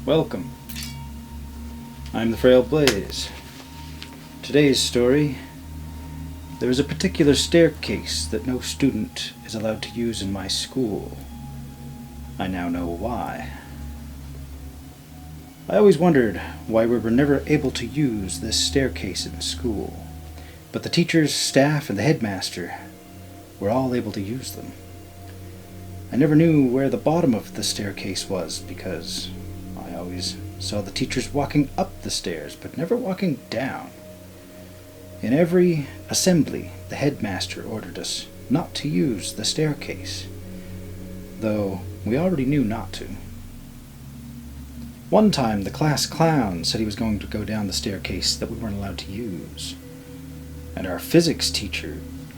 Welcome. I'm the Frail Blaze. Today's story: there is a particular staircase that no student is allowed to use in my school. I now know why. I always wondered why we were never able to use this staircase in school, but the teachers, staff, and the headmaster were all able to use them. I never knew where the bottom of the staircase was because I always saw the teachers walking up the stairs, but never walking down. In every assembly, the headmaster ordered us not to use the staircase, though we already knew not to. One time, the class clown said he was going to go down the staircase that we weren't allowed to use, and our physics teacher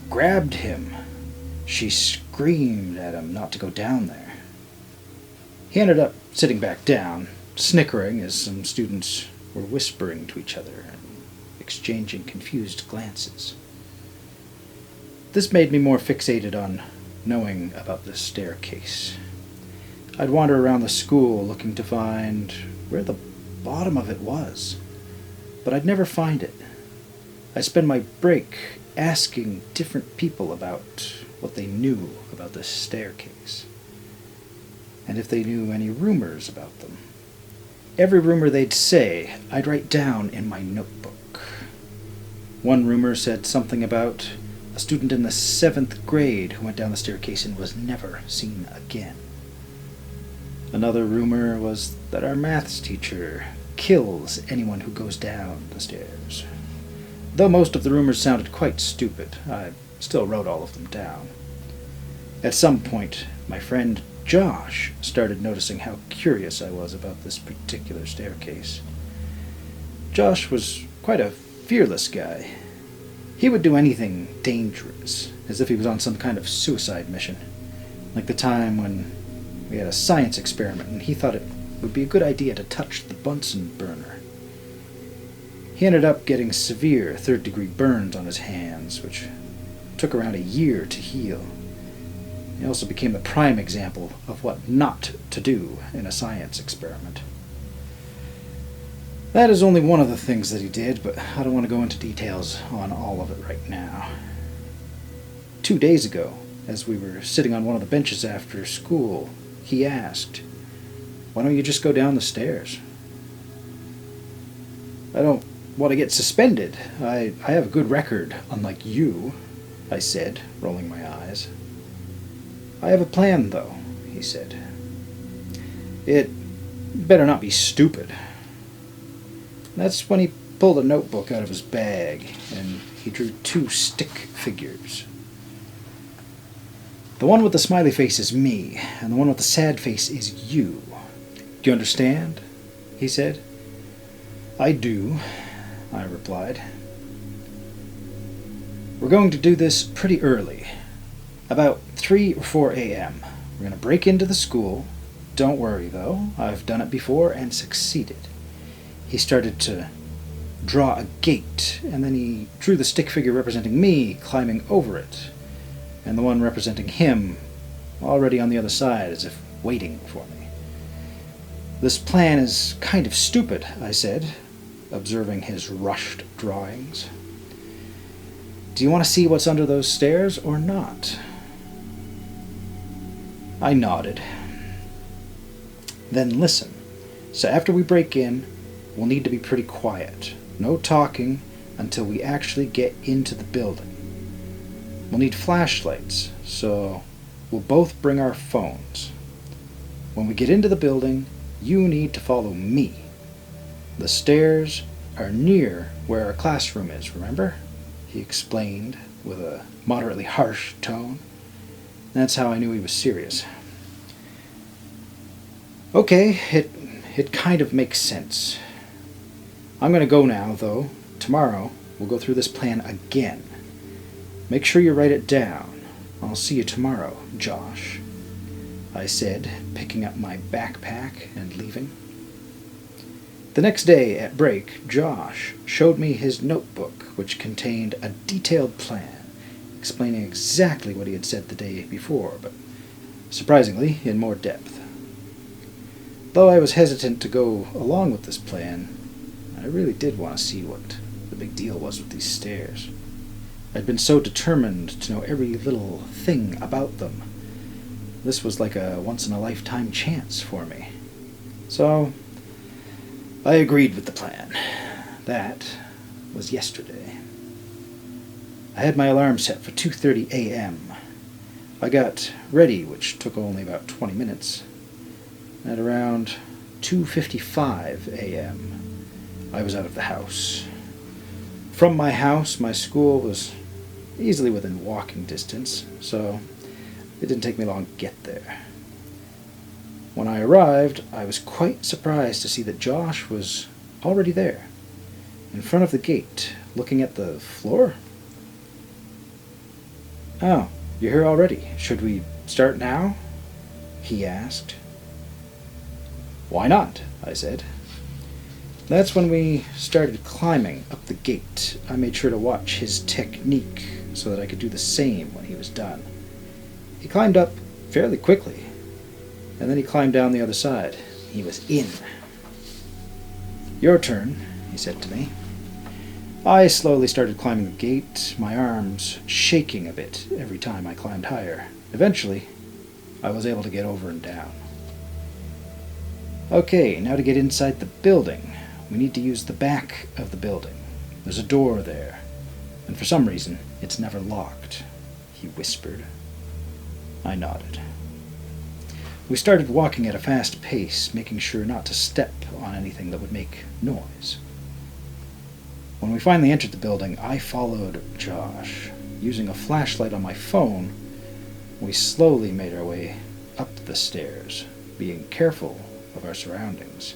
grabbed him. She screamed at him not to go down there. He ended up sitting back down, snickering as some students were whispering to each other and exchanging confused glances. This made me more fixated on knowing about the staircase. I'd wander around the school looking to find where the bottom of it was, but I'd never find it. I'd spend my break asking different people about what they knew about this staircase, and if they knew any rumors about them. Every rumor they'd say, I'd write down in my notebook. One rumor said something about a student in the 7th grade who went down the staircase and was never seen again. Another rumor was that our maths teacher kills anyone who goes down the stairs. Though most of the rumors sounded quite stupid, I still wrote all of them down. At some point, my friend Josh started noticing how curious I was about this particular staircase. Josh was quite a fearless guy. He would do anything dangerous, as if he was on some kind of suicide mission, like the time when we had a science experiment and he thought it would be a good idea to touch the Bunsen burner. He ended up getting severe third-degree burns on his hands, which took around a year to heal. He also became the prime example of what not to do in a science experiment. That is only one of the things that he did, but I don't want to go into details on all of it right now. 2 days ago, as we were sitting on one of the benches after school, he asked, "Why don't you just go down the stairs?" "I don't want to get suspended. I have a good record, unlike you," I said, rolling my eyes. "I have a plan, though," he said. "It better not be stupid." That's when he pulled a notebook out of his bag, and he drew 2 stick figures. The one with the smiley face is me, and the one with the sad face is you. "Do you understand?" he said. "I do," I replied. "We're going to do this pretty early, about 3 or 4 a.m. We're going to break into the school. Don't worry, though. I've done it before and succeeded." He started to draw a gate, and then he drew the stick figure representing me climbing over it, and the one representing him already on the other side as if waiting for me. "This plan is kind of stupid," I said, observing his rushed drawings. "Do you want to see what's under those stairs or not?" I nodded. "Then listen. So after we break in, we'll need to be pretty quiet. No talking until we actually get into the building. We'll need flashlights, so we'll both bring our phones. When we get into the building, you need to follow me. The stairs are near where our classroom is, remember?" he explained with a moderately harsh tone. That's how I knew he was serious. "Okay, it kind of makes sense. I'm going to go now, though. Tomorrow, we'll go through this plan again. Make sure you write it down. I'll see you tomorrow, Josh," I said, picking up my backpack and leaving. The next day, at break, Josh showed me his notebook, which contained a detailed plan, explaining exactly what he had said the day before, but surprisingly in more depth. Though I was hesitant to go along with this plan, I really did want to see what the big deal was with these stairs. I'd been so determined to know every little thing about them. This was like a once-in-a-lifetime chance for me. So, I agreed with the plan. That was yesterday. I had my alarm set for 2:30 a.m. I got ready, which took only about 20 minutes. At around 2:55 a.m., I was out of the house. From my house, my school was easily within walking distance, so it didn't take me long to get there. When I arrived, I was quite surprised to see that Josh was already there, in front of the gate, looking at the floor. "Oh, you're here already. Should we start now?" he asked. "Why not?" I said. That's when we started climbing up the gate. I made sure to watch his technique so that I could do the same when he was done. He climbed up fairly quickly, and then he climbed down the other side. He was in. "Your turn," he said to me. I slowly started climbing the gate, my arms shaking a bit every time I climbed higher. Eventually, I was able to get over and down. Okay, now to get inside the building, we need to use the back of the building. There's a door there, and for some reason, it's never locked, he whispered. I nodded. We started walking at a fast pace, making sure not to step on anything that would make noise. When we finally entered the building, I followed Josh. Using a flashlight on my phone, we slowly made our way up the stairs, being careful of our surroundings.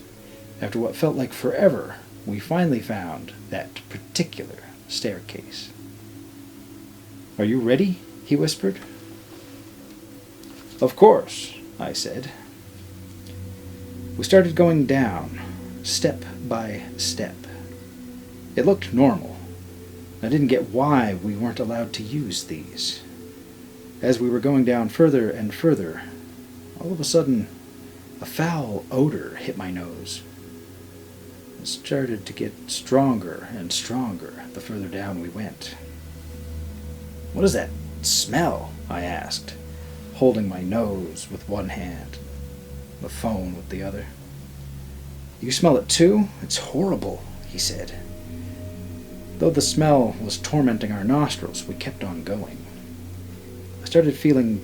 After what felt like forever, we finally found that particular staircase. "Are you ready?" he whispered. "Of course," I said. We started going down, step by step. It looked normal. I didn't get why we weren't allowed to use these. As we were going down further and further, all of a sudden, a foul odor hit my nose. It started to get stronger and stronger the further down we went. "What is that smell?" I asked, holding my nose with one hand, the phone with the other. "You smell it too? It's horrible," he said. Though the smell was tormenting our nostrils, we kept on going. I started feeling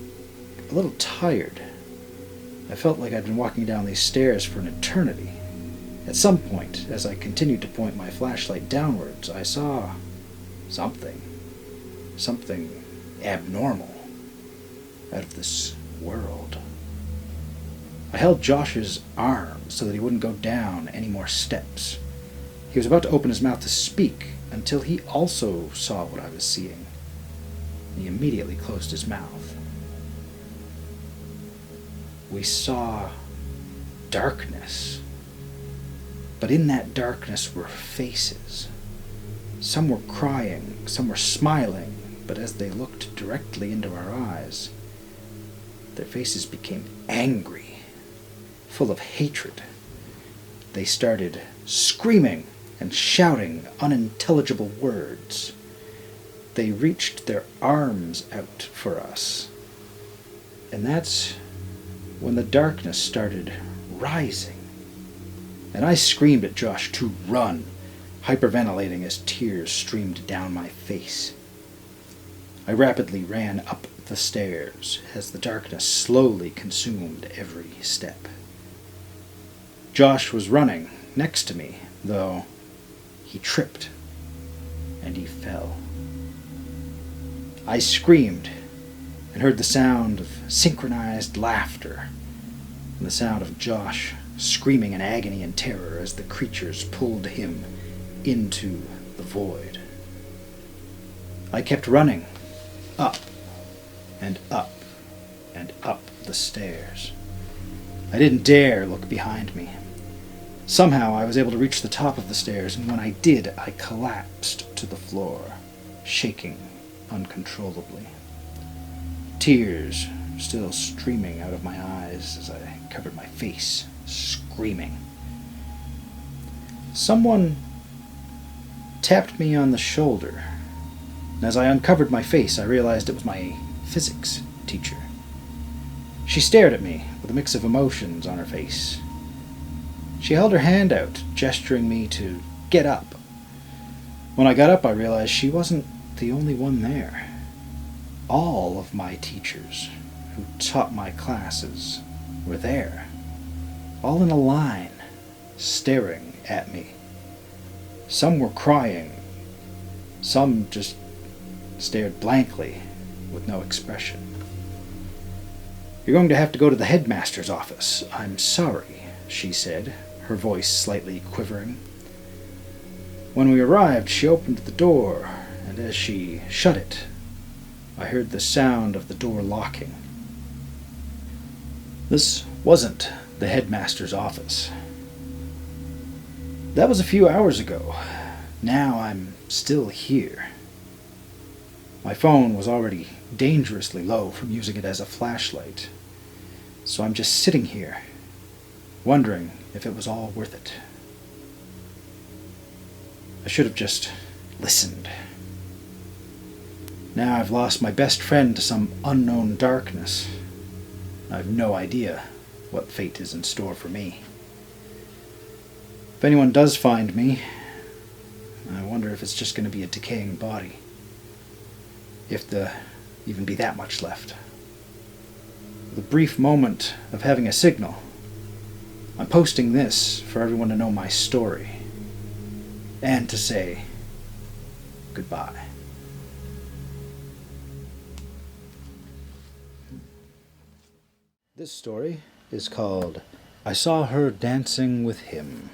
a little tired. I felt like I'd been walking down these stairs for an eternity. At some point, as I continued to point my flashlight downwards, I saw something abnormal, out of this world. I held Josh's arm so that he wouldn't go down any more steps. He was about to open his mouth to speak until he also saw what I was seeing. He immediately closed his mouth. We saw darkness. But in that darkness were faces. Some were crying, some were smiling, but as they looked directly into our eyes, their faces became angry, full of hatred. They started screaming and shouting unintelligible words. They reached their arms out for us. And that's when the darkness started rising. And I screamed at Josh to run, hyperventilating as tears streamed down my face. I rapidly ran up the stairs as the darkness slowly consumed every step. Josh was running next to me, though he tripped and he fell. I screamed and heard the sound of synchronized laughter and the sound of Josh screaming in agony and terror as the creatures pulled him into the void. I kept running, up and up and up the stairs. I didn't dare look behind me. Somehow I was able to reach the top of the stairs, and when I did, I collapsed to the floor, shaking uncontrollably. Tears still streaming out of my eyes as I covered my face screaming. Someone tapped me on the shoulder, and as I uncovered my face, I realized it was my physics teacher. She stared at me with a mix of emotions on her face. She held her hand out, gesturing me to get up. When I got up, I realized she wasn't the only one there. All of my teachers who taught my classes were there, all in a line, staring at me. Some were crying. Some just stared blankly with no expression. "You're going to have to go to the headmaster's office. I'm sorry," she said, her voice slightly quivering. When we arrived, she opened the door, and as she shut it, I heard the sound of the door locking. This wasn't the headmaster's office. That was a few hours ago. Now I'm still here. My phone was already dangerously low from using it as a flashlight, so I'm just sitting here, wondering if it was all worth it. I should have just listened. Now I've lost my best friend to some unknown darkness. I've no idea what fate is in store for me. If anyone does find me, I wonder if it's just going to be a decaying body. If there even be that much left. The brief moment of having a signal, I'm posting this for everyone to know my story and to say goodbye. This story is called I Saw Her Dancing with Him.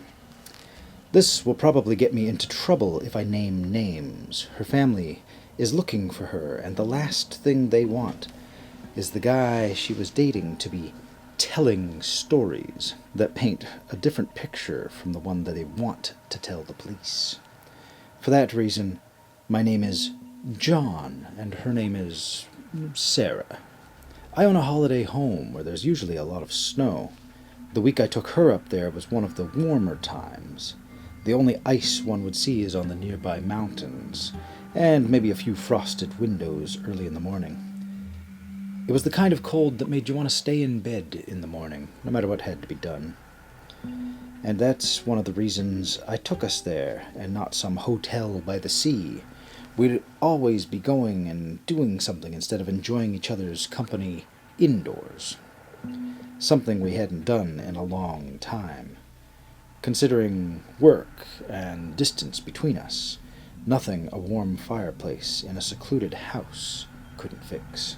This will probably get me into trouble if I name names. Her family is looking for her, and the last thing they want is the guy she was dating to be telling stories that paint a different picture from the one that they want to tell the police. For that reason, my name is John, and her name is Sarah. I own a holiday home where there's usually a lot of snow. The week I took her up there was one of the warmer times. The only ice one would see is on the nearby mountains, and maybe a few frosted windows early in the morning. It was the kind of cold that made you want to stay in bed in the morning, no matter what had to be done. And that's one of the reasons I took us there, and not some hotel by the sea. We'd always be going and doing something instead of enjoying each other's company indoors. Something we hadn't done in a long time. Considering work and distance between us, nothing a warm fireplace in a secluded house couldn't fix.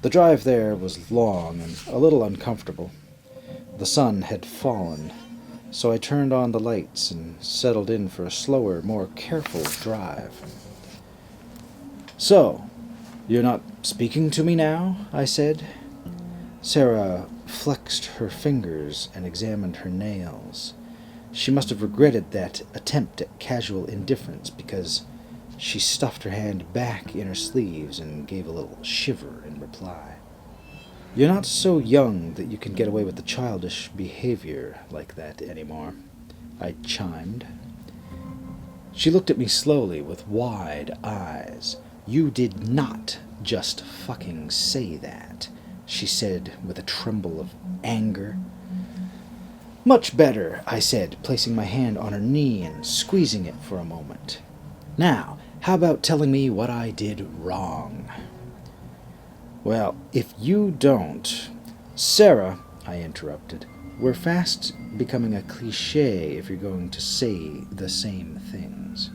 The drive there was long and a little uncomfortable. The sun had fallen, so I turned on the lights and settled in for a slower, more careful drive. "So, you're not speaking to me now?" I said. Sarah flexed her fingers and examined her nails. She must have regretted that attempt at casual indifference because she stuffed her hand back in her sleeves and gave a little shiver in reply. "You're not so young that you can get away with the childish behavior like that anymore," I chimed. She looked at me slowly with wide eyes. "You did not just fucking say that," she said with a tremble of anger. "Much better," I said, placing my hand on her knee and squeezing it for a moment. "Now, how about telling me what I did wrong?" "Well, if you don't—" "Sarah," I interrupted, "we're fast becoming a cliché if you're going to say the same things."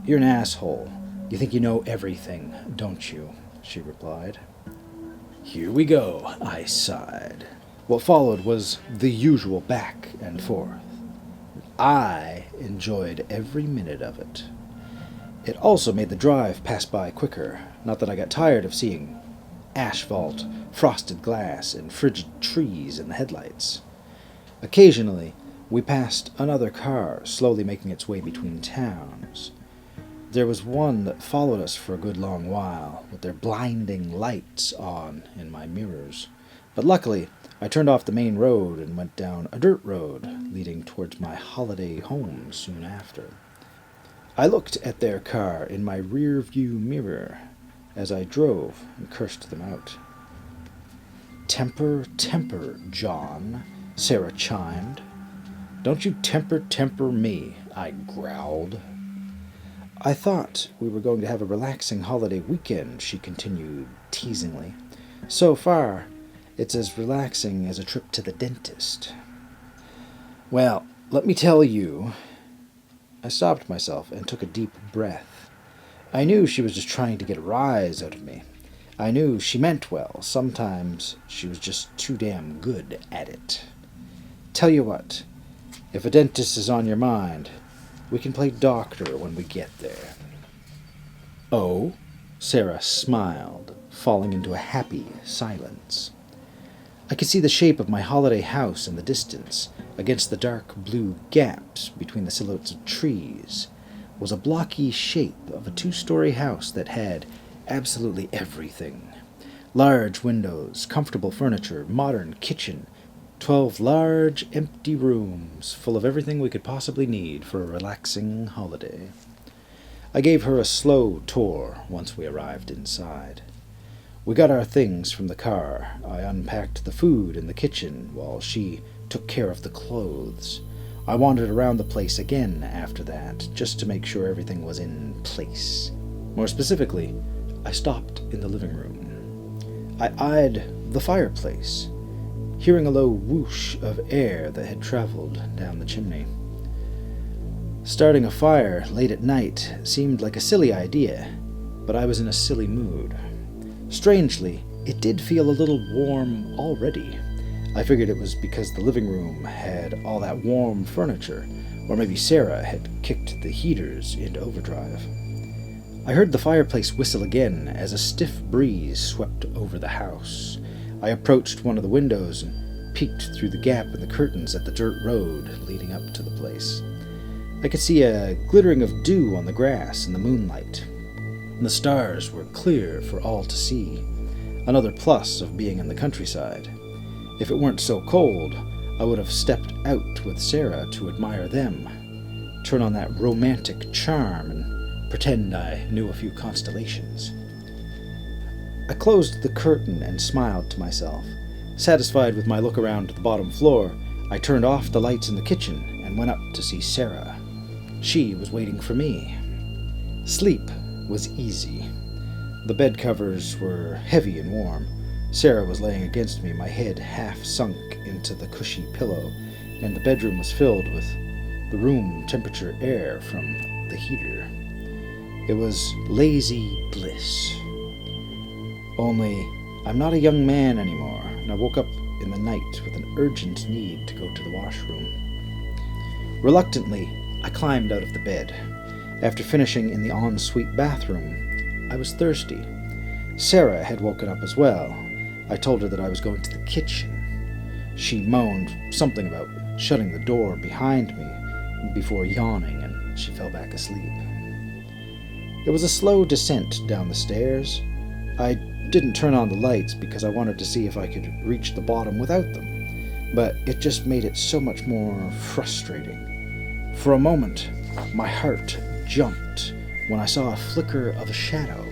"You're an asshole. You think you know everything, don't you?" she replied. "Here we go," I sighed. What followed was the usual back and forth. I enjoyed every minute of it. It also made the drive pass by quicker, not that I got tired of seeing asphalt, frosted glass, and frigid trees in the headlights. Occasionally, we passed another car slowly making its way between towns. There was one that followed us for a good long while, with their blinding lights on in my mirrors. But luckily, I turned off the main road and went down a dirt road leading towards my holiday home soon after. I looked at their car in my rear view mirror as I drove and cursed them out. "Temper, temper, John," Sarah chimed. "Don't you temper me," I growled. "I thought we were going to have a relaxing holiday weekend," she continued teasingly. "So far, it's as relaxing as a trip to the dentist." "Well, let me tell you..." I stopped myself and took a deep breath. I knew she was just trying to get a rise out of me. I knew she meant well. Sometimes she was just too damn good at it. "Tell you what, if a dentist is on your mind, we can play doctor when we get there." "Oh?" Sarah smiled, falling into a happy silence. I could see the shape of my holiday house in the distance. Against the dark blue gaps between the silhouettes of trees was a blocky shape of a 2-story house that had absolutely everything. Large windows, comfortable furniture, modern kitchen, 12 large, empty rooms full of everything we could possibly need for a relaxing holiday. I gave her a slow tour once we arrived inside. We got our things from the car. I unpacked the food in the kitchen while she took care of the clothes. I wandered around the place again after that, just to make sure everything was in place. More specifically, I stopped in the living room. I eyed the fireplace, hearing a low whoosh of air that had traveled down the chimney. Starting a fire late at night seemed like a silly idea, but I was in a silly mood. Strangely, it did feel a little warm already. I figured it was because the living room had all that warm furniture, or maybe Sarah had kicked the heaters into overdrive. I heard the fireplace whistle again as a stiff breeze swept over the house. I approached one of the windows and peeked through the gap in the curtains at the dirt road leading up to the place. I could see a glittering of dew on the grass in the moonlight. The stars were clear for all to see, another plus of being in the countryside. If it weren't so cold, I would have stepped out with Sarah to admire them, turn on that romantic charm, and pretend I knew a few constellations. I closed the curtain and smiled to myself. Satisfied with my look around the bottom floor, I turned off the lights in the kitchen and went up to see Sarah. She was waiting for me. Sleep was easy. The bed covers were heavy and warm. Sarah was laying against me, my head half sunk into the cushy pillow, and the bedroom was filled with the room temperature air from the heater. It was lazy bliss. Only, I'm not a young man anymore, and I woke up in the night with an urgent need to go to the washroom. Reluctantly, I climbed out of the bed. After finishing in the ensuite bathroom, I was thirsty. Sarah had woken up as well. I told her that I was going to the kitchen. She moaned something about shutting the door behind me before yawning, and she fell back asleep. It was a slow descent down the stairs. I didn't turn on the lights because I wanted to see if I could reach the bottom without them, but it just made it so much more frustrating. For a moment, my heart jumped when I saw a flicker of a shadow.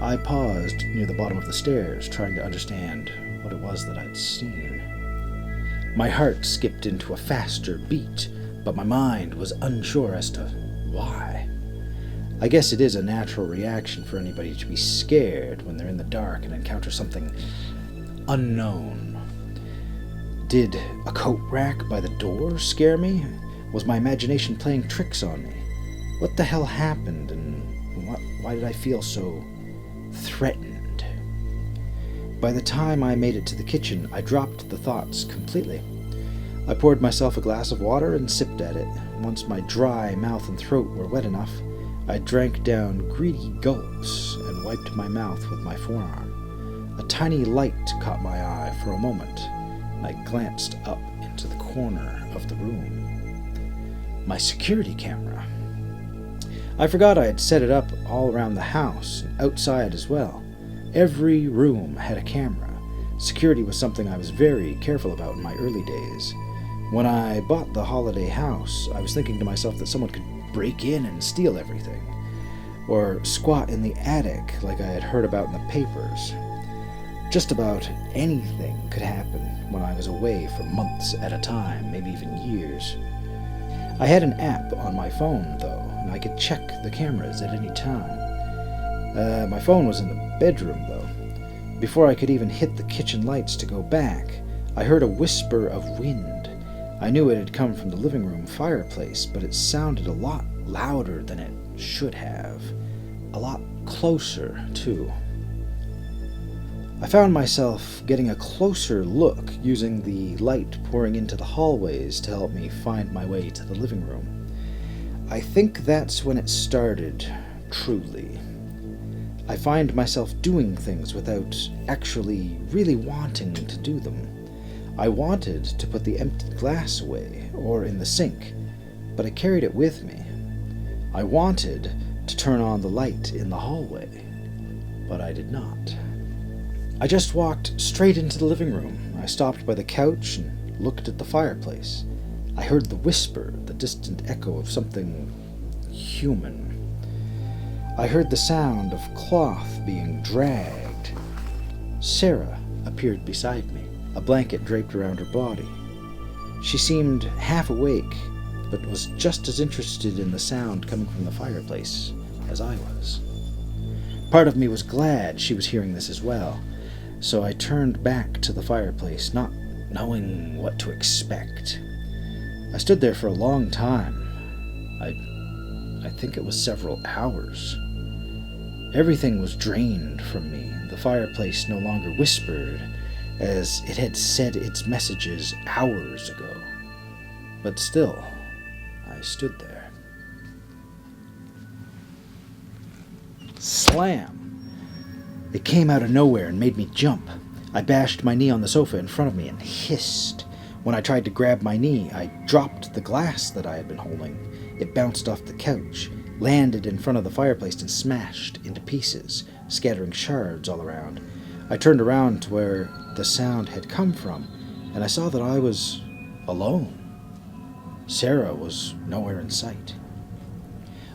I paused near the bottom of the stairs, trying to understand what it was that I'd seen. My heart skipped into a faster beat, but my mind was unsure as to why. I guess it is a natural reaction for anybody to be scared when they're in the dark and encounter something unknown. Did a coat rack by the door scare me? Was my imagination playing tricks on me? What the hell happened, and why did I feel so threatened? By the time I made it to the kitchen, I dropped the thoughts completely. I poured myself a glass of water and sipped at it. Once my dry mouth and throat were wet enough, I drank down greedy gulps and wiped my mouth with my forearm. A tiny light caught my eye for a moment. I glanced up into the corner of the room. My security camera. I forgot I had set it up all around the house, and outside as well. Every room had a camera, Security was something I was very careful about in my early days. When I bought the holiday house, I was thinking to myself that someone could break in and steal everything, or squat in the attic like I had heard about in the papers. Just about anything could happen when I was away for months at a time, maybe even years. I had an app on my phone, though, and I could check the cameras at any time. My phone was in the bedroom, though. Before I could even hit the kitchen lights to go back, I heard a whisper of wind. I knew it had come from the living room fireplace, but it sounded a lot louder than it should have. A lot closer, too. I found myself getting a closer look using the light pouring into the hallways to help me find my way to the living room. I think that's when it started, truly. I find myself doing things without actually really wanting to do them. I wanted to put the empty glass away, or in the sink, but I carried it with me. I wanted to turn on the light in the hallway, but I did not. I just walked straight into the living room. I stopped by the couch and looked at the fireplace. I heard the whisper, the distant echo of something human. I heard the sound of cloth being dragged. Sarah appeared beside me, a blanket draped around her body. She seemed half awake, but was just as interested in the sound coming from the fireplace as I was. Part of me was glad she was hearing this as well, so I turned back to the fireplace, not knowing what to expect. I stood there for a long time. I think it was several hours. Everything was drained from me. The fireplace no longer whispered, as it had said its messages hours ago. But still, I stood there. Slam! It came out of nowhere and made me jump. I bashed my knee on the sofa in front of me and hissed. When I tried to grab my knee, I dropped the glass that I had been holding. It bounced off the couch, landed in front of the fireplace and smashed into pieces, scattering shards all around. I turned around to where the sound had come from, and I saw that I was alone. Sarah was nowhere in sight.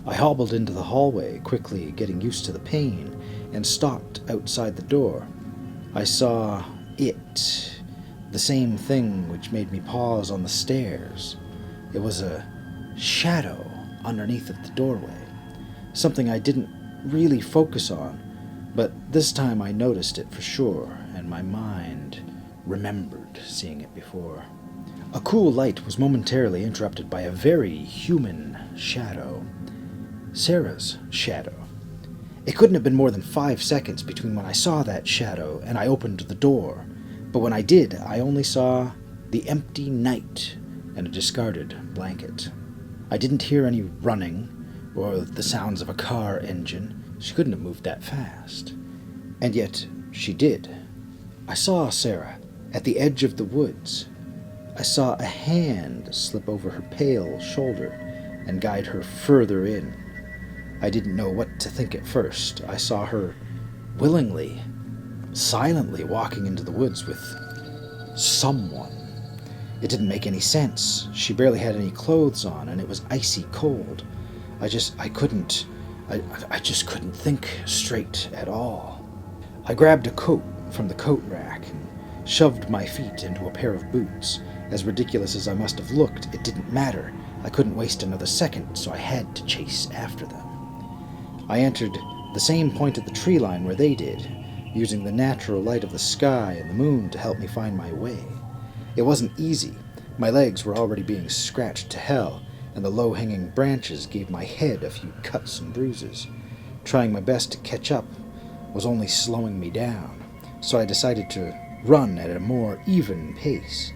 I hobbled into the hallway, quickly getting used to the pain, and stopped outside the door. I saw it, the same thing which made me pause on the stairs. It was a shadow underneath of the doorway, something I didn't really focus on, but this time I noticed it for sure, and my mind remembered seeing it before. A cool light was momentarily interrupted by a very human shadow. Sarah's shadow. It couldn't have been more than 5 seconds between when I saw that shadow and I opened the door, but when I did, I only saw the empty night and a discarded blanket. I didn't hear any running or the sounds of a car engine. She couldn't have moved that fast. And yet, she did. I saw Sarah at the edge of the woods. I saw a hand slip over her pale shoulder and guide her further in. I didn't know what to think at first. I saw her willingly, silently walking into the woods with someone. It didn't make any sense. She barely had any clothes on, and it was icy cold. I just couldn't think straight at all. I grabbed a coat from the coat rack and shoved my feet into a pair of boots. As ridiculous as I must have looked, it didn't matter. I couldn't waste another second, so I had to chase after them. I entered the same point of the tree line where they did, using the natural light of the sky and the moon to help me find my way. It wasn't easy. My legs were already being scratched to hell, and the low-hanging branches gave my head a few cuts and bruises. Trying my best to catch up was only slowing me down, so I decided to run at a more even pace.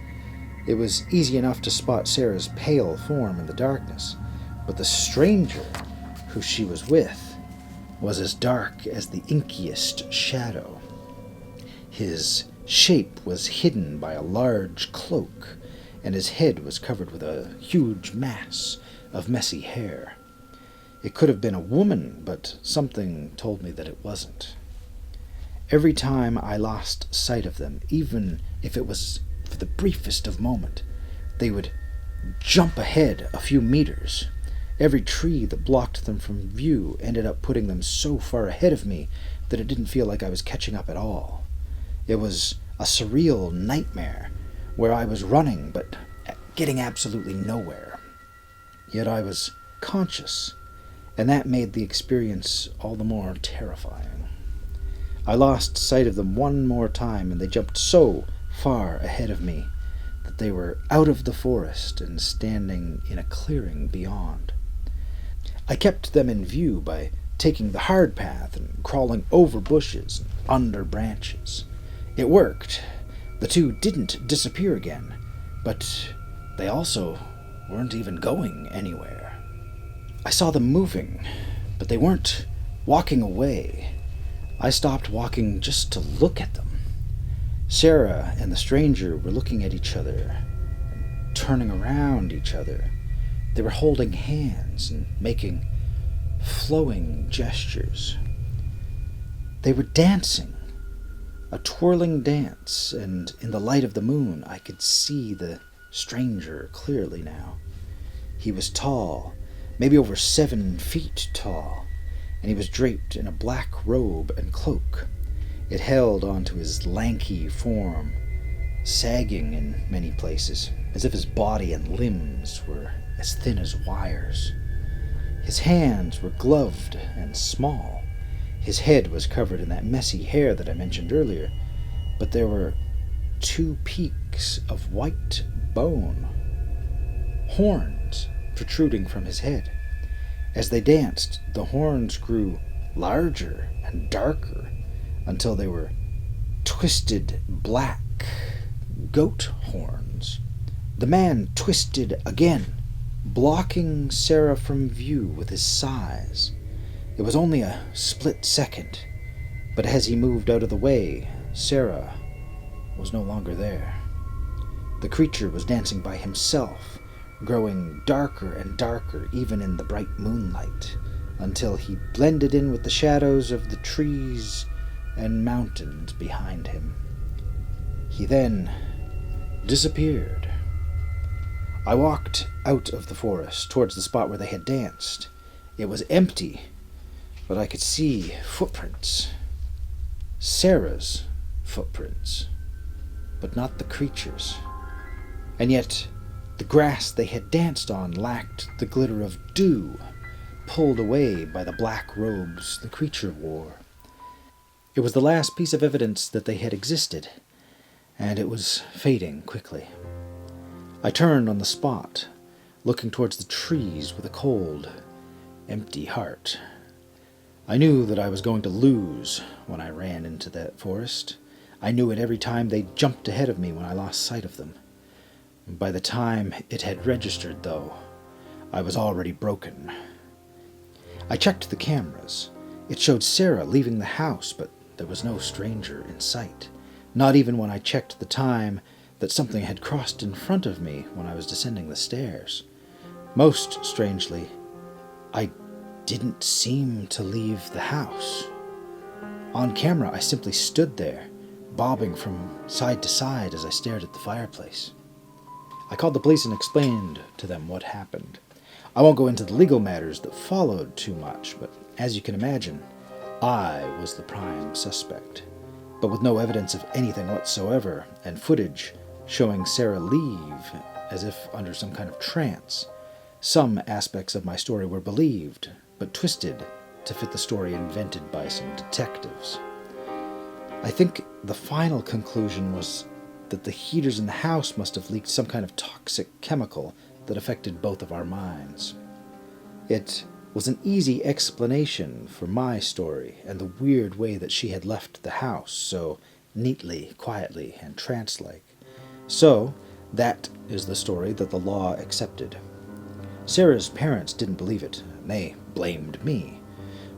It was easy enough to spot Sarah's pale form in the darkness, but the stranger who she was with was as dark as the inkiest shadow. His shape was hidden by a large cloak, and his head was covered with a huge mass of messy hair. It could have been a woman, but something told me that it wasn't. Every time I lost sight of them, even if it was for the briefest of moment, they would jump ahead a few meters. Every tree that blocked them from view ended up putting them so far ahead of me that it didn't feel like I was catching up at all. It was a surreal nightmare where I was running but getting absolutely nowhere. Yet I was conscious, and that made the experience all the more terrifying. I lost sight of them one more time, and they jumped so far ahead of me that they were out of the forest and standing in a clearing beyond. I kept them in view by taking the hard path and crawling over bushes and under branches. It worked. The two didn't disappear again, but they also weren't even going anywhere. I saw them moving, but they weren't walking away. I stopped walking just to look at them. Sarah and the stranger were looking at each other and turning around each other. They were holding hands and making flowing gestures. They were dancing, a twirling dance, and in the light of the moon I could see the stranger clearly now. He was tall, maybe over 7 feet tall, and he was draped in a black robe and cloak. It held onto his lanky form, sagging in many places, as if his body and limbs were as thin as wires. His hands were gloved and small. His head was covered in that messy hair that I mentioned earlier, but there were 2 peaks of white bone, horns protruding from his head. As they danced, the horns grew larger and darker until they were twisted black goat horns. The man twisted again, blocking Sarah from view with his size. It was only a split second, but as he moved out of the way, Sarah was no longer there. The creature was dancing by himself, growing darker and darker even in the bright moonlight, until he blended in with the shadows of the trees and mountains behind him. He then disappeared. I walked out of the forest towards the spot where they had danced. It was empty, but I could see footprints. Sarah's footprints, but not the creature's. And yet, the grass they had danced on lacked the glitter of dew, pulled away by the black robes the creature wore. It was the last piece of evidence that they had existed, and it was fading quickly. I turned on the spot, looking towards the trees with a cold, empty heart. I knew that I was going to lose when I ran into that forest. I knew it every time they jumped ahead of me when I lost sight of them. By the time it had registered, though, I was already broken. I checked the cameras. It showed Sarah leaving the house, but there was no stranger in sight, not even when I checked the time that something had crossed in front of me when I was descending the stairs. Most strangely, I didn't seem to leave the house. On camera, I simply stood there, bobbing from side to side as I stared at the fireplace. I called the police and explained to them what happened. I won't go into the legal matters that followed too much, but as you can imagine, I was the prime suspect. But with no evidence of anything whatsoever, and footage showing Sarah leave as if under some kind of trance, some aspects of my story were believed, but twisted to fit the story invented by some detectives. I think the final conclusion was that the heaters in the house must have leaked some kind of toxic chemical that affected both of our minds. It was an easy explanation for my story and the weird way that she had left the house so neatly, quietly, and trance-like. So, that is the story that the law accepted. Sarah's parents didn't believe it, and they blamed me.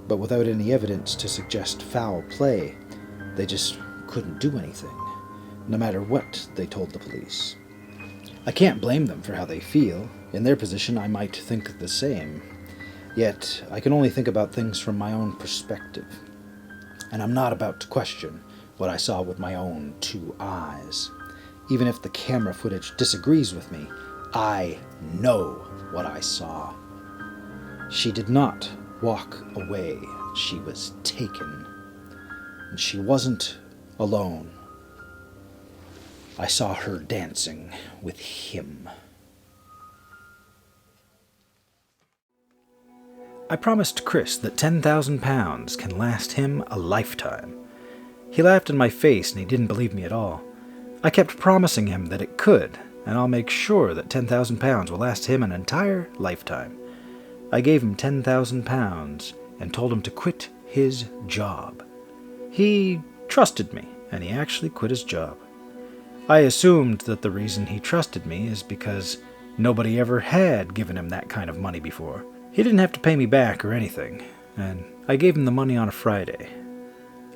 But without any evidence to suggest foul play, they just couldn't do anything, no matter what they told the police. I can't blame them for how they feel. In their position, I might think the same. Yet, I can only think about things from my own perspective. and I'm not about to question what I saw with my own 2 eyes. Even if the camera footage disagrees with me, I know what I saw. She did not walk away. She was taken. And she wasn't alone. I saw her dancing with him. I promised Chris that £10,000 can last him a lifetime. He laughed in my face and he didn't believe me at all. I kept promising him that it could, and I'll make sure that £10,000 will last him an entire lifetime. I gave him £10,000 and told him to quit his job. He trusted me, and he actually quit his job. I assumed that the reason he trusted me is because nobody ever had given him that kind of money before. He didn't have to pay me back or anything, and I gave him the money on a Friday.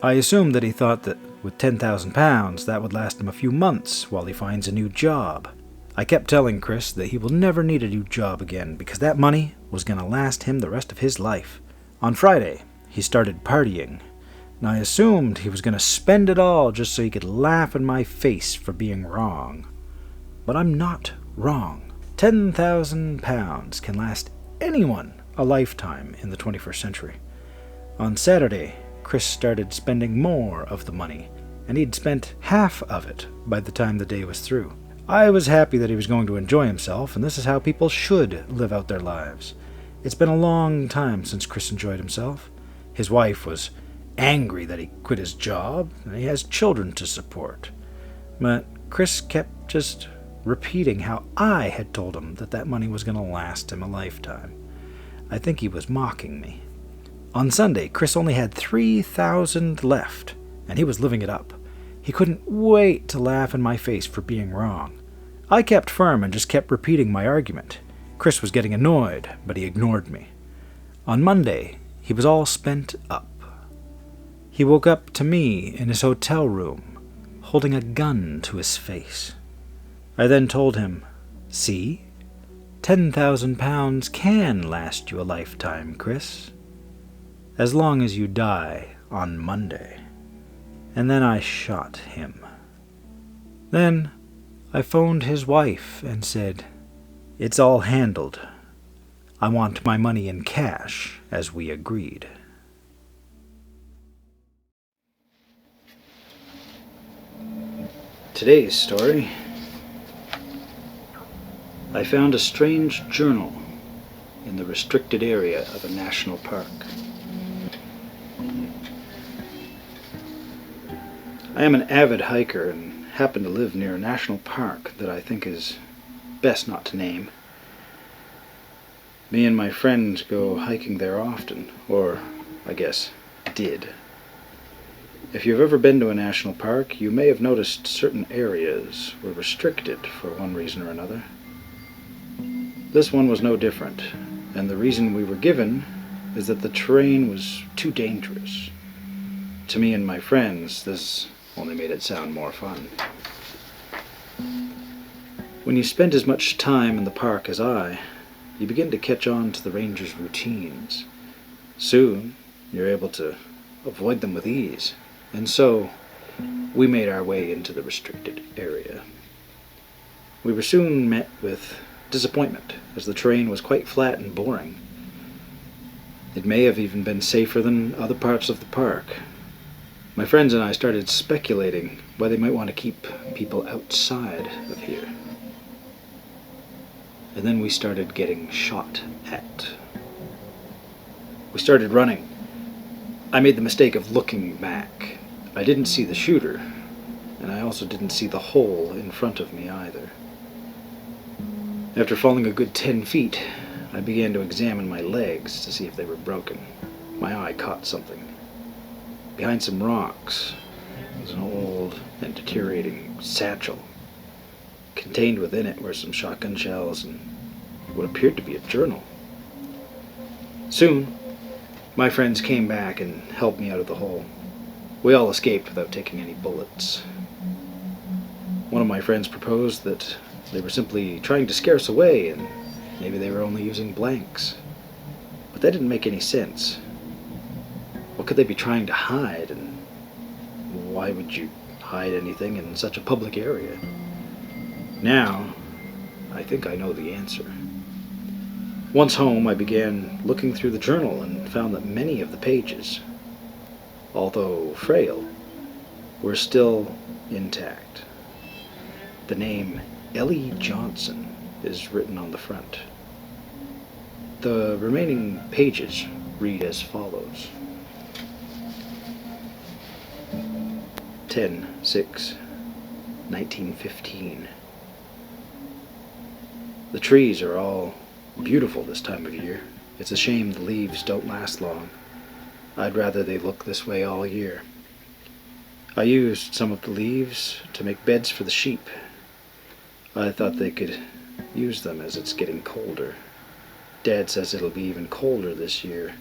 I assumed that he thought that with £10,000 that would last him a few months while he finds a new job. I kept telling Chris that he will never need a new job again because that money was going to last him the rest of his life. On Friday, he started partying, and I assumed he was going to spend it all just so he could laugh in my face for being wrong. But I'm not wrong. £10,000 can last anyone a lifetime in the 21st century. On Saturday, Chris started spending more of the money, and he'd spent half of it by the time the day was through. I was happy that he was going to enjoy himself, and this is how people should live out their lives. It's been a long time since Chris enjoyed himself. His wife was angry that he quit his job, and he has children to support. But Chris kept just repeating how I had told him that that money was going to last him a lifetime. I think he was mocking me. On Sunday, Chris only had $3,000 left, and he was living it up. He couldn't wait to laugh in my face for being wrong. I kept firm and just kept repeating my argument. Chris was getting annoyed, but he ignored me. On Monday, he was all spent up. He woke up to me in his hotel room, holding a gun to his face. I then told him, "See? £10,000 can last you a lifetime, Chris. As long as you die on Monday." And then I shot him. Then I phoned his wife and said, "It's all handled. I want my money in cash, as we agreed." Today's story. I found a strange journal in the restricted area of a national park. I am an avid hiker and happen to live near a national park that I think is best not to name. Me and my friends go hiking there often, or I guess did. If you've ever been to a national park, you may have noticed certain areas were restricted for one reason or another. This one was no different, and the reason we were given is that the terrain was too dangerous. To me and my friends, this only made it sound more fun. When you spend as much time in the park as I, you begin to catch on to the ranger's routines. Soon, you're able to avoid them with ease, and so we made our way into the restricted area. We were soon met with disappointment, as the terrain was quite flat and boring. It may have even been safer than other parts of the park. My friends and I started speculating why they might want to keep people outside of here. And then we started getting shot at. We started running. I made the mistake of looking back. I didn't see the shooter, and I also didn't see the hole in front of me either. After falling a good 10 feet, I began to examine my legs to see if they were broken. My eye caught something. Behind some rocks was an old and deteriorating satchel. Contained within it were some shotgun shells and what appeared to be a journal. Soon, my friends came back and helped me out of the hole. We all escaped without taking any bullets. One of my friends proposed that they were simply trying to scare us away and maybe they were only using blanks. But that didn't make any sense. What could they be trying to hide, and why would you hide anything in such a public area? Now, I think I know the answer. Once home, I began looking through the journal and found that many of the pages, although frail, were still intact. The name Ellie Johnson is written on the front. The remaining pages read as follows. 10/6/1915. The trees are all beautiful this time of year. It's a shame the leaves don't last long. I'd rather they look this way all year. I used some of the leaves to make beds for the sheep. I thought they could use them as it's getting colder. Dad says it'll be even colder this year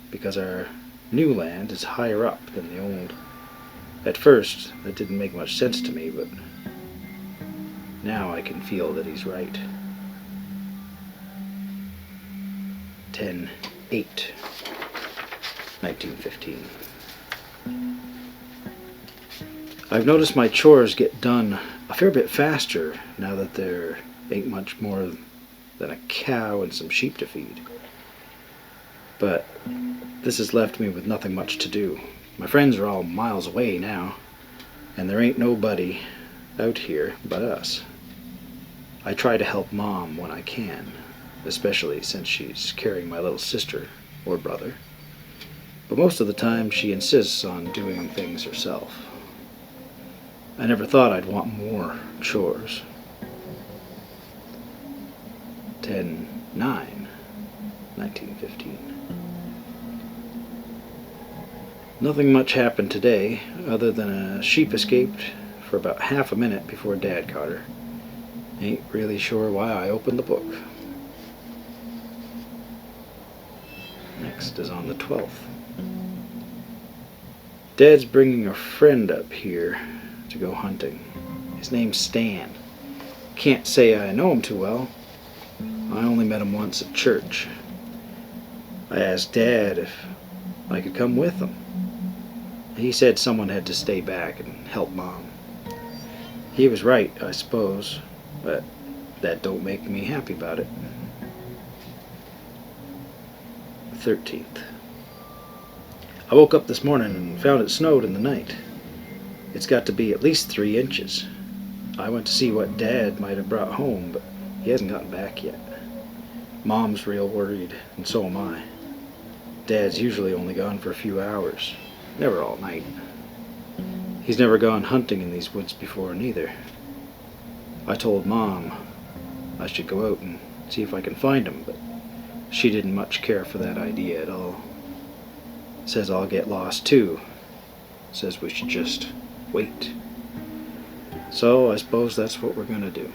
because our new land is higher up than the old. At first, that didn't make much sense to me, but now I can feel that he's right. 10/8/1915. I've noticed my chores get done a fair bit faster now that there ain't much more than a cow and some sheep to feed. But this has left me with nothing much to do. My friends are all miles away now, and there ain't nobody out here but us. I try to help Mom when I can, especially since she's carrying my little sister or brother. But most of the time she insists on doing things herself. I never thought I'd want more chores. 10/9/1915. Nothing much happened today, other than a sheep escaped for about half a minute before Dad caught her. Ain't really sure why I opened the book. Next is on the 12th. Dad's bringing a friend up here to go hunting. His name's Stan. Can't say I know him too well. I only met him once at church. I asked Dad if I could come with him. He said someone had to stay back and help Mom. He was right, I suppose, but that don't make me happy about it. 13th. I woke up this morning and found it snowed in the night. It's got to be at least 3 inches. I went to see what Dad might have brought home, but he hasn't gotten back yet. Mom's real worried, and so am I. Dad's usually only gone for a few hours, never all night. He's never gone hunting in these woods before, neither. I told Mom I should go out and see if I can find him, but she didn't much care for that idea at all. Says I'll get lost too. Says we should just wait. So I suppose that's what we're gonna do.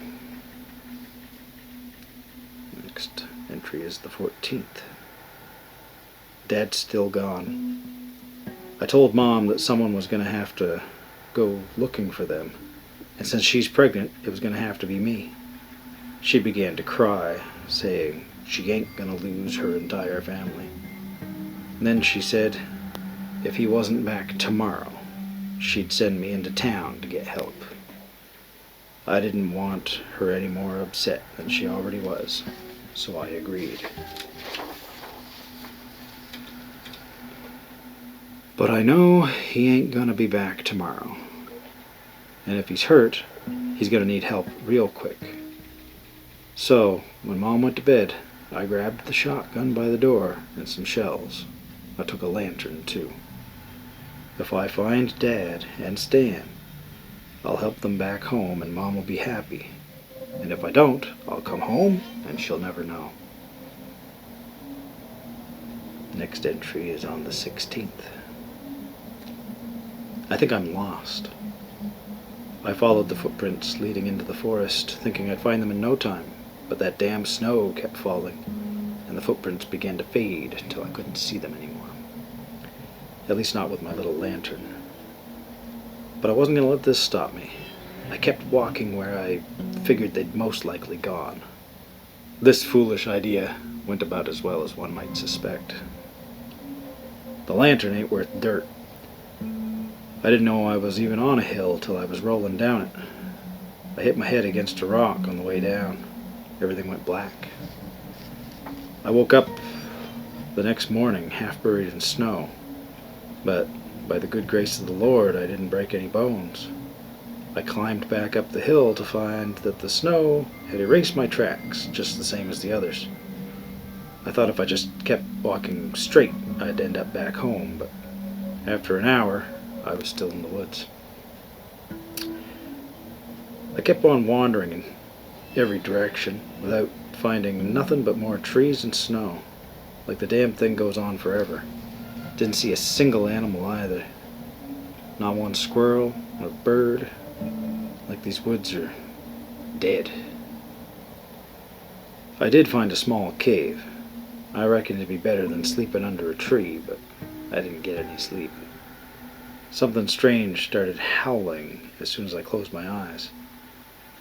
Next entry is the 14th. Dad's still gone. I told Mom that someone was gonna have to go looking for them, and since she's pregnant, it was gonna have to be me. She began to cry, saying she ain't gonna lose her entire family. And then she said if he wasn't back tomorrow, she'd send me into town to get help. I didn't want her any more upset than she already was, so I agreed. But I know he ain't gonna be back tomorrow. And if he's hurt, he's gonna need help real quick. So, when Mom went to bed, I grabbed the shotgun by the door and some shells. I took a lantern, too. If I find Dad and Stan, I'll help them back home and Mom will be happy. And if I don't, I'll come home and she'll never know. Next entry is on the 16th. I think I'm lost. I followed the footprints leading into the forest, thinking I'd find them in no time, but that damn snow kept falling, and the footprints began to fade until I couldn't see them anymore. At least not with my little lantern. But I wasn't going to let this stop me. I kept walking where I figured they'd most likely gone. This foolish idea went about as well as one might suspect. The lantern ain't worth dirt. I didn't know I was even on a hill till I was rolling down it. I hit my head against a rock on the way down. Everything went black. I woke up the next morning half buried in snow, but by the good grace of the Lord I didn't break any bones. I climbed back up the hill to find that the snow had erased my tracks just the same as the others. I thought if I just kept walking straight I'd end up back home, but after an hour I was still in the woods. I kept on wandering in every direction without finding nothing but more trees and snow, like the damn thing goes on forever. Didn't see a single animal either. Not one squirrel or bird. Like these woods are dead. I did find a small cave. I reckon it'd be better than sleeping under a tree, but I didn't get any sleep. Something strange started howling as soon as I closed my eyes.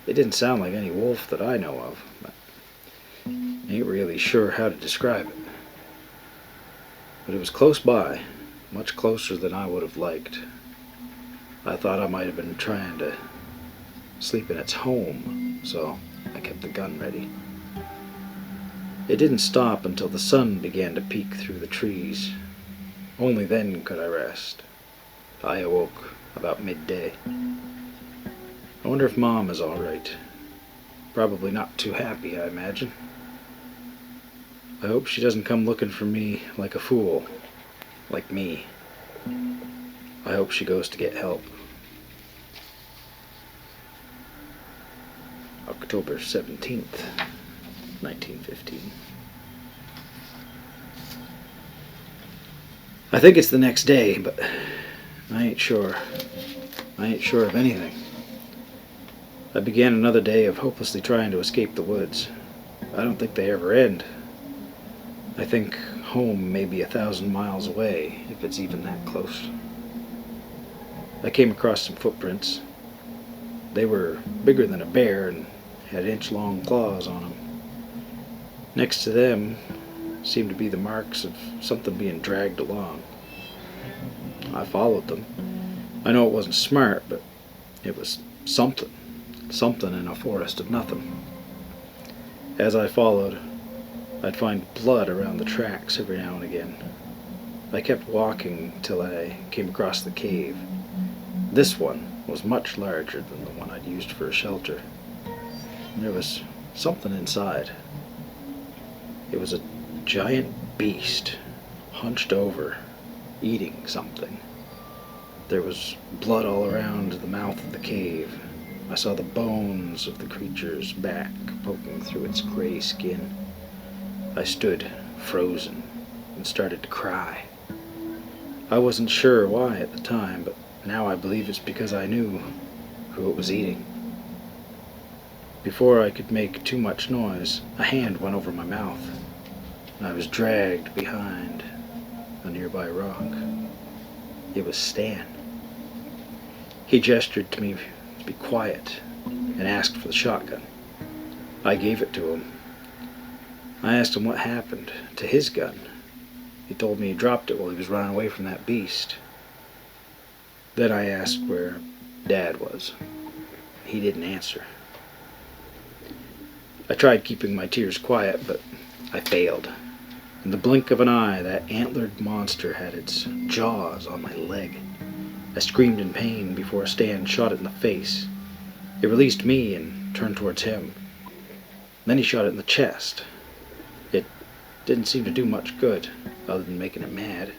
It didn't sound like any wolf that I know of, but I ain't really sure how to describe it. But it was close by, much closer than I would have liked. I thought I might have been trying to sleep in its home, so I kept the gun ready. It didn't stop until the sun began to peek through the trees. Only then could I rest. I awoke about midday. I wonder if Mom is all right. Probably not too happy, I imagine. I hope she doesn't come looking for me like a fool, like me. I hope she goes to get help. October 17th, 1915. I think it's the next day, but I ain't sure. I ain't sure of anything. I began another day of hopelessly trying to escape the woods. I don't think they ever end. I think home may be 1,000 miles away, if it's even that close. I came across some footprints. They were bigger than a bear and had inch-long claws on them. Next to them seemed to be the marks of something being dragged along. I followed them. I know it wasn't smart, but it was something. Something in a forest of nothing. As I followed, I'd find blood around the tracks every now and again. I kept walking till I came across the cave. This one was much larger than the one I'd used for a shelter. And there was something inside. It was a giant beast, hunched over, eating something. There was blood all around the mouth of the cave. I saw the bones of the creature's back poking through its gray skin. I stood, frozen, and started to cry. I wasn't sure why at the time, but now I believe it's because I knew who it was eating. Before I could make too much noise, a hand went over my mouth, and I was dragged behind a nearby rock. It was Stan. He gestured to me to be quiet and asked for the shotgun. I gave it to him. I asked him what happened to his gun. He told me he dropped it while he was running away from that beast. Then I asked where Dad was. He didn't answer. I tried keeping my tears quiet, but I failed. In the blink of an eye, that antlered monster had its jaws on my leg. I screamed in pain before Stan shot it in the face. It released me and turned towards him. Then he shot it in the chest. It didn't seem to do much good, other than making it mad.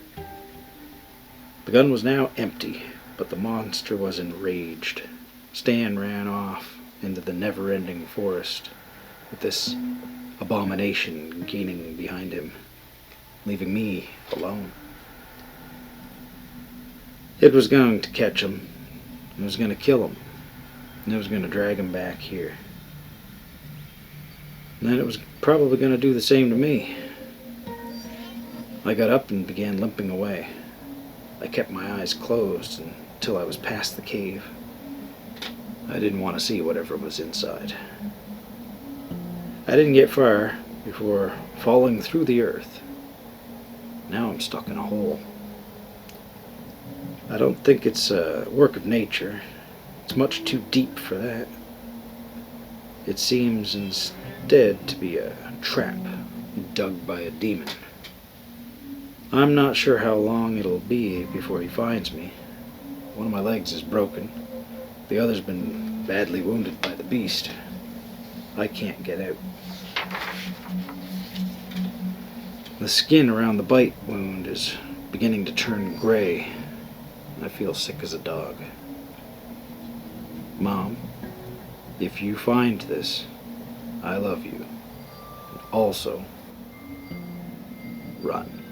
The gun was now empty, but the monster was enraged. Stan ran off into the never-ending forest, with this abomination gaining behind him, leaving me alone. It was going to catch him. It was going to kill him. And it was going to drag him back here. And then it was probably going to do the same to me. I got up and began limping away. I kept my eyes closed until I was past the cave. I didn't want to see whatever was inside. I didn't get far before falling through the earth. Now I'm stuck in a hole. I don't think it's a work of nature. It's much too deep for that. It seems instead to be a trap dug by a demon. I'm not sure how long it'll be before he finds me. One of my legs is broken. The other's been badly wounded by the beast. I can't get out. The skin around the bite wound is beginning to turn gray. I feel sick as a dog. Mom, if you find this, I love you. And also, run.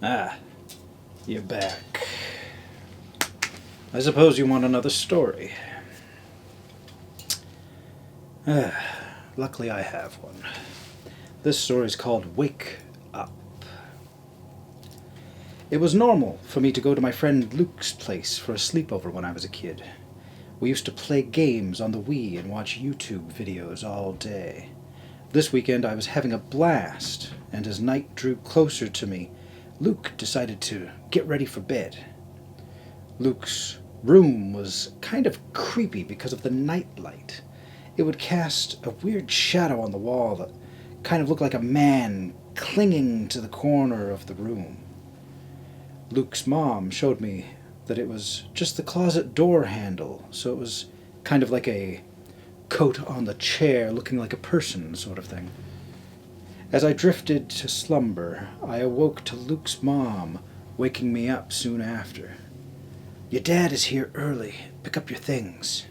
Ah, you're back. I suppose you want another story. Luckily I have one. This story is called Wake Up. It was normal for me to go to my friend Luke's place for a sleepover when I was a kid. We used to play games on the Wii and watch YouTube videos all day. This weekend I was having a blast, and as night drew closer to me, Luke decided to get ready for bed. Luke's room was kind of creepy because of the nightlight. It would cast a weird shadow on the wall that kind of looked like a man clinging to the corner of the room. Luke's mom showed me that it was just the closet door handle, so it was kind of like a coat on the chair looking like a person sort of thing. As I drifted to slumber, I awoke to Luke's mom waking me up soon after. "Your dad is here early. Pick up your things."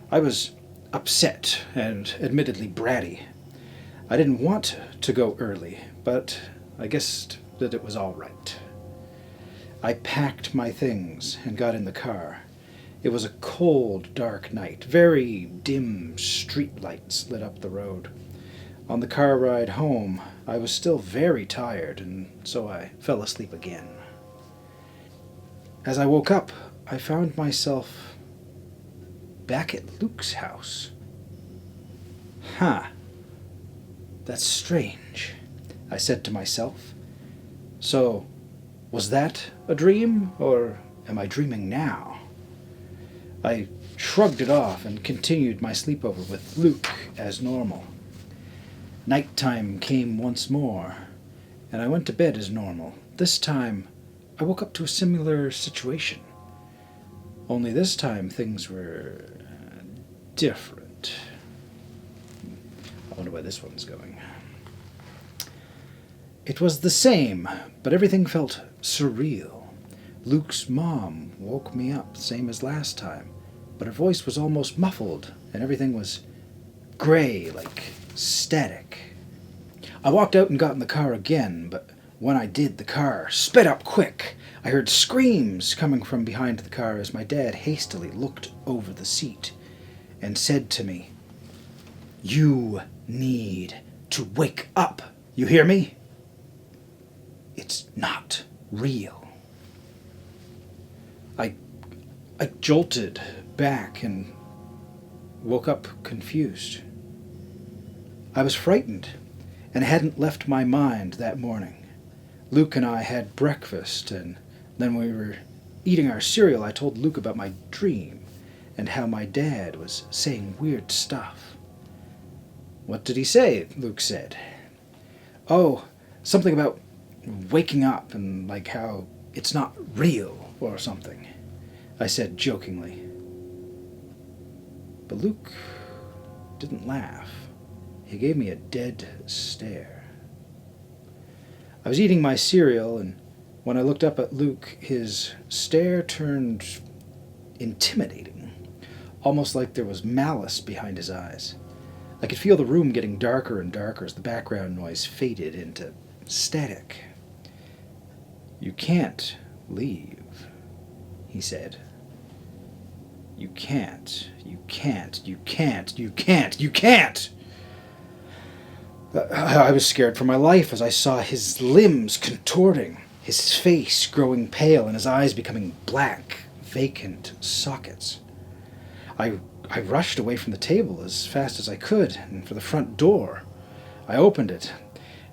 I was upset and admittedly bratty. I didn't want to go early, but I guessed that it was all right. I packed my things and got in the car. It was a cold, dark night. Very dim street lights lit up the road. On the car ride home, I was still very tired, and so I fell asleep again. As I woke up, I found myself back at Luke's house. That's strange, I said to myself. So, was that a dream, or am I dreaming now? I shrugged it off and continued my sleepover with Luke as normal. Nighttime came once more, and I went to bed as normal. This time, I woke up to a similar situation. Only this time, things were different. I wonder where this one's going. It was the same, but everything felt surreal. Luke's mom woke me up, same as last time, but her voice was almost muffled, and everything was gray, like static. I walked out and got in the car again, but when I did, the car sped up quick. I heard screams coming from behind the car as my dad hastily looked over the seat and said to me, "You need to wake up. You hear me? It's not real." I jolted back and woke up confused. I was frightened and hadn't left my mind that morning. Luke and I had breakfast, and then when we were eating our cereal, I told Luke about my dream and how my dad was saying weird stuff. "What did he say?" Luke said. "Oh, something about waking up and like how it's not real or something," I said jokingly. But Luke didn't laugh. He gave me a dead stare. I was eating my cereal, and when I looked up at Luke, his stare turned intimidating, almost like there was malice behind his eyes. I could feel the room getting darker and darker as the background noise faded into static. "You can't leave," he said. "You can't, you can't, you can't, you can't, you can't!" I was scared for my life as I saw his limbs contorting, his face growing pale, and his eyes becoming black, vacant sockets. I I rushed away from the table as fast as I could, and for the front door. I opened it,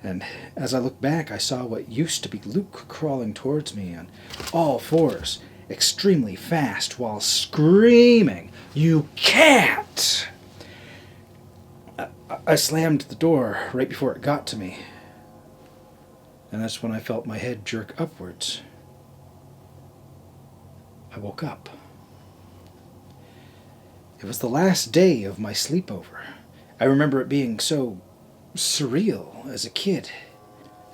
and as I looked back, I saw what used to be Luke crawling towards me on all fours, extremely fast, while screaming, "You can't!" I slammed the door right before it got to me, and that's when I felt my head jerk upwards. I woke up. It was the last day of my sleepover. I remember it being so surreal as a kid.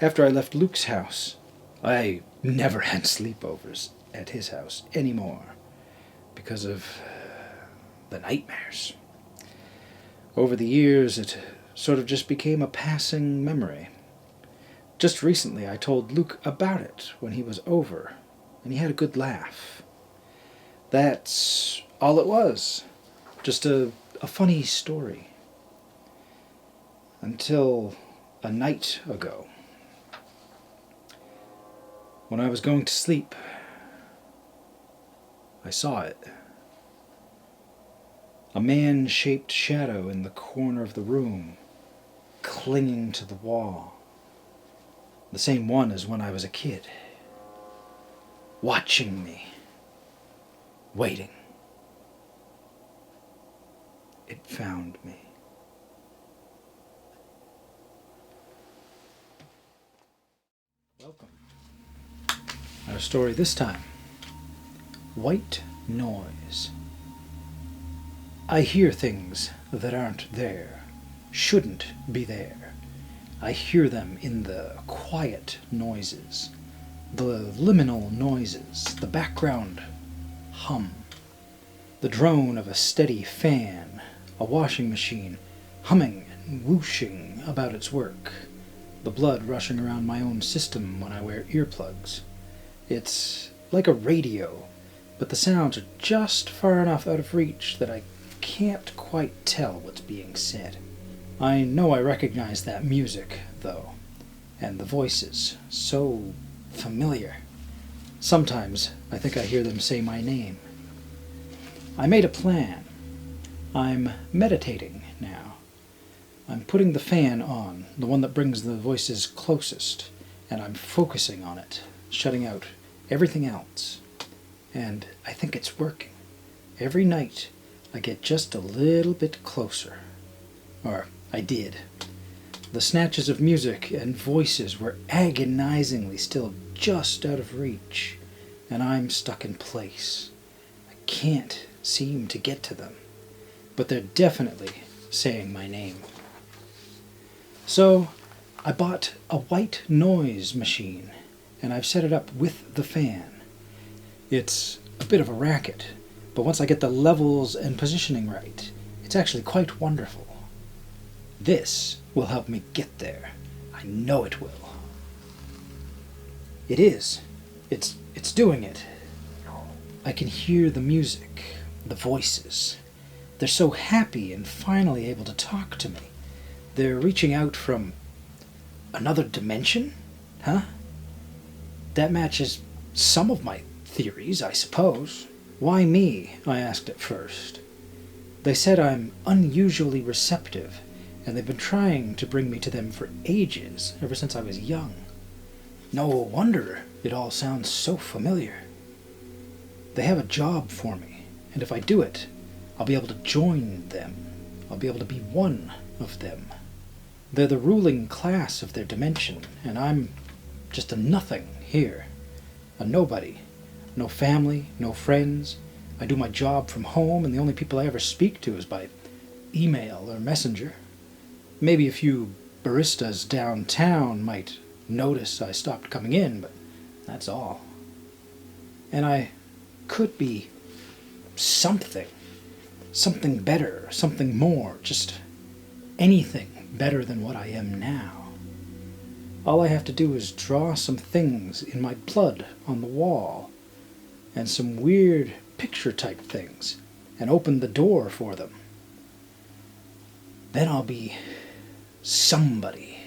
After I left Luke's house, I never had sleepovers at his house anymore because of the nightmares. Over the years, it sort of just became a passing memory. Just recently, I told Luke about it when he was over, and he had a good laugh. That's all it was. Just a funny story. Until a night ago, when I was going to sleep, I saw it. A man-shaped shadow in the corner of the room, clinging to the wall. The same one as when I was a kid. Watching me. Waiting. It found me. Welcome. Our story this time. White noise. I hear things that aren't there, shouldn't be there. I hear them in the quiet noises, the liminal noises, the background hum, the drone of a steady fan, a washing machine humming and whooshing about its work, the blood rushing around my own system when I wear earplugs. It's like a radio, but the sounds are just far enough out of reach that I can't quite tell what's being said. I know I recognize that music, though, and the voices, so familiar. Sometimes I think I hear them say my name. I made a plan. I'm meditating now. I'm putting the fan on, the one that brings the voices closest, and I'm focusing on it, shutting out everything else. And I think it's working. Every night I get just a little bit closer. Or I did. The snatches of music and voices were agonizingly still just out of reach, and I'm stuck in place. I can't seem to get to them, but they're definitely saying my name. So I bought a white noise machine, and I've set it up with the fan. It's a bit of a racket, but once I get the levels and positioning right, it's actually quite wonderful. This will help me get there. I know it will. It is. It's doing it. I can hear the music, the voices. They're so happy and finally able to talk to me. They're reaching out from another dimension? Huh? That matches some of my theories, I suppose. Why me? I asked at first. They said I'm unusually receptive, and they've been trying to bring me to them for ages, ever since I was young. No wonder it all sounds so familiar. They have a job for me, and if I do it, I'll be able to join them. I'll be able to be one of them. They're the ruling class of their dimension, and I'm just a nothing here. A nobody. No family, no friends. I do my job from home, and the only people I ever speak to is by email or messenger. Maybe a few baristas downtown might notice I stopped coming in, but that's all. And I could be something. Something better, something more, just anything better than what I am now. All I have to do is draw some things in my blood on the wall, and some weird picture-type things, and open the door for them. Then I'll be somebody.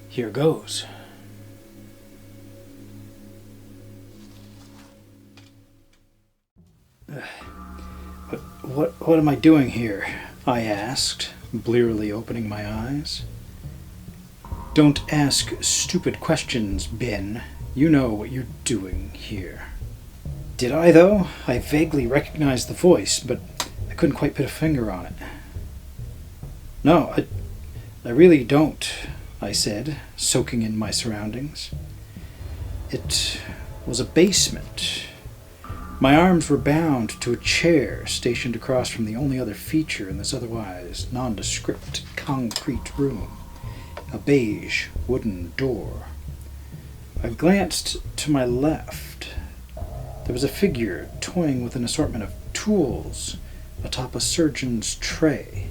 Here goes. What am I doing here? I asked, blearily opening my eyes. Don't ask stupid questions, Ben. You know what you're doing here. Did I, though? I vaguely recognized the voice, but I couldn't quite put a finger on it. No, I really don't, I said, soaking in my surroundings. It was a basement. My arms were bound to a chair stationed across from the only other feature in this otherwise nondescript concrete room, a beige wooden door. I glanced to my left. There was a figure toying with an assortment of tools atop a surgeon's tray.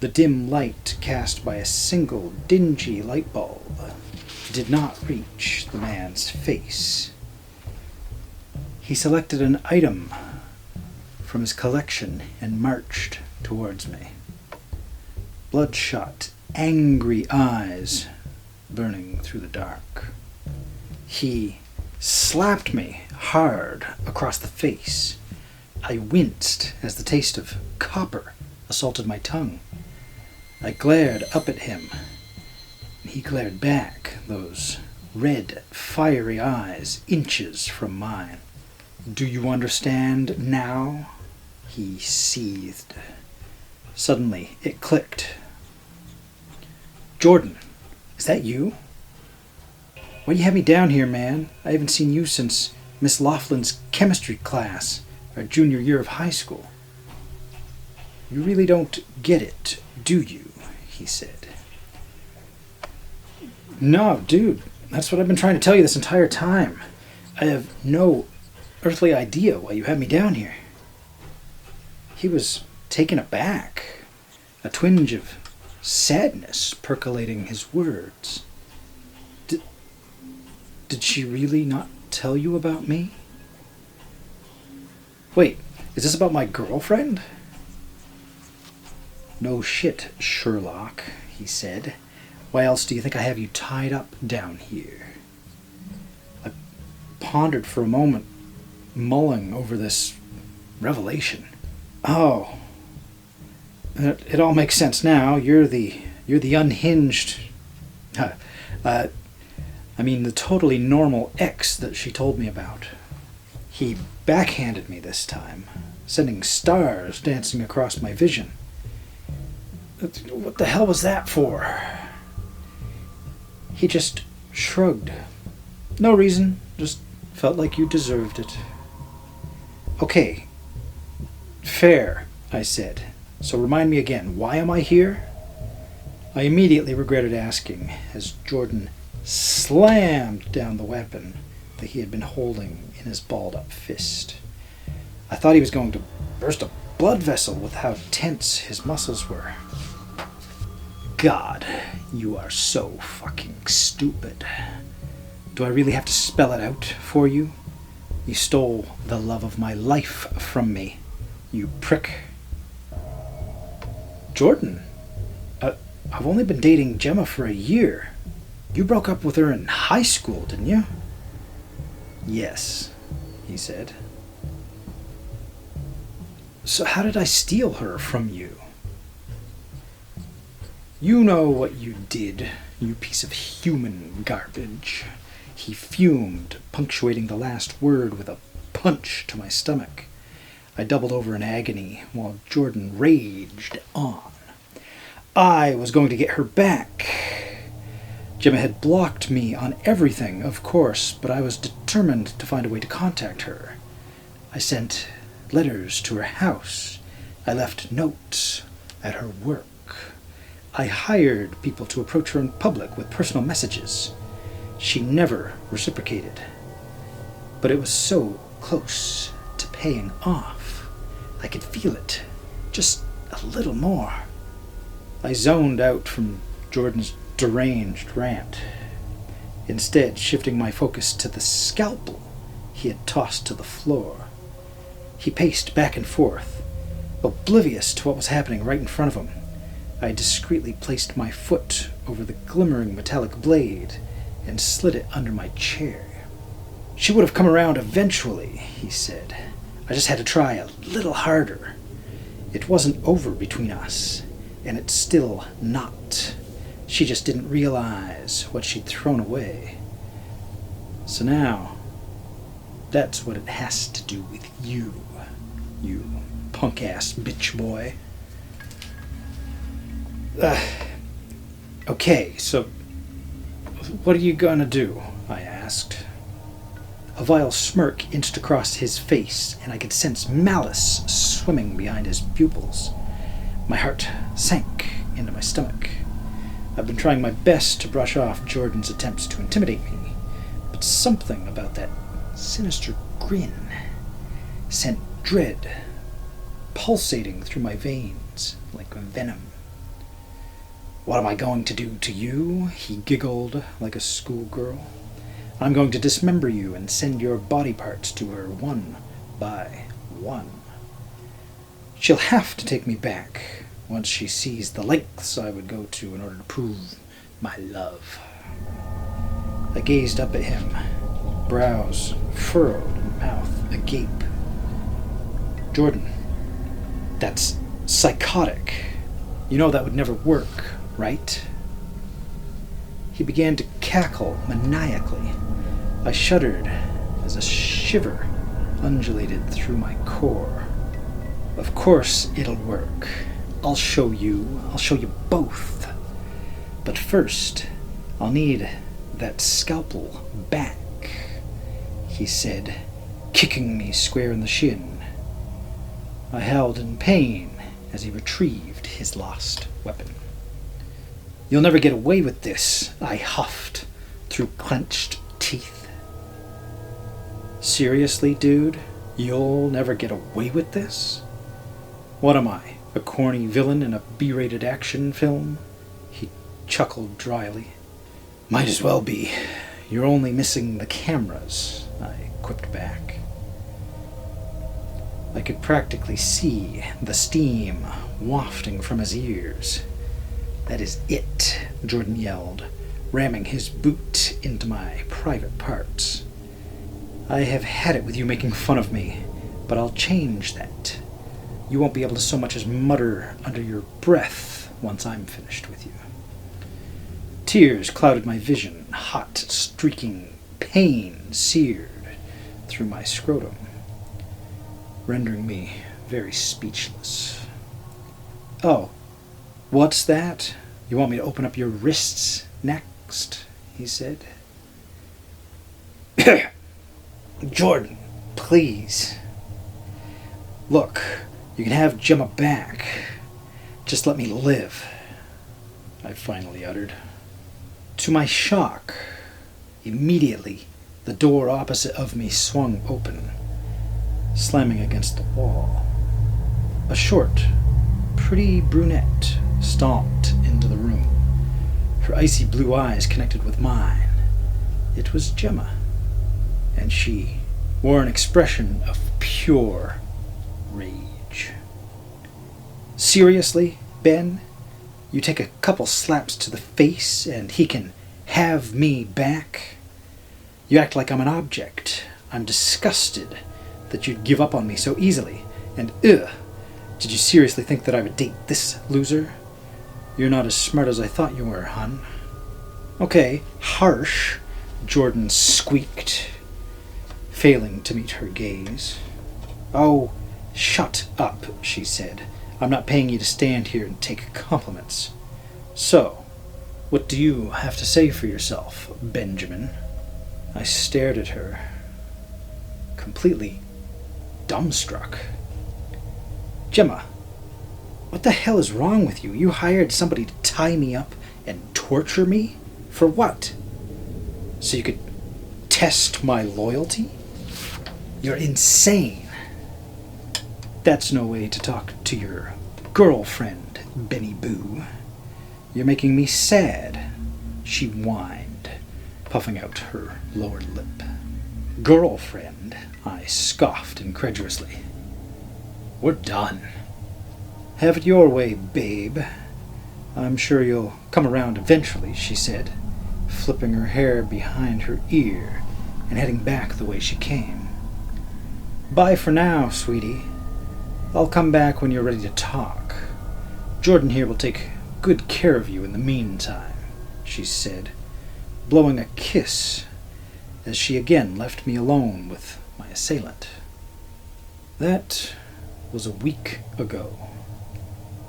The dim light cast by a single dingy light bulb did not reach the man's face. He selected an item from his collection and marched towards me. Bloodshot, angry eyes burning through the dark. He slapped me hard across the face. I winced as the taste of copper assaulted my tongue. I glared up at him. He glared back, those red, fiery eyes inches from mine. Do you understand now? He seethed. Suddenly, it clicked. Jordan, is that you? Why do you have me down here, man? I haven't seen you since Miss Laughlin's chemistry class, our junior year of high school. You really don't get it, do you? He said. No, dude, that's what I've been trying to tell you this entire time. I have no earthly idea why you had me down here. He was taken aback, a twinge of sadness percolating his words. Did she really not tell you about me? Wait, is this about my girlfriend? No shit, Sherlock, he said. Why else do you think I have you tied up down here? I pondered for a moment, mulling over this revelation. Oh, it all makes sense now. You're the unhinged, the totally normal ex that she told me about. He backhanded me this time, sending stars dancing across my vision. What the hell was that for? He just shrugged. No reason, just felt like you deserved it. Okay, fair, I said. So remind me again, why am I here? I immediately regretted asking as Jordan slammed down the weapon that he had been holding in his balled-up fist. I thought he was going to burst a blood vessel with how tense his muscles were. God, you are so fucking stupid. Do I really have to spell it out for you? You stole the love of my life from me, you prick. Jordan, I've only been dating Gemma for a year. You broke up with her in high school, didn't you? Yes, he said. So how did I steal her from you? You know what you did, you piece of human garbage. He fumed, punctuating the last word with a punch to my stomach. I doubled over in agony while Jordan raged on. I was going to get her back. Gemma had blocked me on everything, of course, but I was determined to find a way to contact her. I sent letters to her house. I left notes at her work. I hired people to approach her in public with personal messages. She never reciprocated. But it was so close to paying off. I could feel it. Just a little more. I zoned out from Jordan's deranged rant, instead shifting my focus to the scalpel he had tossed to the floor. He paced back and forth, oblivious to what was happening right in front of him. I discreetly placed my foot over the glimmering metallic blade and slid it under my chair. She would have come around eventually, he said. I just had to try a little harder. It wasn't over between us, and it's still not. She just didn't realize what she'd thrown away. So now, that's what it has to do with you, you punk-ass bitch boy. Okay, so what are you gonna do? I asked. A vile smirk inched across his face, and I could sense malice swimming behind his pupils. My heart sank into my stomach. I've been trying my best to brush off Jordan's attempts to intimidate me, but something about that sinister grin sent dread pulsating through my veins like venom. What am I going to do to you? He giggled like a schoolgirl. I'm going to dismember you and send your body parts to her one by one. She'll have to take me back once she sees the lengths I would go to in order to prove my love. I gazed up at him, brows furrowed and mouth agape. Jordan, that's psychotic. You know that would never work, right? He began to cackle maniacally. I shuddered as a shiver undulated through my core. Of course it'll work. I'll show you both. But first, I'll need that scalpel back, he said, kicking me square in the shin. I howled in pain as he retrieved his lost weapon. You'll never get away with this, I huffed through clenched teeth. Seriously, dude? You'll never get away with this? What am I, a corny villain in a B-rated action film? He chuckled dryly. Might as well be. You're only missing the cameras, I quipped back. I could practically see the steam wafting from his ears. That is it, Jordan yelled, ramming his boot into my private parts. I have had it with you making fun of me, but I'll change that. You won't be able to so much as mutter under your breath once I'm finished with you. Tears clouded my vision, hot, streaking pain seared through my scrotum, rendering me very speechless. Oh, what's that? You want me to open up your wrists next? He said. Jordan, please. Look, you can have Gemma back. Just let me live, I finally uttered. To my shock, immediately the door opposite of me swung open, slamming against the wall. A short, pretty brunette stomped into the room, her icy blue eyes connected with mine. It was Gemma, and she wore an expression of pure rage. Seriously, Ben? You take a couple slaps to the face and he can have me back? You act like I'm an object. I'm disgusted that you'd give up on me so easily. And did you seriously think that I would date this loser? You're not as smart as I thought you were, hon. Okay, harsh, Jordan squeaked, failing to meet her gaze. Oh, shut up, she said. I'm not paying you to stand here and take compliments. So, what do you have to say for yourself, Benjamin? I stared at her, completely dumbstruck. Gemma, what the hell is wrong with you? You hired somebody to tie me up and torture me? For what? So you could test my loyalty? You're insane. That's no way to talk to your girlfriend, Benny Boo. You're making me sad, she whined, puffing out her lower lip. Girlfriend, I scoffed incredulously. We're done. Have it your way, babe. I'm sure you'll come around eventually, she said, flipping her hair behind her ear and heading back the way she came. Bye for now, sweetie. I'll come back when you're ready to talk. Jordan here will take good care of you in the meantime, she said, blowing a kiss as she again left me alone with my assailant. That was a week ago.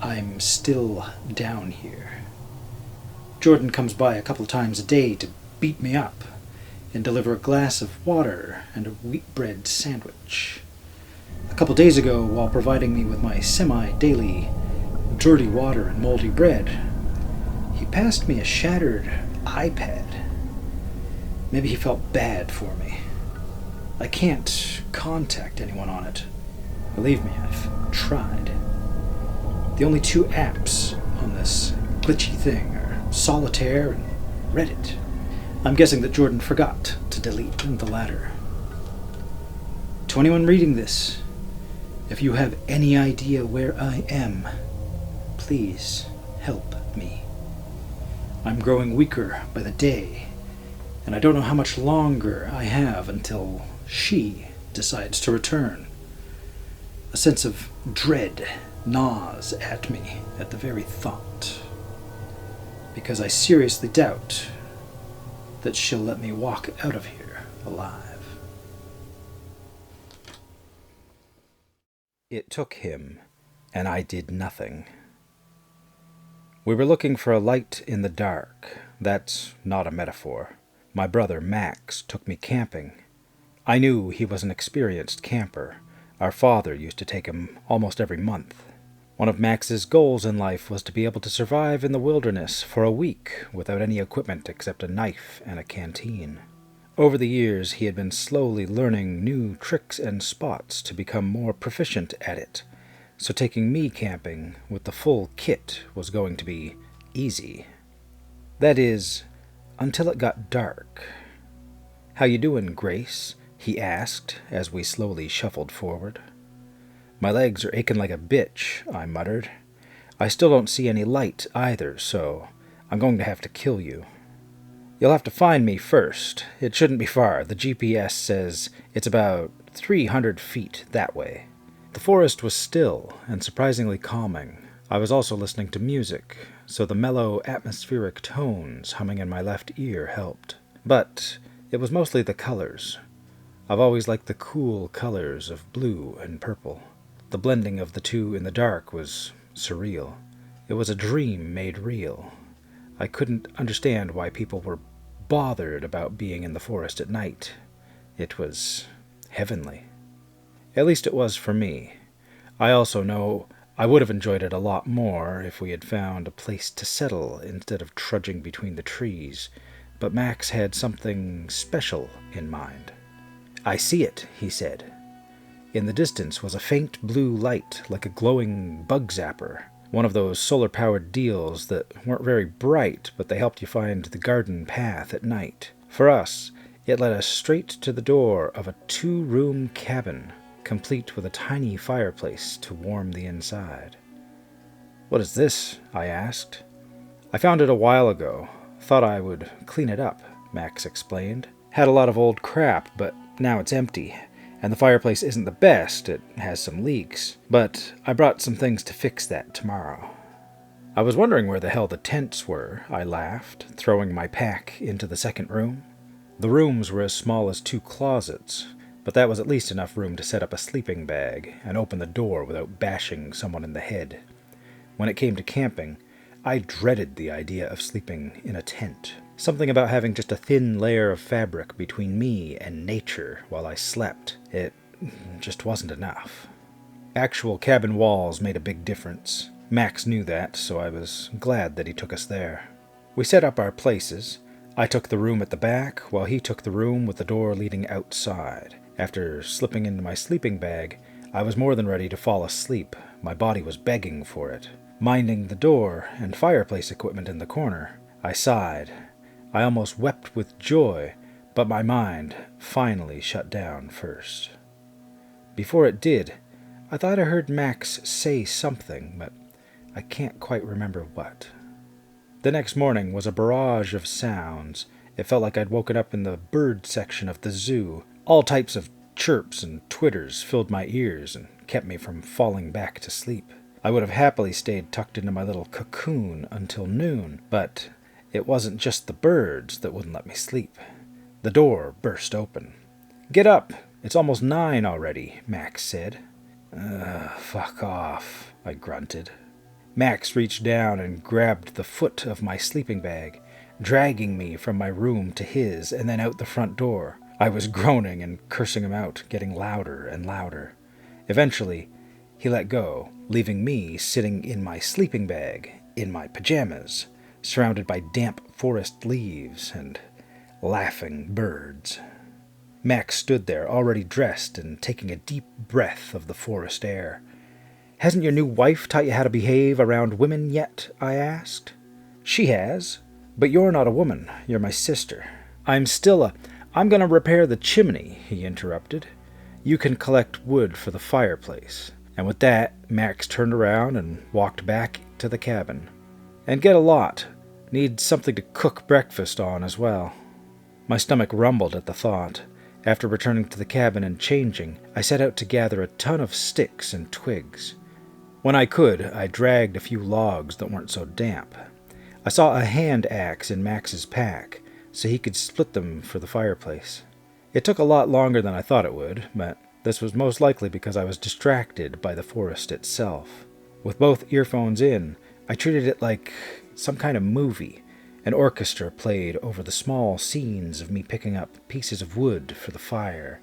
I'm still down here. Jordan comes by a couple times a day to beat me up and deliver a glass of water and a wheat bread sandwich. A couple days ago, while providing me with my semi-daily dirty water and moldy bread, he passed me a shattered iPad. Maybe he felt bad for me. I can't contact anyone on it. Believe me, I've tried. The only two apps on this glitchy thing are Solitaire and Reddit. I'm guessing that Jordan forgot to delete the latter. To anyone reading this, if you have any idea where I am, please help me. I'm growing weaker by the day, and I don't know how much longer I have until she decides to return. A sense of dread gnaws at me at the very thought, because I seriously doubt that she'll let me walk out of here alive. It took him, and I did nothing. We were looking for a light in the dark. That's not a metaphor. My brother, Max, took me camping. I knew he was an experienced camper. Our father used to take him almost every month. One of Max's goals in life was to be able to survive in the wilderness for a week without any equipment except a knife and a canteen. Over the years, he had been slowly learning new tricks and spots to become more proficient at it, so taking me camping with the full kit was going to be easy. That is, until it got dark. "How you doing, Grace?" he asked as we slowly shuffled forward. "My legs are aching like a bitch," I muttered. "I still don't see any light either, so I'm going to have to kill you." "You'll have to find me first. It shouldn't be far. The GPS says it's about 300 feet that way." The forest was still and surprisingly calming. I was also listening to music, so the mellow atmospheric tones humming in my left ear helped. But it was mostly the colors. I've always liked the cool colors of blue and purple. The blending of the two in the dark was surreal. It was a dream made real. I couldn't understand why people were bothered about being in the forest at night. It was heavenly. At least it was for me. I also know I would have enjoyed it a lot more if we had found a place to settle instead of trudging between the trees, but Max had something special in mind. "I see it," he said. In the distance was a faint blue light like a glowing bug zapper, one of those solar-powered deals that weren't very bright, but they helped you find the garden path at night. For us, it led us straight to the door of a 2-room cabin, complete with a tiny fireplace to warm the inside. "What is this?" I asked. "I found it a while ago. Thought I would clean it up," Max explained. "Had a lot of old crap, but now it's empty. And the fireplace isn't the best, it has some leaks. But I brought some things to fix that tomorrow." "I was wondering where the hell the tents were," I laughed, throwing my pack into the second room. The rooms were as small as 2 closets, but that was at least enough room to set up a sleeping bag and open the door without bashing someone in the head. When it came to camping, I dreaded the idea of sleeping in a tent. Something about having just a thin layer of fabric between me and nature while I slept. It just wasn't enough. Actual cabin walls made a big difference. Max knew that, so I was glad that he took us there. We set up our places. I took the room at the back, while he took the room with the door leading outside. After slipping into my sleeping bag, I was more than ready to fall asleep. My body was begging for it. Minding the door and fireplace equipment in the corner, I sighed. I almost wept with joy, but my mind finally shut down first. Before it did, I thought I heard Max say something, but I can't quite remember what. The next morning was a barrage of sounds. It felt like I'd woken up in the bird section of the zoo. All types of chirps and twitters filled my ears and kept me from falling back to sleep. I would have happily stayed tucked into my little cocoon until noon, but it wasn't just the birds that wouldn't let me sleep. The door burst open. "Get up! It's almost 9 already," Max said. Fuck off," I grunted. Max reached down and grabbed the foot of my sleeping bag, dragging me from my room to his and then out the front door. I was groaning and cursing him out, getting louder and louder. Eventually, he let go, leaving me sitting in my sleeping bag, in my pajamas, surrounded by damp forest leaves and laughing birds. Max stood there, already dressed and taking a deep breath of the forest air. "Hasn't your new wife taught you how to behave around women yet?" I asked. "She has, but you're not a woman. You're my sister." I'm going to repair the chimney," he interrupted. "You can collect wood for the fireplace." And with that, Max turned around and walked back to the cabin. "And get a lot. Need something to cook breakfast on as well." My stomach rumbled at the thought. After returning to the cabin and changing, I set out to gather a ton of sticks and twigs. When I could, I dragged a few logs that weren't so damp. I saw a hand axe in Max's pack, so he could split them for the fireplace. It took a lot longer than I thought it would, but this was most likely because I was distracted by the forest itself. With both earphones in, I treated it like some kind of movie. An orchestra played over the small scenes of me picking up pieces of wood for the fire.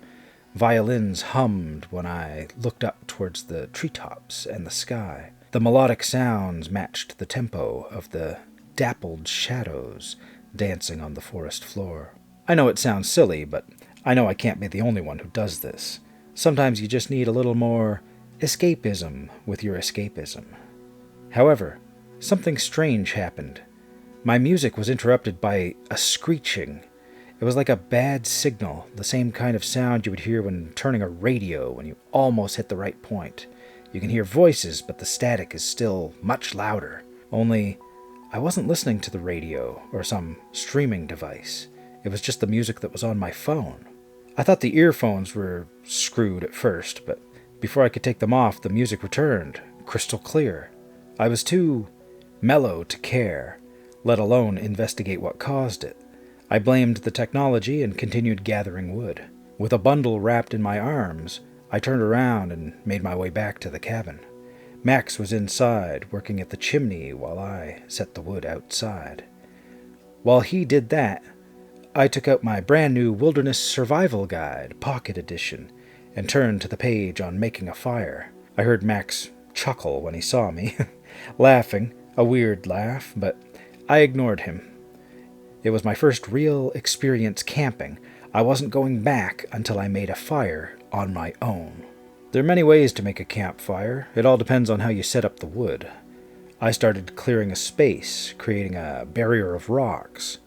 Violins hummed when I looked up towards the treetops and the sky. The melodic sounds matched the tempo of the dappled shadows dancing on the forest floor. I know it sounds silly, but I know I can't be the only one who does this. Sometimes you just need a little more escapism with your escapism. However, something strange happened. My music was interrupted by a screeching. It was like a bad signal, the same kind of sound you would hear when turning a radio when you almost hit the right point. You can hear voices, but the static is still much louder. Only, I wasn't listening to the radio or some streaming device. It was just the music that was on my phone. I thought the earphones were screwed at first, but before I could take them off, the music returned, crystal clear. I was too mellow to care, let alone investigate what caused it. I blamed the technology and continued gathering wood. With a bundle wrapped in my arms, I turned around and made my way back to the cabin. Max was inside, working at the chimney while I set the wood outside. While he did that, I took out my brand new Wilderness Survival Guide, Pocket Edition, and turned to the page on making a fire. I heard Max chuckle when he saw me, laughing, a weird laugh, but I ignored him. It was my first real experience camping. I wasn't going back until I made a fire on my own. There are many ways to make a campfire. It all depends on how you set up the wood. I started clearing a space, creating a barrier of rocks,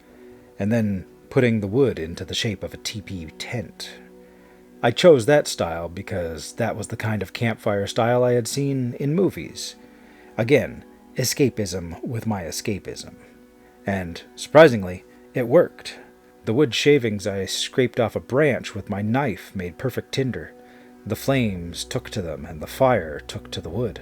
and then putting the wood into the shape of a teepee tent. I chose that style because that was the kind of campfire style I had seen in movies. Again, escapism with my escapism. And, surprisingly, it worked. The wood shavings I scraped off a branch with my knife made perfect tinder. The flames took to them, and the fire took to the wood.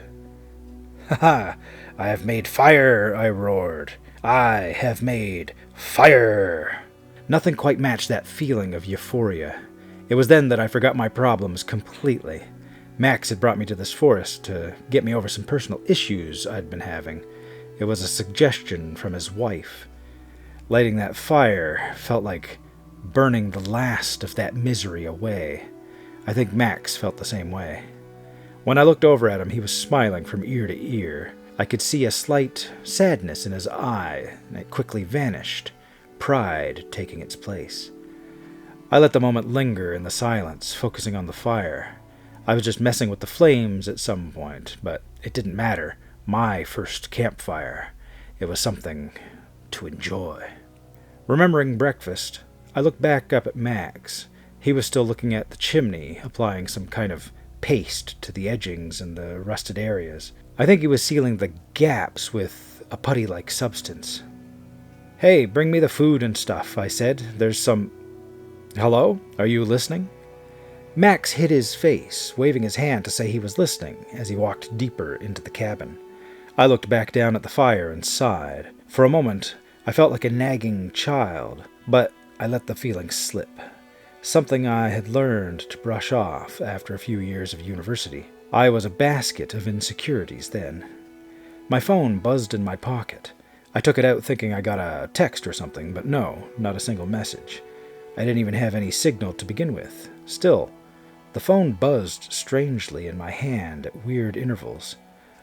"Ha ha! I have made fire!" I roared. "I have made fire!" Nothing quite matched that feeling of euphoria. It was then that I forgot my problems completely. Max had brought me to this forest to get me over some personal issues I'd been having. It was a suggestion from his wife. Lighting that fire felt like burning the last of that misery away. I think Max felt the same way. When I looked over at him, he was smiling from ear to ear. I could see a slight sadness in his eye, and it quickly vanished, pride taking its place. I let the moment linger in the silence, focusing on the fire. I was just messing with the flames at some point, but it didn't matter. My first campfire. It was something to enjoy. Remembering breakfast, I looked back up at Max. He was still looking at the chimney, applying some kind of paste to the edgings and the rusted areas. I think he was sealing the gaps with a putty-like substance. "Hey, bring me the food and stuff," I said. "There's some..." "Hello? Are you listening?" Max hid his face, waving his hand to say he was listening as he walked deeper into the cabin. I looked back down at the fire and sighed. For a moment, I felt like a nagging child, but I let the feeling slip. Something I had learned to brush off after a few years of university. I was a basket of insecurities then. My phone buzzed in my pocket. I took it out thinking I got a text or something, but no, not a single message. I didn't even have any signal to begin with. Still, the phone buzzed strangely in my hand at weird intervals.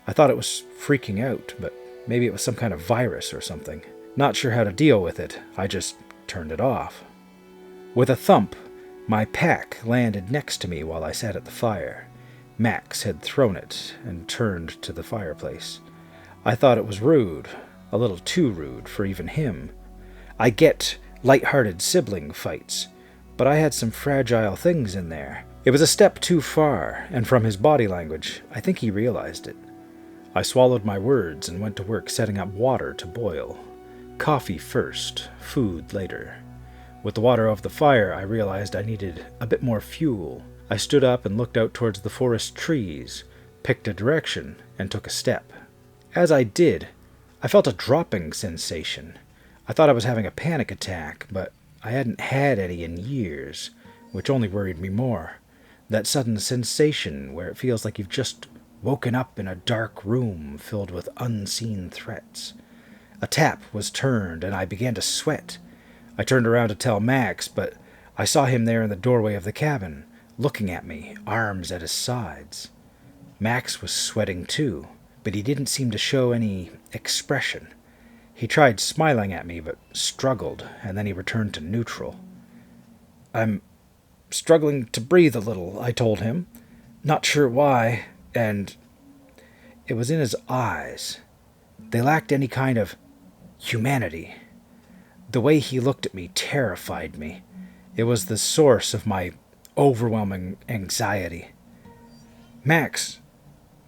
I thought it was freaking out, but maybe it was some kind of virus or something. Not sure how to deal with it, I just turned it off. With a thump, my pack landed next to me while I sat at the fire. Max had thrown it and turned to the fireplace. I thought it was rude, a little too rude for even him. I get light-hearted sibling fights, but I had some fragile things in there. It was a step too far, and from his body language, I think he realized it. I swallowed my words and went to work setting up water to boil. Coffee first, food later. With the water off the fire, I realized I needed a bit more fuel. I stood up and looked out towards the forest trees, picked a direction, and took a step. As I did, I felt a dropping sensation. I thought I was having a panic attack, but I hadn't had any in years, which only worried me more. That sudden sensation where it feels like you've just woken up in a dark room filled with unseen threats. A tap was turned, and I began to sweat. I turned around to tell Max, but I saw him there in the doorway of the cabin, looking at me, arms at his sides. Max was sweating too, but he didn't seem to show any expression. He tried smiling at me, but struggled, and then he returned to neutral. "I'm struggling to breathe a little," I told him. Not sure why, and it was in his eyes. They lacked any kind of humanity. The way he looked at me terrified me. It was the source of my overwhelming anxiety. "Max,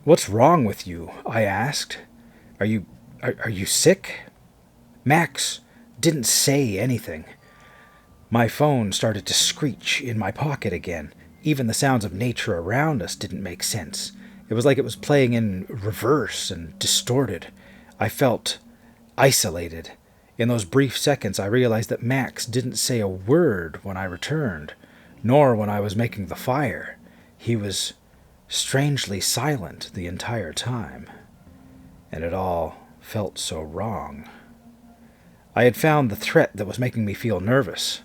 what's wrong with you?" I asked. Are you sick?" Max didn't say anything. My phone started to screech in my pocket again. Even the sounds of nature around us didn't make sense. It was like it was playing in reverse and distorted. I felt isolated. In those brief seconds, I realized that Max didn't say a word when I returned, nor when I was making the fire. He was strangely silent the entire time. And it all felt so wrong. I had found the threat that was making me feel nervous.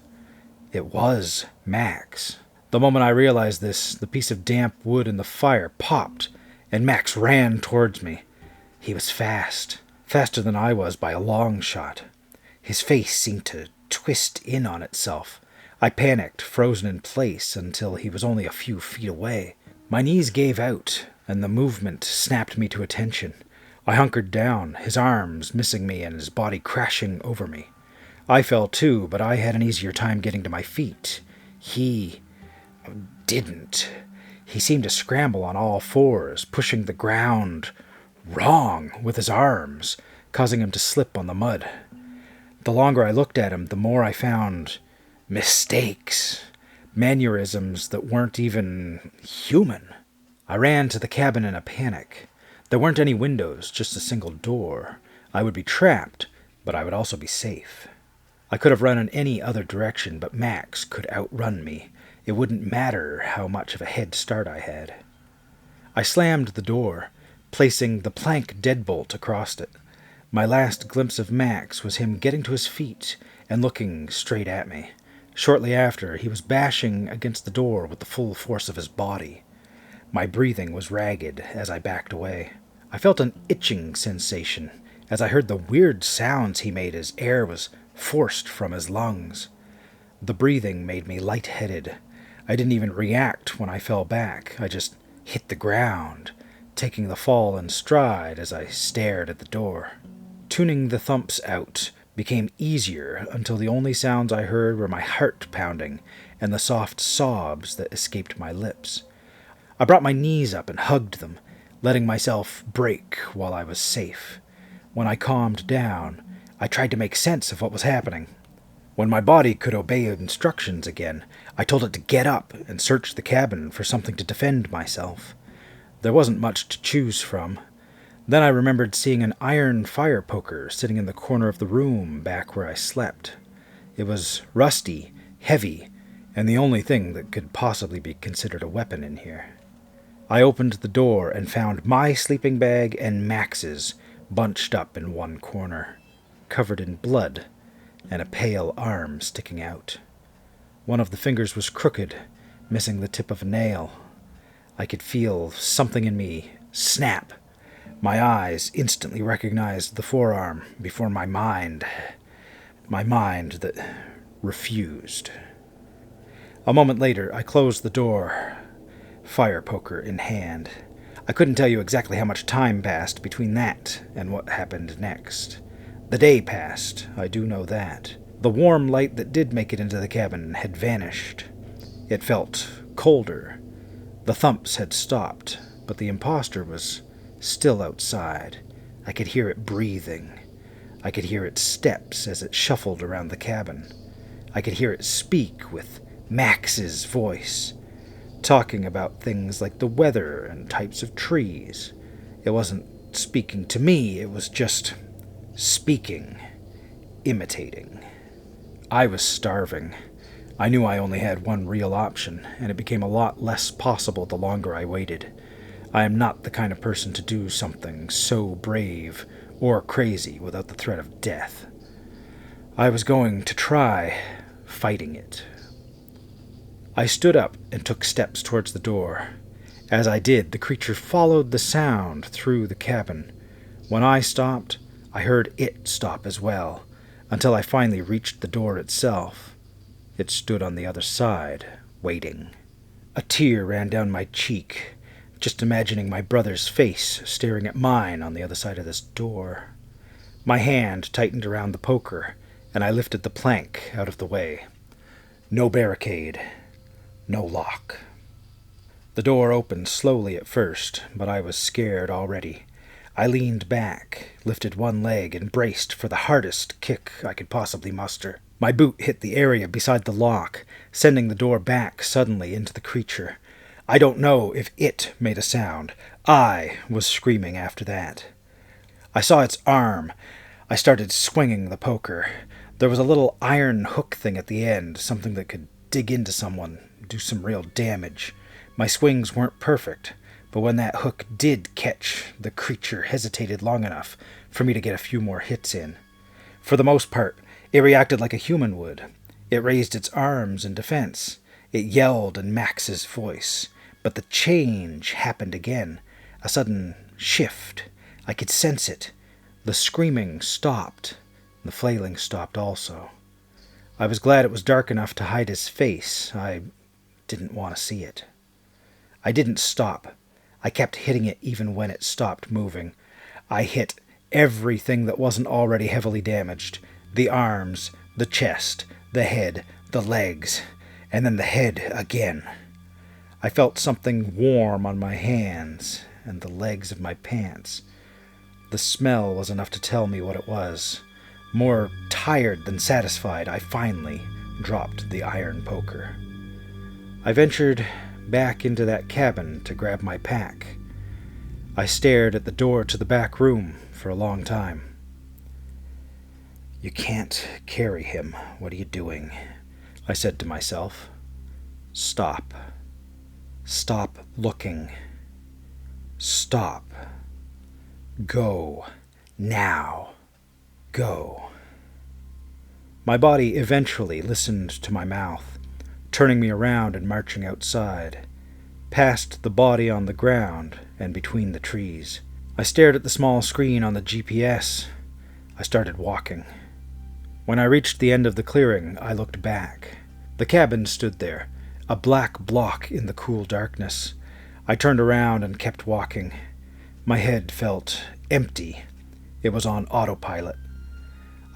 It was Max. The moment I realized this, the piece of damp wood in the fire popped, and Max ran towards me. He was fast, faster than I was by a long shot. His face seemed to twist in on itself. I panicked, frozen in place, until he was only a few feet away. My knees gave out, and the movement snapped me to attention. I hunkered down, his arms missing me and his body crashing over me. I fell too, but I had an easier time getting to my feet. He didn't. He seemed to scramble on all fours, pushing the ground wrong with his arms, causing him to slip on the mud. The longer I looked at him, the more I found mistakes, mannerisms that weren't even human. I ran to the cabin in a panic. There weren't any windows, just a single door. I would be trapped, but I would also be safe. I could have run in any other direction, but Max could outrun me. It wouldn't matter how much of a head start I had. I slammed the door, placing the plank deadbolt across it. My last glimpse of Max was him getting to his feet and looking straight at me. Shortly after, he was bashing against the door with the full force of his body. My breathing was ragged as I backed away. I felt an itching sensation as I heard the weird sounds he made as air was forced from his lungs. The breathing made me lightheaded. I didn't even react when I fell back. I just hit the ground, taking the fall in stride as I stared at the door. Tuning the thumps out became easier until the only sounds I heard were my heart pounding and the soft sobs that escaped my lips. I brought my knees up and hugged them, letting myself break while I was safe. When I calmed down, I tried to make sense of what was happening. When my body could obey instructions again, I told it to get up and search the cabin for something to defend myself. There wasn't much to choose from. Then I remembered seeing an iron fire poker sitting in the corner of the room back where I slept. It was rusty, heavy, and the only thing that could possibly be considered a weapon in here. I opened the door and found my sleeping bag and Max's bunched up in one corner, covered in blood, and a pale arm sticking out. One of the fingers was crooked, missing the tip of a nail. I could feel something in me snap. My eyes instantly recognized the forearm before my mind that refused. A moment later, I closed the door, fire poker in hand. I couldn't tell you exactly how much time passed between that and what happened next. The day passed, I do know that. The warm light that did make it into the cabin had vanished. It felt colder. The thumps had stopped, but the imposter was still outside. I could hear it breathing. I could hear its steps as it shuffled around the cabin. I could hear it speak with Max's voice, talking about things like the weather and types of trees. It wasn't speaking to me, it was just speaking, imitating. I was starving. I knew I only had one real option, and it became a lot less possible the longer I waited. I am not the kind of person to do something so brave or crazy without the threat of death. I was going to try fighting it. I stood up and took steps towards the door. As I did, the creature followed the sound through the cabin. When I stopped, I heard it stop as well, until I finally reached the door itself. It stood on the other side, waiting. A tear ran down my cheek, just imagining my brother's face staring at mine on the other side of this door. My hand tightened around the poker, and I lifted the plank out of the way. No barricade. No lock. The door opened slowly at first, but I was scared already. I leaned back, lifted one leg, and braced for the hardest kick I could possibly muster. My boot hit the area beside the lock, sending the door back suddenly into the creature. I don't know if it made a sound. I was screaming after that. I saw its arm. I started swinging the poker. There was a little iron hook thing at the end, something that could dig into someone, do some real damage. My swings weren't perfect, but when that hook did catch, the creature hesitated long enough for me to get a few more hits in. For the most part, it reacted like a human would. It raised its arms in defense. It yelled in Max's voice. But the change happened again. A sudden shift. I could sense it. The screaming stopped. The flailing stopped also. I was glad it was dark enough to hide his face. I didn't want to see it. I didn't stop. I kept hitting it even when it stopped moving. I hit everything that wasn't already heavily damaged. The arms, the chest, the head, the legs, and then the head again. I felt something warm on my hands and the legs of my pants. The smell was enough to tell me what it was. More tired than satisfied, I finally dropped the iron poker. I ventured back into that cabin to grab my pack. I stared at the door to the back room for a long time. "You can't carry him. What are you doing?" I said to myself. "Stop. Stop looking. Stop. Go. Now. Go." My body eventually listened to my mouth, turning me around and marching outside, past the body on the ground and between the trees. I stared at the small screen on the GPS. I started walking. When I reached the end of the clearing, I looked back. The cabin stood there, a black block in the cool darkness. I turned around and kept walking. My head felt empty. It was on autopilot.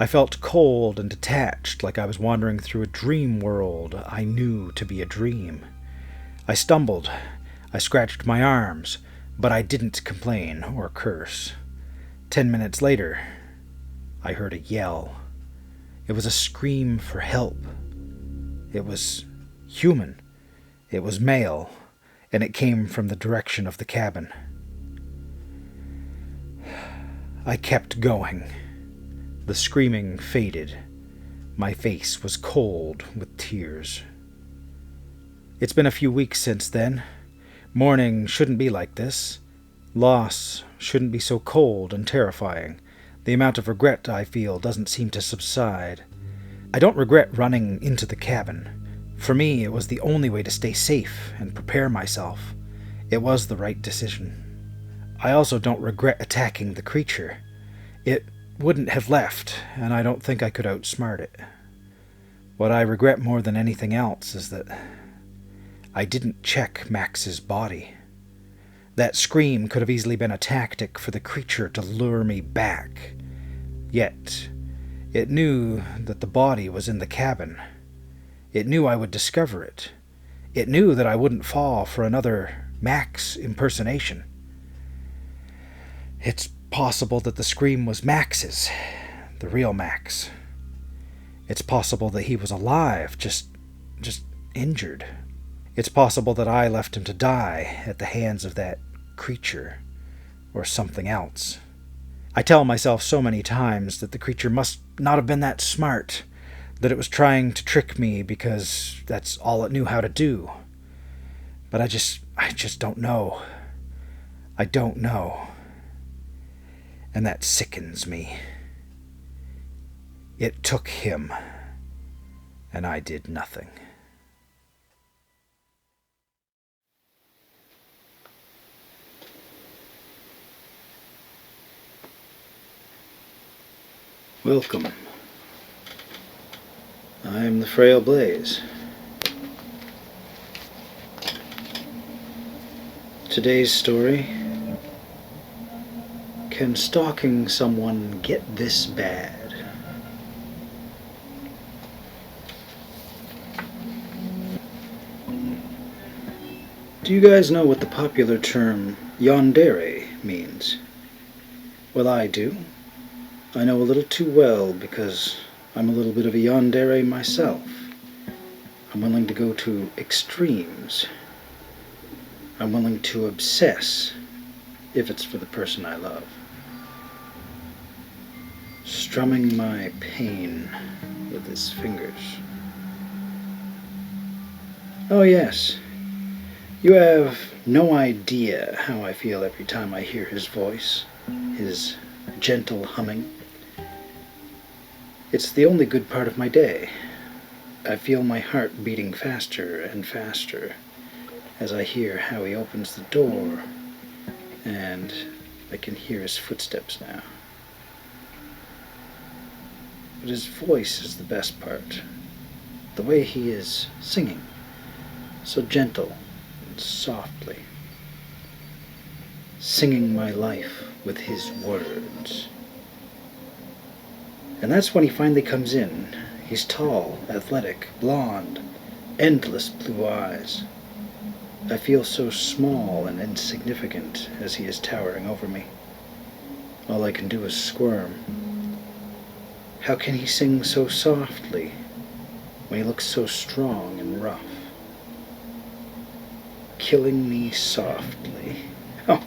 I felt cold and detached, like I was wandering through a dream world I knew to be a dream. I stumbled. I scratched my arms, but I didn't complain or curse. 10 minutes later, I heard a yell. It was a scream for help. It was human. It was male, and it came from the direction of the cabin. I kept going. The screaming faded. My face was cold with tears. It's been a few weeks since then. Mourning shouldn't be like this. Loss shouldn't be so cold and terrifying. The amount of regret I feel doesn't seem to subside. I don't regret running into the cabin. For me, it was the only way to stay safe and prepare myself. It was the right decision. I also don't regret attacking the creature. It wouldn't have left, and I don't think I could outsmart it. What I regret more than anything else is that I didn't check Max's body. That scream could have easily been a tactic for the creature to lure me back. Yet, it knew that the body was in the cabin. It knew I would discover it. It knew that I wouldn't fall for another Max impersonation. It's possible that the scream was Max's, the real Max. It's possible that he was alive, just injured. It's possible that I left him to die at the hands of that creature, or something else. I tell myself so many times that the creature must not have been that smart, that it was trying to trick me because that's all it knew how to do. But I just don't know. I don't know. And that sickens me. It took him, and I did nothing. Welcome. I'm the Frail Blaze. Today's story: can stalking someone get this bad? Do you guys know what the popular term yandere means? Well, I do. I know a little too well because I'm a little bit of a yandere myself. I'm willing to go to extremes. I'm willing to obsess if it's for the person I love. Strumming my pain with his fingers. Oh yes, you have no idea how I feel every time I hear his voice, his gentle humming. It's the only good part of my day. I feel my heart beating faster and faster as I hear how he opens the door, and I can hear his footsteps now. But his voice is the best part. The way he is singing, so gentle and softly. Singing my life with his words. And that's when he finally comes in. He's tall, athletic, blonde, endless blue eyes. I feel so small and insignificant as he is towering over me. All I can do is squirm. How can he sing so softly when he looks so strong and rough? Killing me softly. Oh,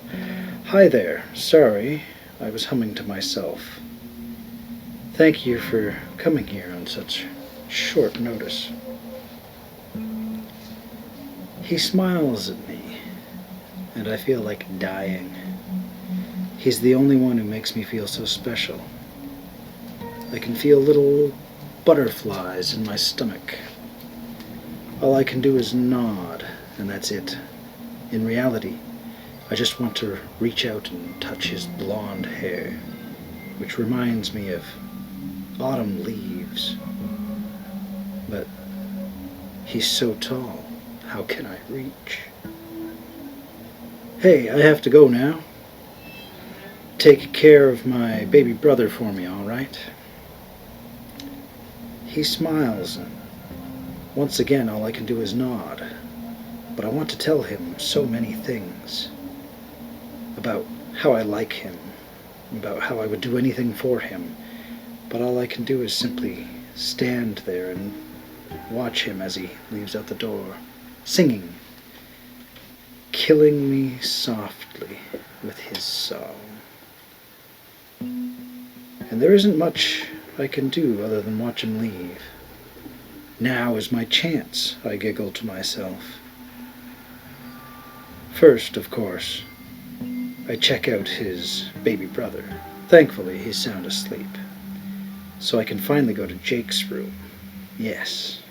hi there. Sorry, I was humming to myself. Thank you for coming here on such short notice. He smiles at me, and I feel like dying. He's the only one who makes me feel so special. I can feel little butterflies in my stomach. All I can do is nod, and that's it. In reality, I just want to reach out and touch his blonde hair, which reminds me of autumn leaves. But he's so tall, how can I reach? Hey, I have to go now. Take care of my baby brother for me, all right? He smiles, and once again all I can do is nod. But I want to tell him so many things. About how I like him, about how I would do anything for him. But all I can do is simply stand there and watch him as he leaves out the door, singing, killing me softly with his song. And there isn't much I can do other than watch him leave. Now is my chance, I giggle to myself. First, of course, I check out his baby brother. Thankfully, he's sound asleep, so I can finally go to Jake's room. Yes,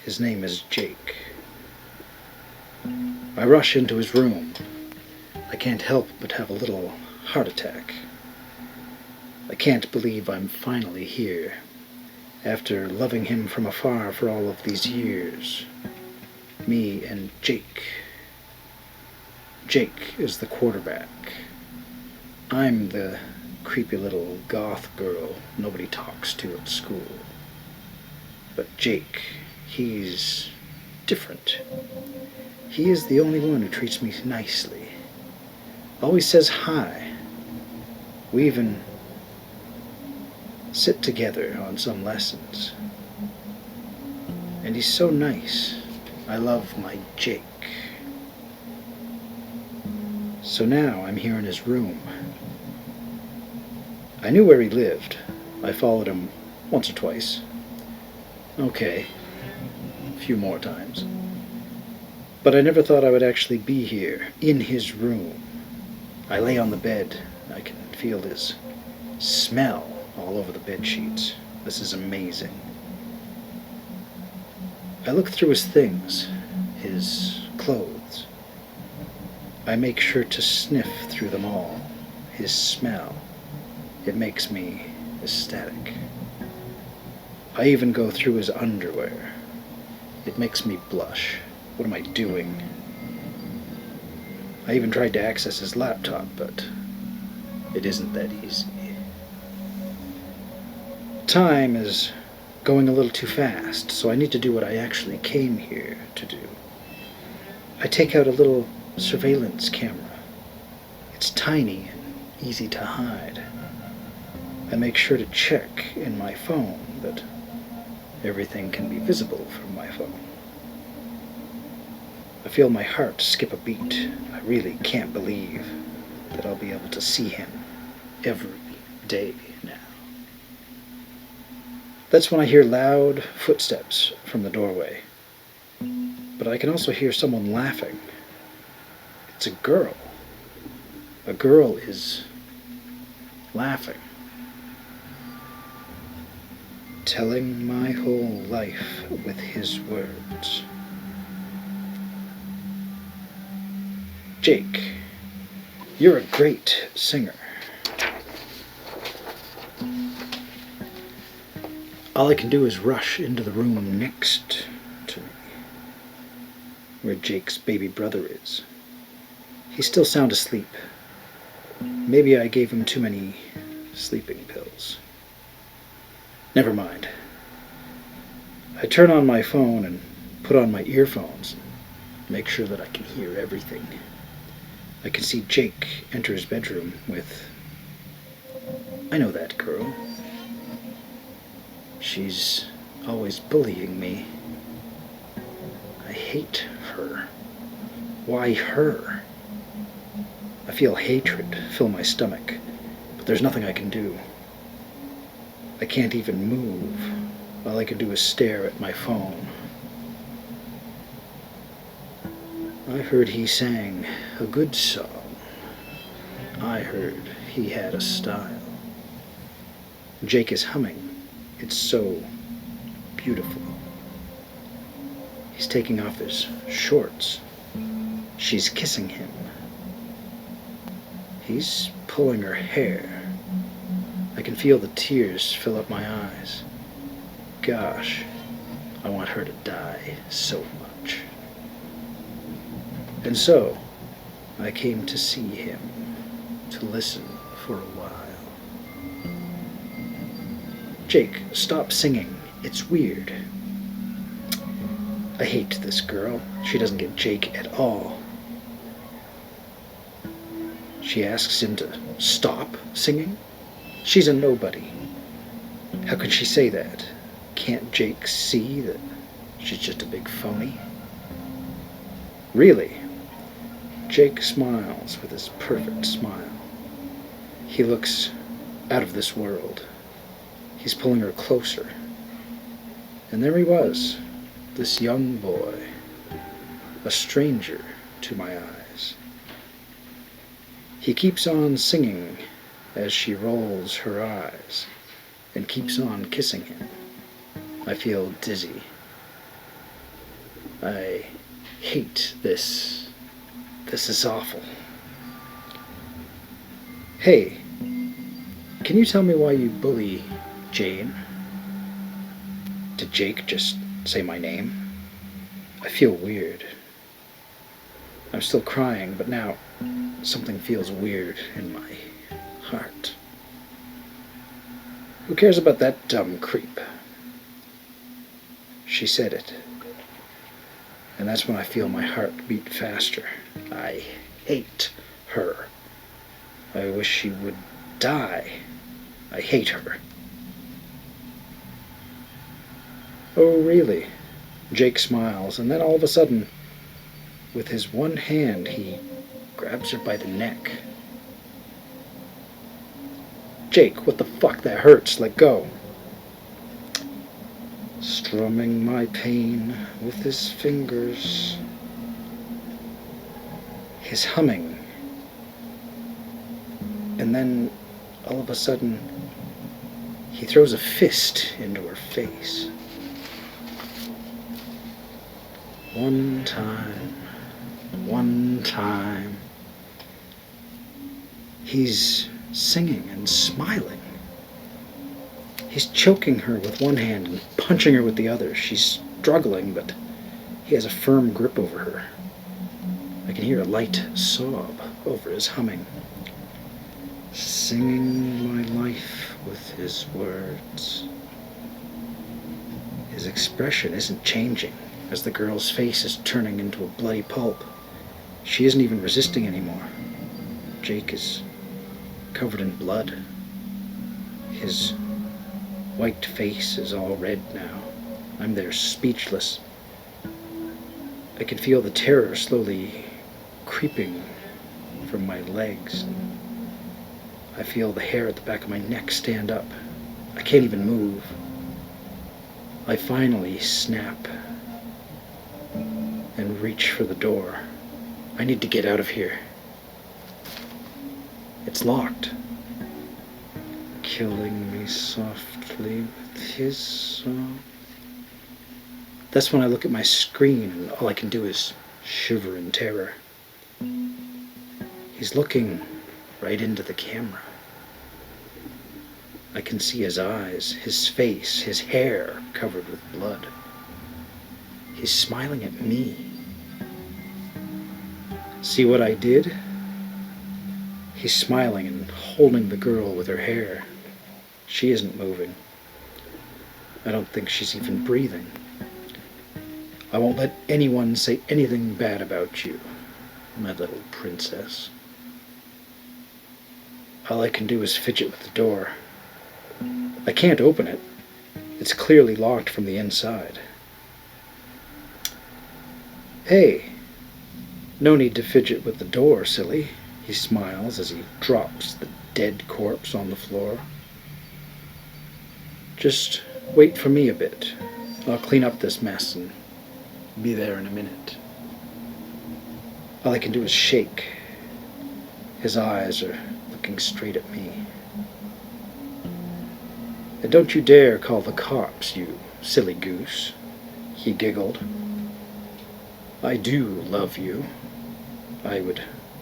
his name is Jake. I rush into his room. I can't help but have a little heart attack. I can't believe I'm finally here, after loving him from afar for all of these years. Me and Jake. Jake is the quarterback. I'm the creepy little goth girl nobody talks to at school. But Jake, he's different. He is the only one who treats me nicely. Always says hi. We even sit together on some lessons. And he's so nice. I love my Jake. So now I'm here in his room. I knew where he lived. I followed him once or twice. Okay, a few more times. But I never thought I would actually be here, in his room. I lay on the bed. I can feel his smell all over the bed sheets. This is amazing. I look through his things, his clothes. I make sure to sniff through them all. His smell. It makes me ecstatic. I even go through his underwear. It makes me blush. What am I doing? I even tried to access his laptop, but it isn't that easy. Time is going a little too fast, so I need to do what I actually came here to do. I take out a little surveillance camera. It's tiny and easy to hide. I make sure to check in my phone that everything can be visible from my phone. I feel my heart skip a beat. I really can't believe that I'll be able to see him every day now. That's when I hear loud footsteps from the doorway. But I can also hear someone laughing. It's a girl. A girl is laughing. Telling my whole life with his words. Jake, you're a great singer. All I can do is rush into the room next to me, where Jake's baby brother is. He's still sound asleep. Maybe I gave him too many sleeping pills. Never mind. I turn on my phone and put on my earphones and make sure that I can hear everything. I can see Jake enter his bedroom with... I know that girl. She's always bullying me. I hate her. Why her? I feel hatred fill my stomach, but there's nothing I can do. I can't even move. All I can do is stare at my phone. I heard he sang a good song. I heard he had a style. Jake is humming. It's so beautiful. He's taking off his shorts. She's kissing him. He's pulling her hair. I can feel the tears fill up my eyes. Gosh, I want her to die so much. And so, I came to see him, to listen for a while. Jake, stop singing. It's weird. I hate this girl. She doesn't get Jake at all. She asks him to stop singing? She's a nobody. How could she say that? Can't Jake see that she's just a big phony? Really? Jake smiles with his perfect smile. He looks out of this world. He's pulling her closer. And there he was, this young boy, a stranger to my eyes. He keeps on singing as she rolls her eyes and keeps on kissing him. I feel dizzy. I hate this. This is awful. Hey, can you tell me why you bully Jane? Did Jake just say my name? I feel weird. I'm still crying, but now something feels weird in my heart. Who cares about that dumb creep? She said it. And that's when I feel my heart beat faster. I hate her. I wish she would die. I hate her. Oh, really? Jake smiles, and then all of a sudden, with his one hand, he grabs her by the neck. Jake, what the fuck? That hurts. Let go. Strumming my pain with his fingers. His humming. And then, all of a sudden, he throws a fist into her face. One time. He's singing and smiling. He's choking her with one hand and punching her with the other. She's struggling, but he has a firm grip over her. I can hear a light sob over his humming. Singing my life with his words. His expression isn't changing as the girl's face is turning into a bloody pulp. She isn't even resisting anymore. Jake is covered in blood. His white face is all red now. I'm there speechless. I can feel the terror slowly creeping from my legs. I feel the hair at the back of my neck stand up. I can't even move. I finally snap and reach for the door. I need to get out of here. It's locked. Killing me softly with his song. That's when I look at my screen and all I can do is shiver in terror. He's looking right into the camera. I can see his eyes, his face, his hair covered with blood. He's smiling at me. See what I did? He's smiling and holding the girl with her hair. She isn't moving. I don't think she's even breathing. I won't let anyone say anything bad about you, my little princess. All I can do is fidget with the door. I can't open it. It's clearly locked from the inside. Hey, no need to fidget with the door, silly. He smiles as he drops the dead corpse on the floor. Just wait for me a bit. I'll clean up this mess and be there in a minute. All I can do is shake. His eyes are looking straight at me. And don't you dare call the cops, you silly goose, he giggled. I do love you. I would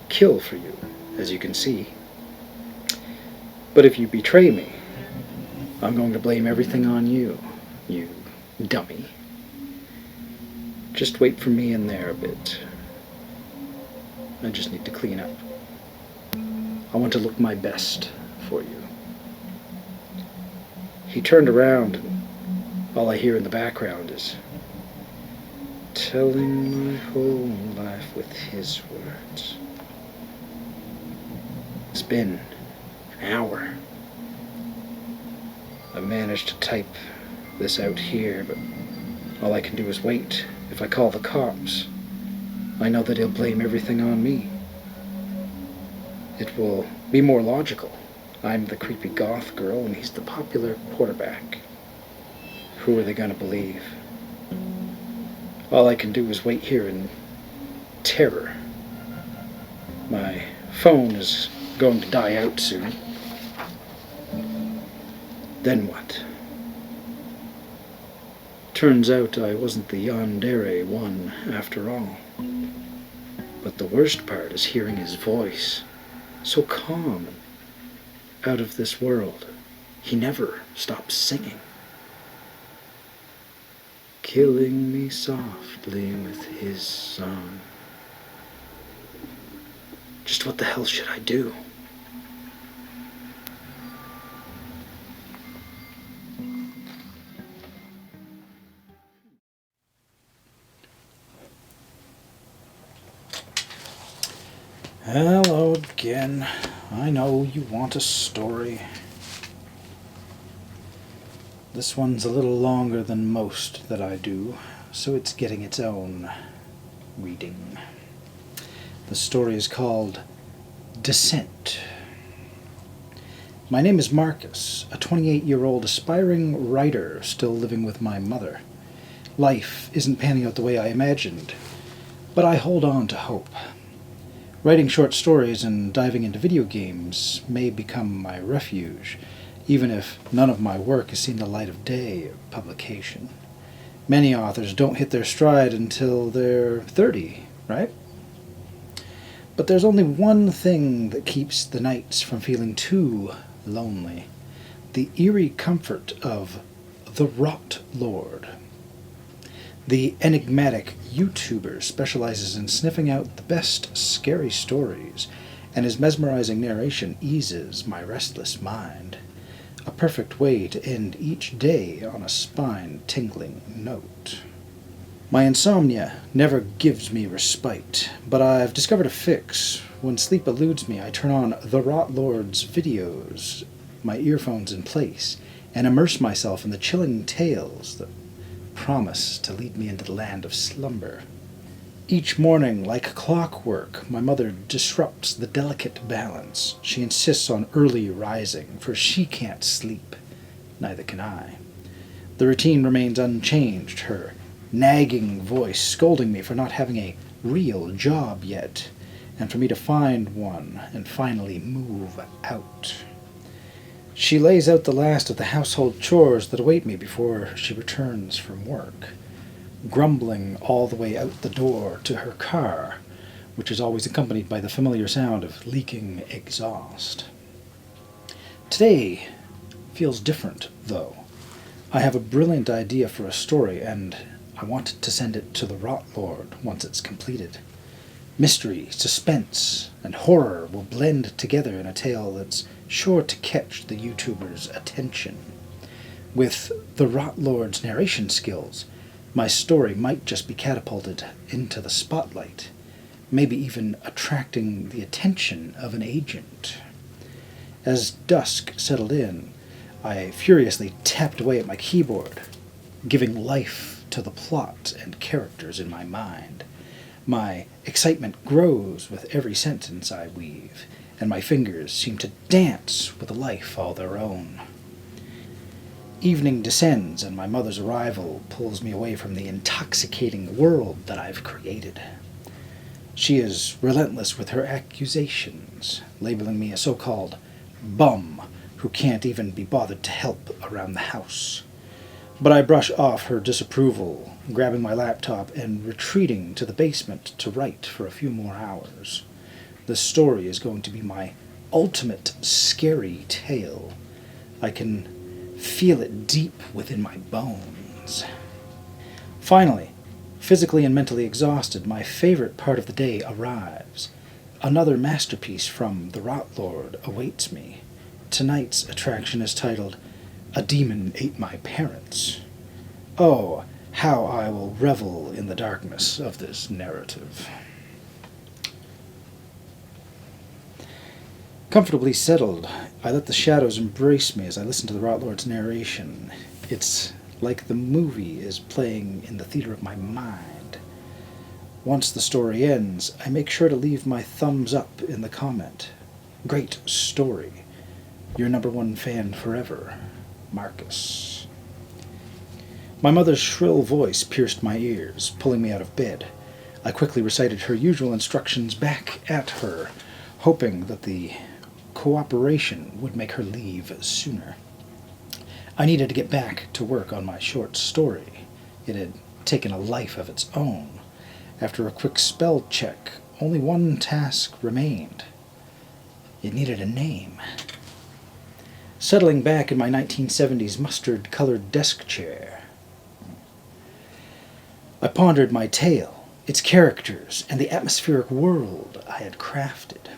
kill for you, as you can see. But if you betray me, I'm going to blame everything on you, you dummy. Just wait for me in there a bit. I just need to clean up. I want to look my best for you. He turned around, and all I hear in the background is telling my whole life with his words. It's been an hour. I managed to type this out here, but all I can do is wait. If I call the cops, I know that he'll blame everything on me. It will be more logical. I'm the creepy goth girl, and he's the popular quarterback. Who are they gonna believe? All I can do is wait here in terror. My phone is going to die out soon. Then what? Turns out I wasn't the yandere one after all. But the worst part is hearing his voice, so calm and out of this world. He never stops singing. Killing me softly with his song. Just what the hell should I do? Hello again. I know you want a story. This one's a little longer than most that I do, so it's getting its own reading. The story is called Descent. My name is Marcus, a 28-year-old aspiring writer still living with my mother. Life isn't panning out the way I imagined, but I hold on to hope. Writing short stories and diving into video games may become my refuge, even if none of my work has seen the light of day or publication. Many authors don't hit their stride until they're 30, right? But there's only one thing that keeps the nights from feeling too lonely: the eerie comfort of the Rot Lord. The enigmatic YouTuber specializes in sniffing out the best scary stories, and his mesmerizing narration eases my restless mind. A perfect way to end each day on a spine-tingling note. My insomnia never gives me respite, but I've discovered a fix. When sleep eludes me, I turn on the Rot Lord's videos, my earphones in place, and immerse myself in the chilling tales that promise to lead me into the land of slumber. Each morning, like clockwork, my mother disrupts the delicate balance. She insists on early rising, for she can't sleep. Neither can I. The routine remains unchanged, her nagging voice scolding me for not having a real job yet, and for me to find one and finally move out. She lays out the last of the household chores that await me before she returns from work, grumbling all the way out the door to her car, which is always accompanied by the familiar sound of leaking exhaust. Today feels different, though. I have a brilliant idea for a story, and I want to send it to the Rot Lord once it's completed. Mystery, suspense, and horror will blend together in a tale that's sure to catch the YouTuber's attention. With the Rot Lord's narration skills, my story might just be catapulted into the spotlight, maybe even attracting the attention of an agent. As dusk settled in, I furiously tapped away at my keyboard, giving life to the plot and characters in my mind. My excitement grows with every sentence I weave, and my fingers seem to dance with a life all their own. Evening descends, and my mother's arrival pulls me away from the intoxicating world that I've created. She is relentless with her accusations, labeling me a so-called bum who can't even be bothered to help around the house. But I brush off her disapproval, grabbing my laptop and retreating to the basement to write for a few more hours. The story is going to be my ultimate scary tale. I can feel it deep within my bones. Finally, physically and mentally exhausted, my favorite part of the day arrives. Another masterpiece from the Rot Lord awaits me. Tonight's attraction is titled, "A Demon Ate My Parents." Oh, how I will revel in the darkness of this narrative. Comfortably settled, I let the shadows embrace me as I listen to the Rot Lord's narration. It's like the movie is playing in the theater of my mind. Once the story ends, I make sure to leave my thumbs up in the comment. Great story. Your #1 fan forever, Marcus. My mother's shrill voice pierced my ears, pulling me out of bed. I quickly recited her usual instructions back at her, hoping that the cooperation would make her leave sooner. I needed to get back to work on my short story. It had taken a life of its own. After a quick spell check, only one task remained. It needed a name. Settling back in my 1970s mustard-colored desk chair, I pondered my tale, its characters, and the atmospheric world I had crafted.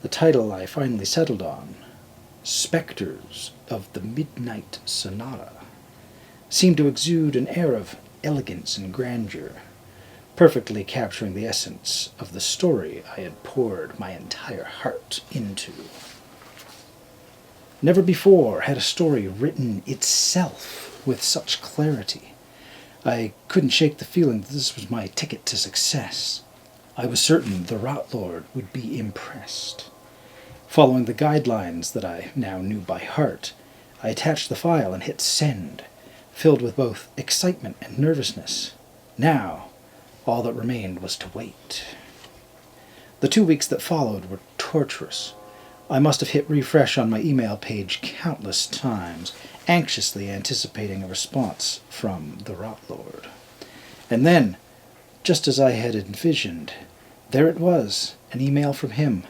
The title I finally settled on, Spectres of the Midnight Sonata, seemed to exude an air of elegance and grandeur, perfectly capturing the essence of the story I had poured my entire heart into. Never before had a story written itself with such clarity. I couldn't shake the feeling that this was my ticket to success. I was certain the Rot Lord would be impressed. Following the guidelines that I now knew by heart, I attached the file and hit send, filled with both excitement and nervousness. Now, all that remained was to wait. The 2 weeks that followed were torturous. I must have hit refresh on my email page countless times, anxiously anticipating a response from the Rot Lord. And then, just as I had envisioned, there it was, an email from him.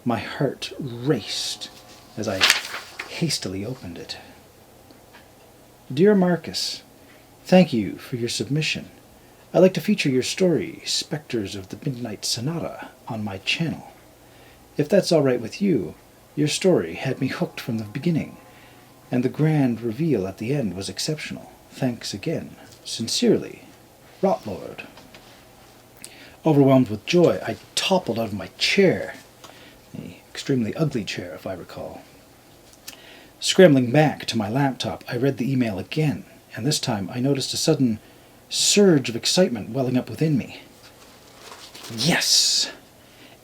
My heart raced as I hastily opened it. Dear Marcus, thank you for your submission. I'd like to feature your story, Spectres of the Midnight Sonata, on my channel. If that's all right with you, your story had me hooked from the beginning, and the grand reveal at the end was exceptional. Thanks again. Sincerely, Rot Lord. Overwhelmed with joy, I toppled out of my chair, an extremely ugly chair, if I recall. Scrambling back to my laptop, I read the email again, and this time I noticed a sudden surge of excitement welling up within me. Yes!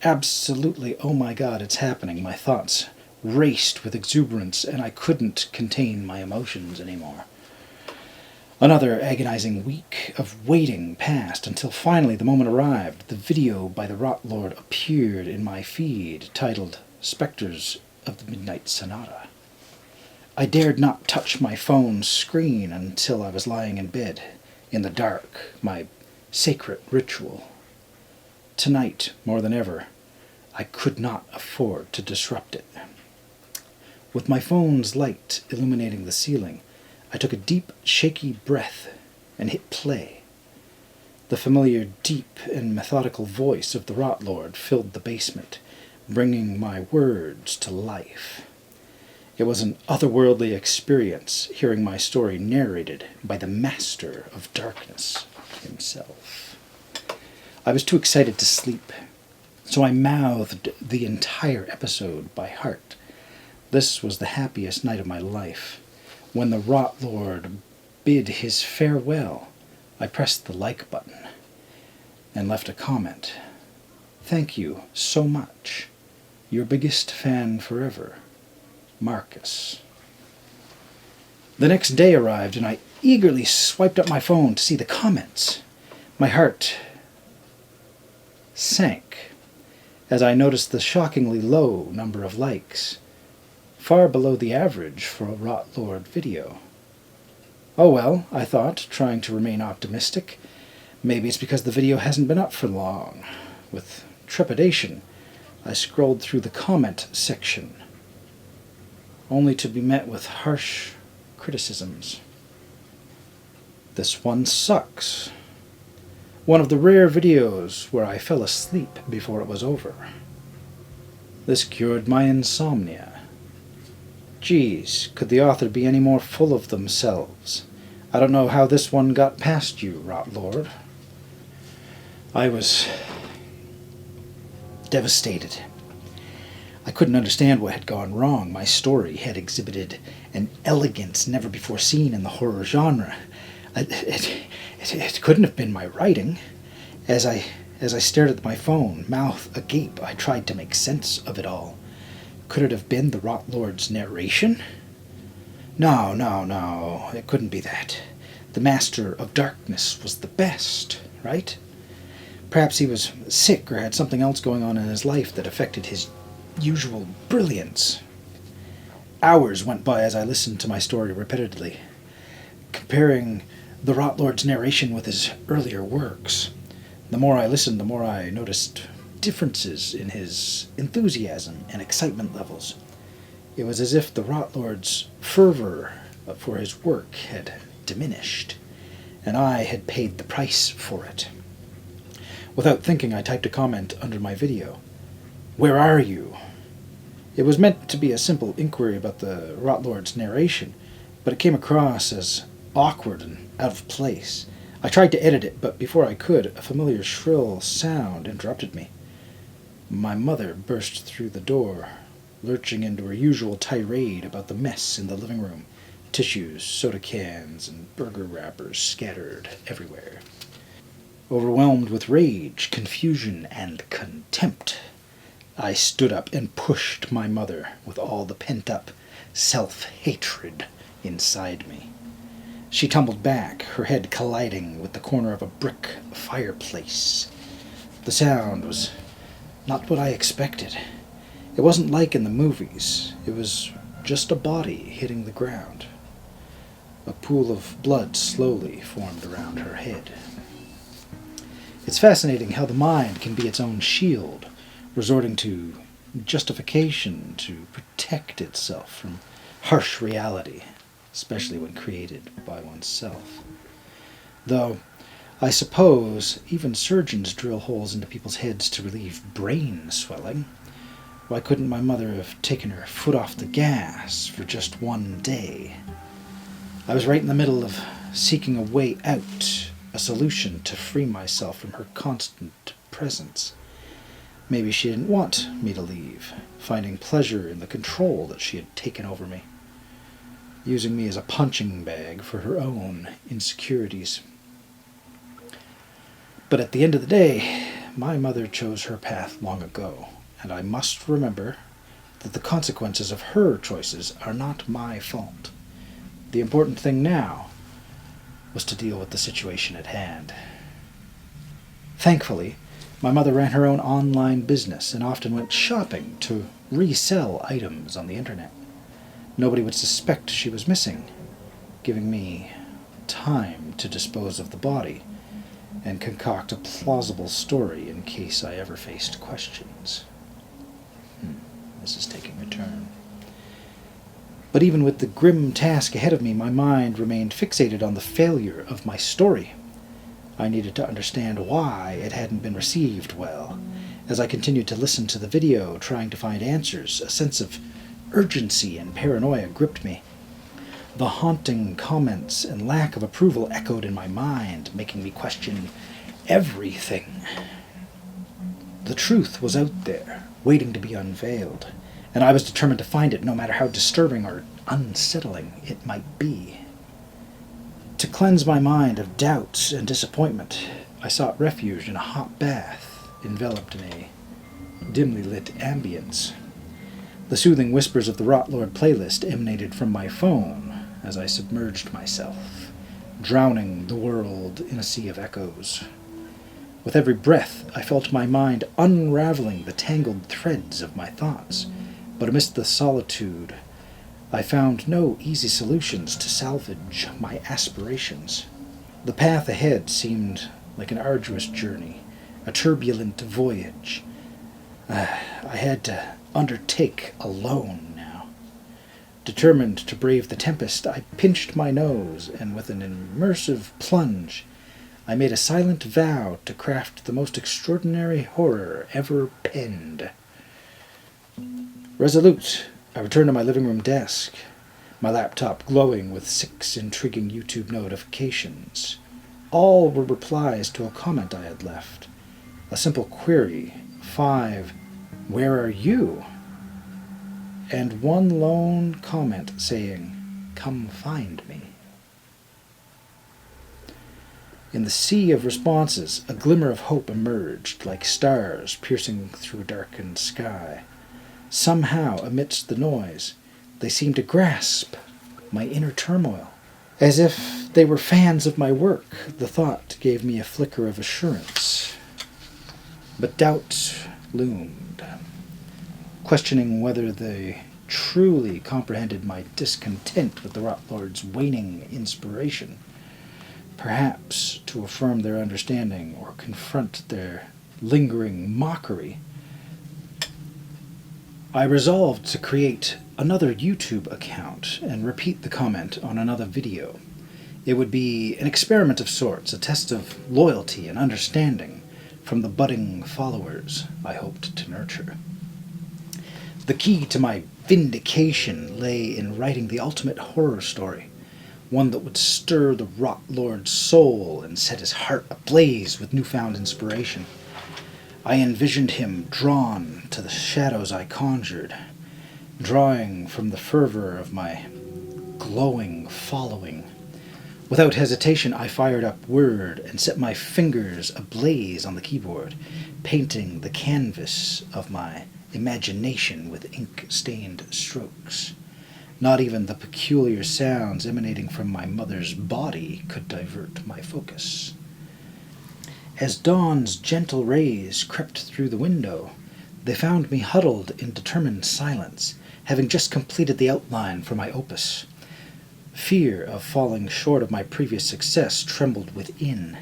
Absolutely, oh my god, it's happening. My thoughts raced with exuberance, and I couldn't contain my emotions anymore. Another agonizing week of waiting passed until finally the moment arrived. The video by the Rot Lord appeared in my feed, titled Spectres of the Midnight Sonata. I dared not touch my phone's screen until I was lying in bed, in the dark, my sacred ritual. Tonight, more than ever, I could not afford to disrupt it. With my phone's light illuminating the ceiling, I took a deep, shaky breath and hit play. The familiar, deep and methodical voice of the Rot Lord filled the basement, bringing my words to life. It was an otherworldly experience hearing my story narrated by the Master of Darkness himself. I was too excited to sleep, so I mouthed the entire episode by heart. This was the happiest night of my life. When the Rot Lord bid his farewell, I pressed the like button and left a comment. Thank you so much. Your biggest fan forever, Marcus. The next day arrived, and I eagerly swiped up my phone to see the comments. My heart sank as I noticed the shockingly low number of likes, far below the average for a Rot Lord video. Oh well, I thought, trying to remain optimistic. Maybe it's because the video hasn't been up for long. With trepidation, I scrolled through the comment section, only to be met with harsh criticisms. This one sucks. One of the rare videos where I fell asleep before it was over. This cured my insomnia. Geez, could the author be any more full of themselves? I don't know how this one got past you, Rot Lord. I was devastated. I couldn't understand what had gone wrong. My story had exhibited an elegance never before seen in the horror genre. It couldn't have been my writing. As I stared at my phone, mouth agape, I tried to make sense of it all. Could it have been the Rot Lord's narration? No, it couldn't be that. The Master of Darkness was the best, right? Perhaps he was sick or had something else going on in his life that affected his usual brilliance. Hours went by as I listened to my story repeatedly, comparing the Rot Lord's narration with his earlier works. The more I listened, the more I noticed differences in his enthusiasm and excitement levels. It was as if the Rot Lord's fervor for his work had diminished, and I had paid the price for it. Without thinking, I typed a comment under my video. "Where are you?" It was meant to be a simple inquiry about the Rot Lord's narration, but it came across as awkward and out of place. I tried to edit it, but before I could, a familiar shrill sound interrupted me. My mother burst through the door, lurching into her usual tirade about the mess in the living room. Tissues, soda cans, and burger wrappers scattered everywhere. Overwhelmed with rage, confusion, and contempt, I stood up and pushed my mother with all the pent-up self-hatred inside me. She tumbled back, her head colliding with the corner of a brick fireplace. The sound was not what I expected. It wasn't like in the movies. It was just a body hitting the ground. A pool of blood slowly formed around her head. It's fascinating how the mind can be its own shield, resorting to justification to protect itself from harsh reality, especially when created by oneself. Though, I suppose even surgeons drill holes into people's heads to relieve brain swelling. Why couldn't my mother have taken her foot off the gas for just one day? I was right in the middle of seeking a way out, a solution to free myself from her constant presence. Maybe she didn't want me to leave, finding pleasure in the control that she had taken over me, using me as a punching bag for her own insecurities. But at the end of the day, my mother chose her path long ago, and I must remember that the consequences of her choices are not my fault. The important thing now was to deal with the situation at hand. Thankfully, my mother ran her own online business and often went shopping to resell items on the internet. Nobody would suspect she was missing, giving me time to dispose of the body and concoct a plausible story in case I ever faced questions. This is taking a turn. But even with the grim task ahead of me, my mind remained fixated on the failure of my story. I needed to understand why it hadn't been received well. As I continued to listen to the video, trying to find answers, a sense of urgency and paranoia gripped me. The haunting comments and lack of approval echoed in my mind, making me question everything. The truth was out there, waiting to be unveiled, and I was determined to find it, no matter how disturbing or unsettling it might be. To cleanse my mind of doubts and disappointment, I sought refuge in a hot bath, enveloped in a dimly lit ambience. The soothing whispers of the Rot Lord playlist emanated from my phone as I submerged myself, drowning the world in a sea of echoes. With every breath, I felt my mind unraveling the tangled threads of my thoughts, but amidst the solitude, I found no easy solutions to salvage my aspirations. The path ahead seemed like an arduous journey, a turbulent voyage I had to undertake alone now. Determined to brave the tempest, I pinched my nose, and with an immersive plunge, I made a silent vow to craft the most extraordinary horror ever penned. Resolute, I returned to my living room desk, my laptop glowing with 6 intriguing YouTube notifications. All were replies to a comment I had left. A simple query, 5, "Where are you?" and one lone comment saying, "Come find me." In the sea of responses, a glimmer of hope emerged, like stars piercing through a darkened sky. Somehow, amidst the noise, they seemed to grasp my inner turmoil. As if they were fans of my work, the thought gave me a flicker of assurance. But doubt loomed, questioning whether they truly comprehended my discontent with the Rot Lord's waning inspiration. Perhaps to affirm their understanding or confront their lingering mockery, I resolved to create another YouTube account and repeat the comment on another video. It would be an experiment of sorts, a test of loyalty and understanding from the budding followers I hoped to nurture. The key to my vindication lay in writing the ultimate horror story, one that would stir the Rot Lord's soul and set his heart ablaze with newfound inspiration. I envisioned him drawn to the shadows I conjured, drawing from the fervor of my glowing following. Without hesitation, I fired up Word and set my fingers ablaze on the keyboard, painting the canvas of my imagination with ink-stained strokes. Not even the peculiar sounds emanating from my mother's body could divert my focus. As dawn's gentle rays crept through the window, they found me huddled in determined silence, having just completed the outline for my opus. Fear of falling short of my previous success trembled within,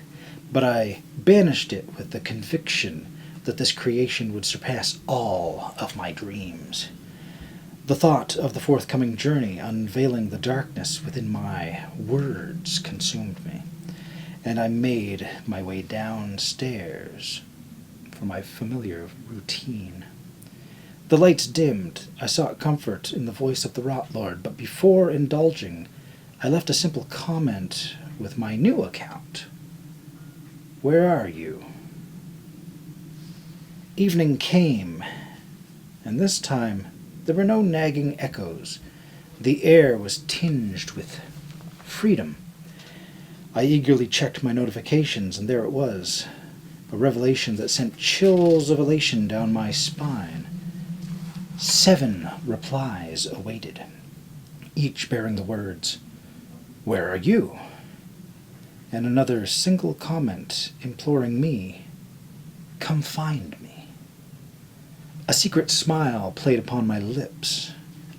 but I banished it with the conviction that this creation would surpass all of my dreams. The thought of the forthcoming journey unveiling the darkness within my words consumed me, and I made my way downstairs for my familiar routine. The lights dimmed. I sought comfort in the voice of the Rot Lord, but before indulging, I left a simple comment with my new account. "Where are you?" Evening came, and this time there were no nagging echoes. The air was tinged with freedom. I eagerly checked my notifications, and there it was, a revelation that sent chills of elation down my spine. 7 replies awaited, each bearing the words, "Where are you?" and another single comment imploring me, "Come find me." A secret smile played upon my lips.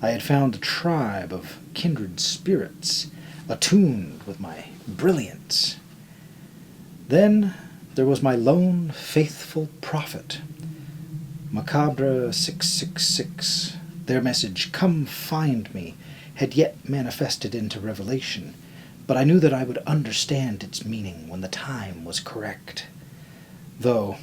I had found a tribe of kindred spirits, attuned with my brilliance. Then there was my lone, faithful prophet, Macabre 666. Their message, "Come find me," had yet manifested into revelation, but I knew that I would understand its meaning when the time was correct. Though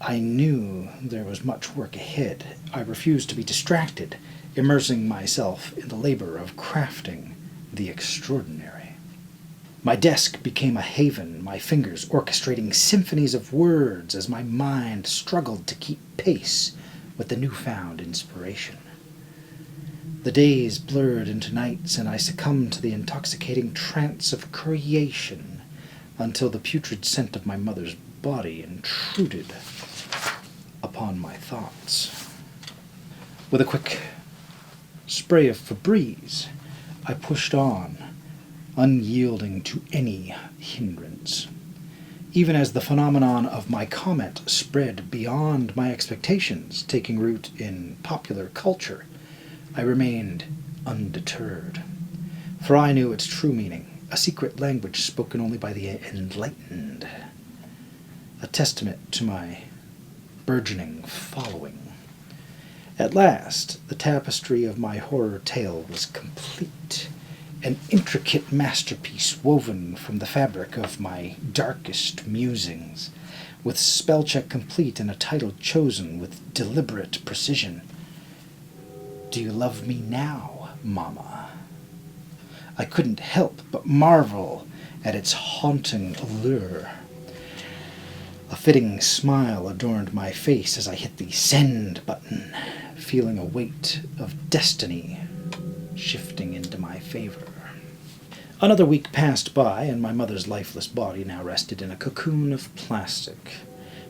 I knew there was much work ahead, I refused to be distracted, immersing myself in the labor of crafting the extraordinary. My desk became a haven, my fingers orchestrating symphonies of words as my mind struggled to keep pace with the newfound inspiration. The days blurred into nights, and I succumbed to the intoxicating trance of creation until the putrid scent of my mother's body intruded upon my thoughts. With a quick spray of Febreze, I pushed on, unyielding to any hindrance. Even as the phenomenon of my comment spread beyond my expectations, taking root in popular culture, I remained undeterred. For I knew its true meaning, a secret language spoken only by the enlightened, a testament to my burgeoning following. At last, the tapestry of my horror tale was complete, an intricate masterpiece woven from the fabric of my darkest musings, with spell check complete and a title chosen with deliberate precision. "Do you love me now, Mama?" I couldn't help but marvel at its haunting allure. A fitting smile adorned my face as I hit the send button, feeling a weight of destiny shifting into my favor. Another week passed by, and my mother's lifeless body now rested in a cocoon of plastic,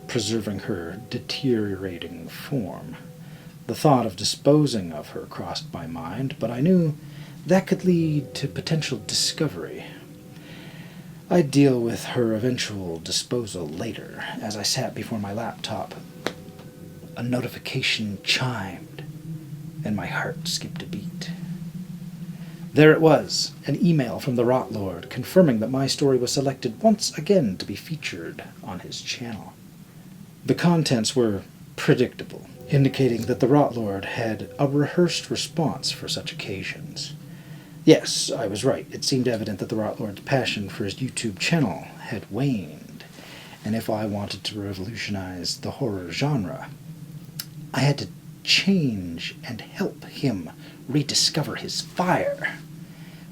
preserving her deteriorating form. The thought of disposing of her crossed my mind, but I knew that could lead to potential discovery. I'd deal with her eventual disposal later. As I sat before my laptop, a notification chimed, and my heart skipped a beat. There it was, an email from the Rot Lord confirming that my story was selected once again to be featured on his channel. The contents were predictable, indicating that the Rot Lord had a rehearsed response for such occasions. Yes, I was right. It seemed evident that the Rot Lord's passion for his YouTube channel had waned, and if I wanted to revolutionize the horror genre, I had to change and help him rediscover his fire.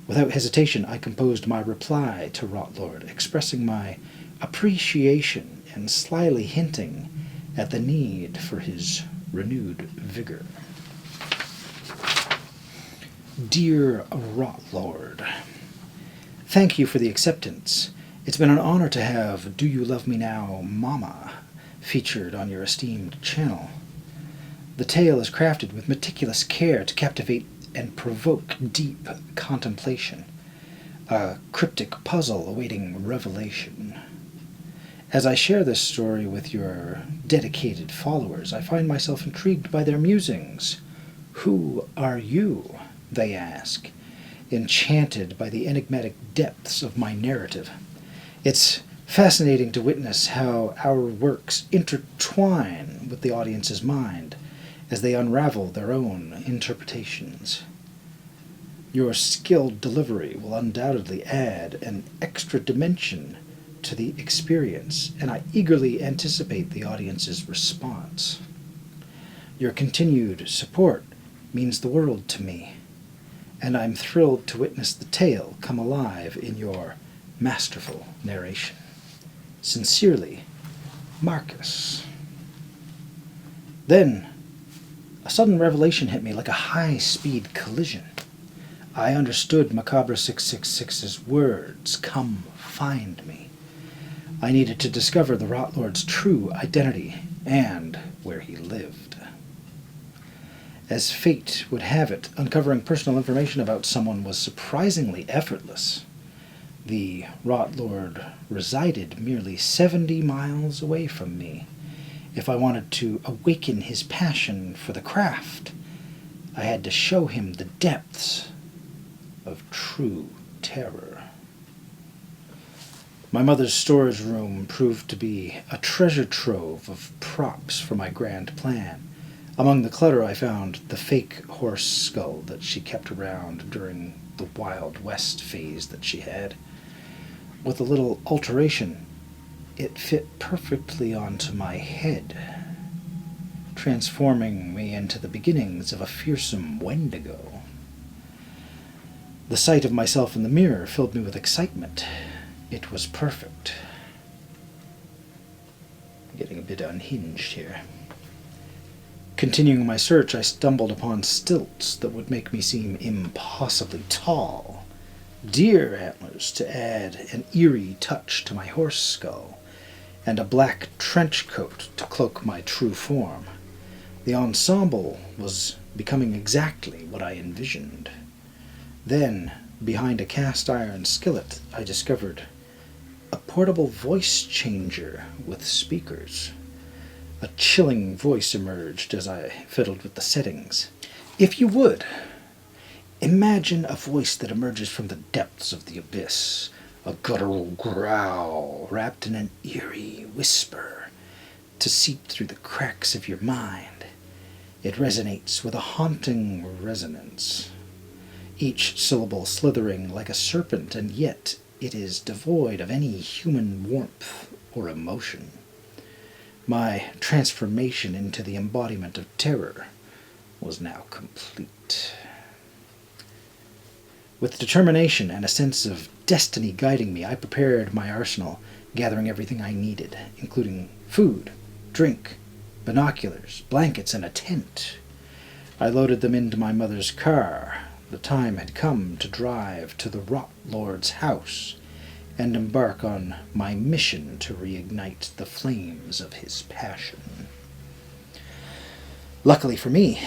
Without hesitation, I composed my reply to Rot Lord, expressing my appreciation and slyly hinting at the need for his renewed vigor. Dear Rot Lord, thank you for the acceptance. It's been an honor to have Do You Love Me Now, Mama featured on your esteemed channel. The tale is crafted with meticulous care to captivate and provoke deep contemplation, a cryptic puzzle awaiting revelation. As I share this story with your dedicated followers, I find myself intrigued by their musings. Who are you? They ask, enchanted by the enigmatic depths of my narrative. It's fascinating to witness how our works intertwine with the audience's mind as they unravel their own interpretations. Your skilled delivery will undoubtedly add an extra dimension to the experience, and I eagerly anticipate the audience's response. Your continued support means the world to me, and I'm thrilled to witness the tale come alive in your masterful narration. Sincerely, Marcus. Then, a sudden revelation hit me like a high-speed collision. I understood Macabre 666's words, "Come find me." I needed to discover the Rot Lord's true identity and where he lived. As fate would have it, uncovering personal information about someone was surprisingly effortless. The Rot Lord resided merely 70 miles away from me. If I wanted to awaken his passion for the craft, I had to show him the depths of true terror. My mother's storage room proved to be a treasure trove of props for my grand plan. Among the clutter I found the fake horse skull that she kept around during the Wild West phase that she had. With a little alteration, it fit perfectly onto my head, transforming me into the beginnings of a fearsome Wendigo. The sight of myself in the mirror filled me with excitement. It was perfect. Getting a bit unhinged here. Continuing my search, I stumbled upon stilts that would make me seem impossibly tall, deer antlers to add an eerie touch to my horse skull, and a black trench coat to cloak my true form. The ensemble was becoming exactly what I envisioned. Then, behind a cast-iron skillet, I discovered a portable voice changer with speakers. A chilling voice emerged as I fiddled with the settings. If you would, imagine a voice that emerges from the depths of the abyss, a guttural growl wrapped in an eerie whisper to seep through the cracks of your mind. It resonates with a haunting resonance, each syllable slithering like a serpent, and yet it is devoid of any human warmth or emotion. My transformation into the embodiment of terror was now complete. With determination and a sense of destiny guiding me, I prepared my arsenal, gathering everything I needed, including food, drink, binoculars, blankets, and a tent. I loaded them into my mother's car. The time had come to drive to the Rot Lord's house and embark on my mission to reignite the flames of his passion. Luckily for me,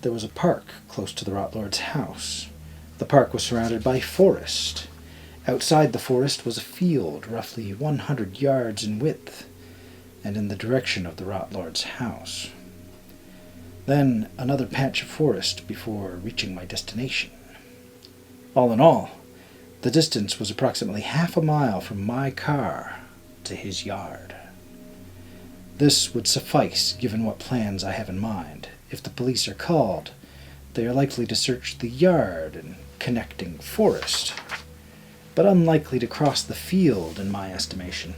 there was a park close to the Rot Lord's house. The park was surrounded by forest. Outside the forest was a field roughly 100 yards in width and in the direction of the Rot Lord's house. Then another patch of forest before reaching my destination. All in all, the distance was approximately half a mile from my car to his yard. This would suffice given what plans I have in mind. If the police are called, they are likely to search the yard and connecting forest, but unlikely to cross the field in my estimation,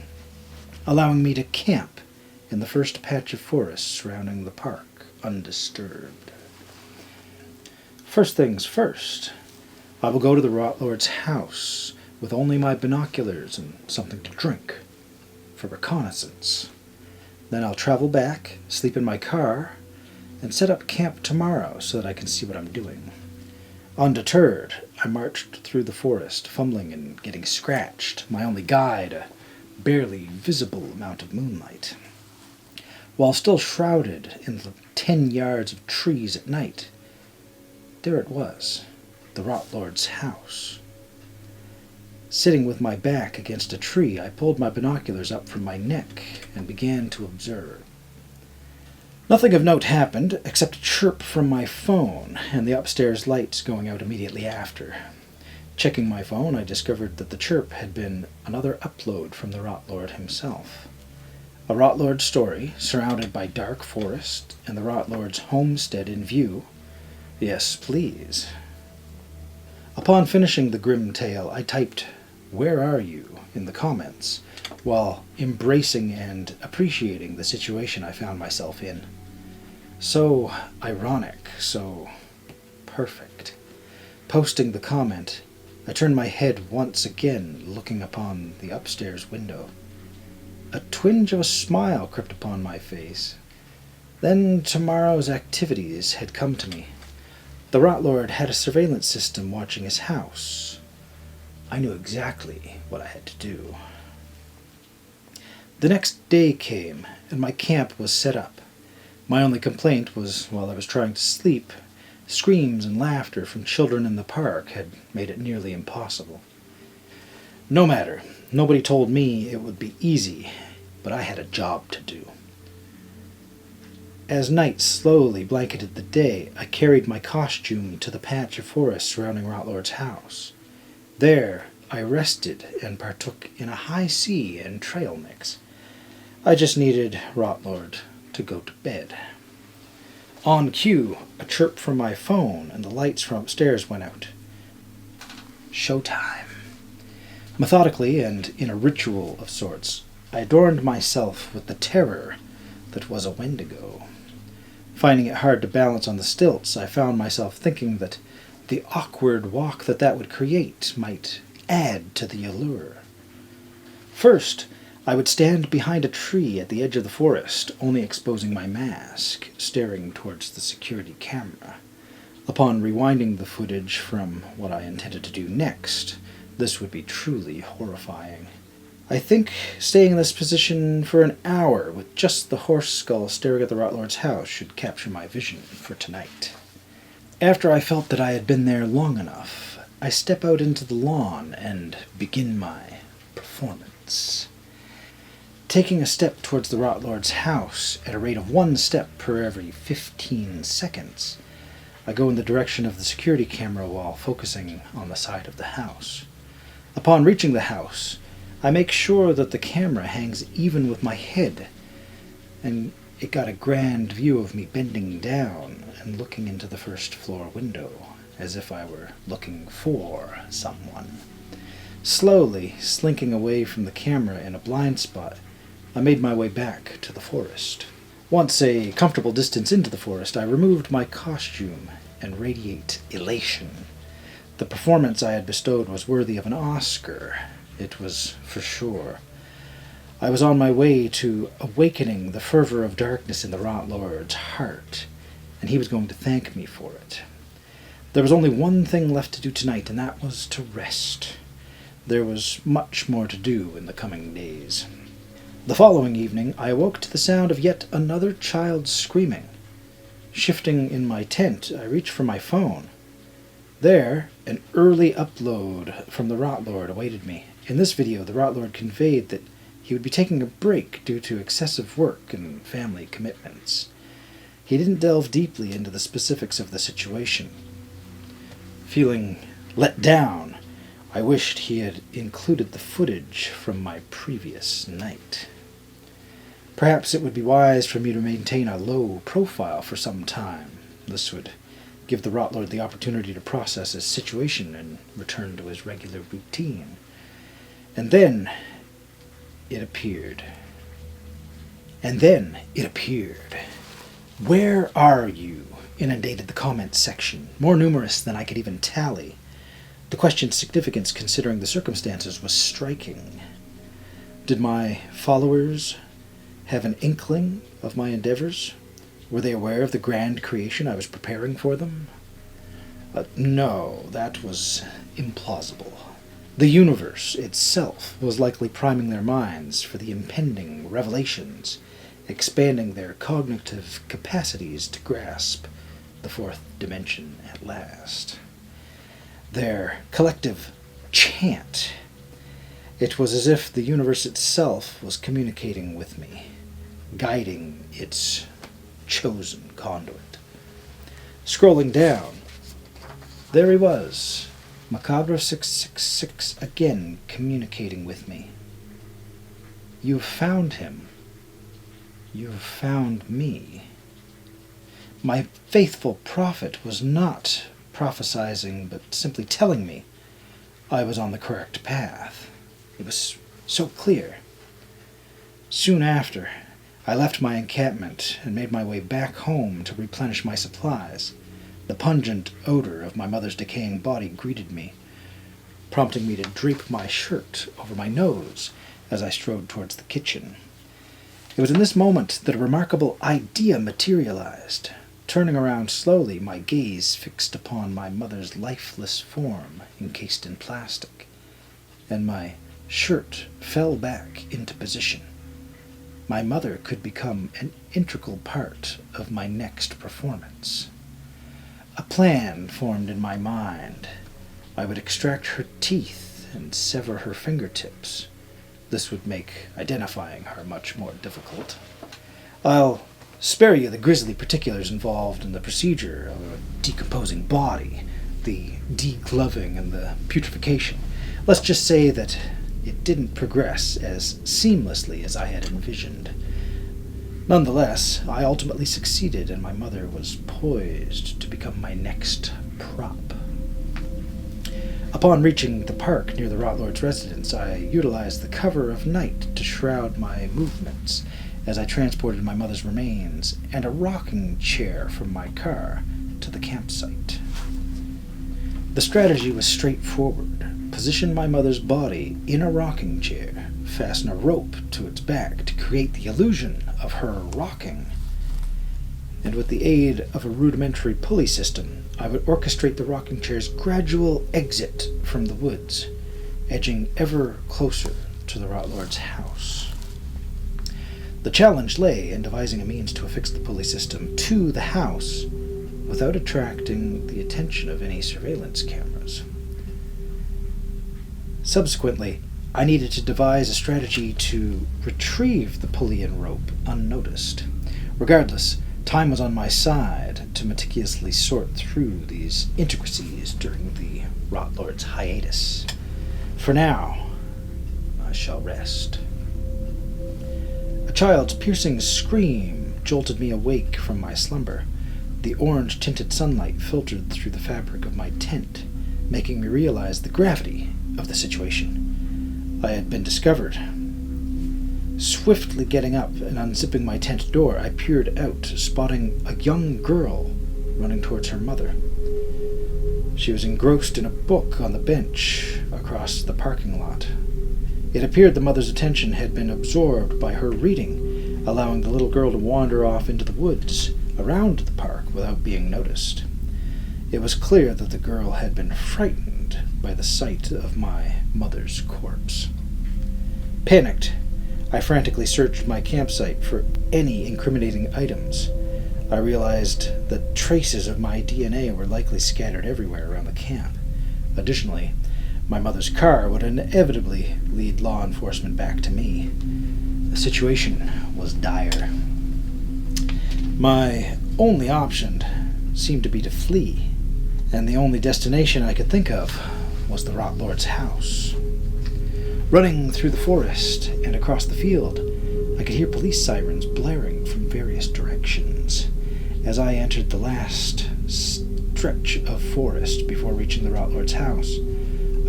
allowing me to camp in the first patch of forest surrounding the park undisturbed. First things first, I will go to the Rot Lord's house with only my binoculars and something to drink for reconnaissance. Then I'll travel back, sleep in my car, and set up camp tomorrow so that I can see what I'm doing. Undeterred, I marched through the forest, fumbling and getting scratched, my only guide a barely visible amount of moonlight. While still shrouded in the 10 yards of trees at night, there it was, the Rot Lord's house. Sitting with my back against a tree, I pulled my binoculars up from my neck and began to observe. Nothing of note happened, except a chirp from my phone and the upstairs lights going out immediately after. Checking my phone, I discovered that the chirp had been another upload from the Rot Lord himself. A Rot Lord story, surrounded by dark forest, and the Rot Lord's homestead in view. Yes, please. Upon finishing the grim tale, I typed, "Where are you?" in the comments, while embracing and appreciating the situation I found myself in. So ironic, so perfect. Posting the comment, I turned my head once again, looking upon the upstairs window. A twinge of a smile crept upon my face. Then tomorrow's activities had come to me. The Rot Lord had a surveillance system watching his house. I knew exactly what I had to do. The next day came, and my camp was set up. My only complaint was, while I was trying to sleep, screams and laughter from children in the park had made it nearly impossible. No matter, nobody told me it would be easy, but I had a job to do. As night slowly blanketed the day, I carried my costume to the patch of forest surrounding Rot Lord's house. There, I rested and partook in a high C and trail mix. I just needed Rot Lord to go to bed. On cue, a chirp from my phone and the lights from upstairs went out. Showtime. Methodically and in a ritual of sorts, I adorned myself with the terror that was a Wendigo. Finding it hard to balance on the stilts, I found myself thinking that the awkward walk that would create might add to the allure. First, I would stand behind a tree at the edge of the forest, only exposing my mask, staring towards the security camera. Upon rewinding the footage from what I intended to do next, this would be truly horrifying. I think staying in this position for an hour with just the horse skull staring at the Rot Lord's house should capture my vision for tonight. After I felt that I had been there long enough, I step out into the lawn and begin my performance. Taking a step towards the Rot Lord's house at a rate of 1 step per every 15 seconds, I go in the direction of the security camera while focusing on the side of the house. Upon reaching the house, I make sure that the camera hangs even with my head, and it got a grand view of me bending down and looking into the first floor window, as if I were looking for someone. Slowly, slinking away from the camera in a blind spot, I made my way back to the forest. Once a comfortable distance into the forest, I removed my costume and radiate elation. The performance I had bestowed was worthy of an Oscar. It was for sure. I was on my way to awakening the fervor of darkness in the Rot Lord's heart, and he was going to thank me for it. There was only one thing left to do tonight, and that was to rest. There was much more to do in the coming days. The following evening, I awoke to the sound of yet another child screaming. Shifting in my tent, I reached for my phone. There, an early upload from the Rot Lord awaited me. In this video, the Rot Lord conveyed that he would be taking a break due to excessive work and family commitments. He didn't delve deeply into the specifics of the situation. Feeling let down, I wished he had included the footage from my previous night. Perhaps it would be wise for me to maintain a low profile for some time. This would give the Rot Lord the opportunity to process his situation and return to his regular routine. And then it appeared. "Where are you?" inundated the comments section, more numerous than I could even tally. The question's significance, considering the circumstances, was striking. Did my followers have an inkling of my endeavors? Were they aware of the grand creation I was preparing for them? No, that was implausible. The universe itself was likely priming their minds for the impending revelations, expanding their cognitive capacities to grasp the fourth dimension at last. Their collective chant. It was as if the universe itself was communicating with me, guiding its chosen conduit. Scrolling down, there he was, Macabre 666 again communicating with me. "You've found him. You've found me." My faithful prophet was not prophesizing, but simply telling me I was on the correct path. It was so clear. Soon after, I left my encampment and made my way back home to replenish my supplies. The pungent odor of my mother's decaying body greeted me, prompting me to drape my shirt over my nose as I strode towards the kitchen. It was in this moment that a remarkable idea materialized. Turning around slowly, my gaze fixed upon my mother's lifeless form encased in plastic, and my shirt fell back into position. My mother could become an integral part of my next performance. A plan formed in my mind. I would extract her teeth and sever her fingertips. This would make identifying her much more difficult. I'll spare you the grisly particulars involved in the procedure of a decomposing body, the degloving and the putrefaction. Let's just say that it didn't progress as seamlessly as I had envisioned. Nonetheless, I ultimately succeeded, and my mother was poised to become my next prop. Upon reaching the park near the Rot Lord's residence, I utilized the cover of night to shroud my movements as I transported my mother's remains and a rocking chair from my car to the campsite. The strategy was straightforward. Position my mother's body in a rocking chair, fasten a rope to its back to create the illusion of her rocking, and with the aid of a rudimentary pulley system, I would orchestrate the rocking chair's gradual exit from the woods, edging ever closer to the Rot Lord's house. The challenge lay in devising a means to affix the pulley system to the house without attracting the attention of any surveillance cameras. Subsequently, I needed to devise a strategy to retrieve the pulley and rope unnoticed. Regardless, time was on my side to meticulously sort through these intricacies during the Rot Lord's hiatus. For now, I shall rest. A child's piercing scream jolted me awake from my slumber. The orange-tinted sunlight filtered through the fabric of my tent, making me realize the gravity of the situation. I had been discovered. Swiftly getting up and unzipping my tent door, I peered out, spotting a young girl running towards her mother. She was engrossed in a book on the bench across the parking lot. It appeared the mother's attention had been absorbed by her reading, allowing the little girl to wander off into the woods around the park without being noticed. It was clear that the girl had been frightened by the sight of my mother's corpse. Panicked, I frantically searched my campsite for any incriminating items. I realized that traces of my DNA were likely scattered everywhere around the camp. Additionally, my mother's car would inevitably lead law enforcement back to me. The situation was dire. My only option seemed to be to flee, and the only destination I could think of was the Rot Lord's house. Running through the forest and across the field, I could hear police sirens blaring from various directions. As I entered the last stretch of forest before reaching the Rot Lord's house,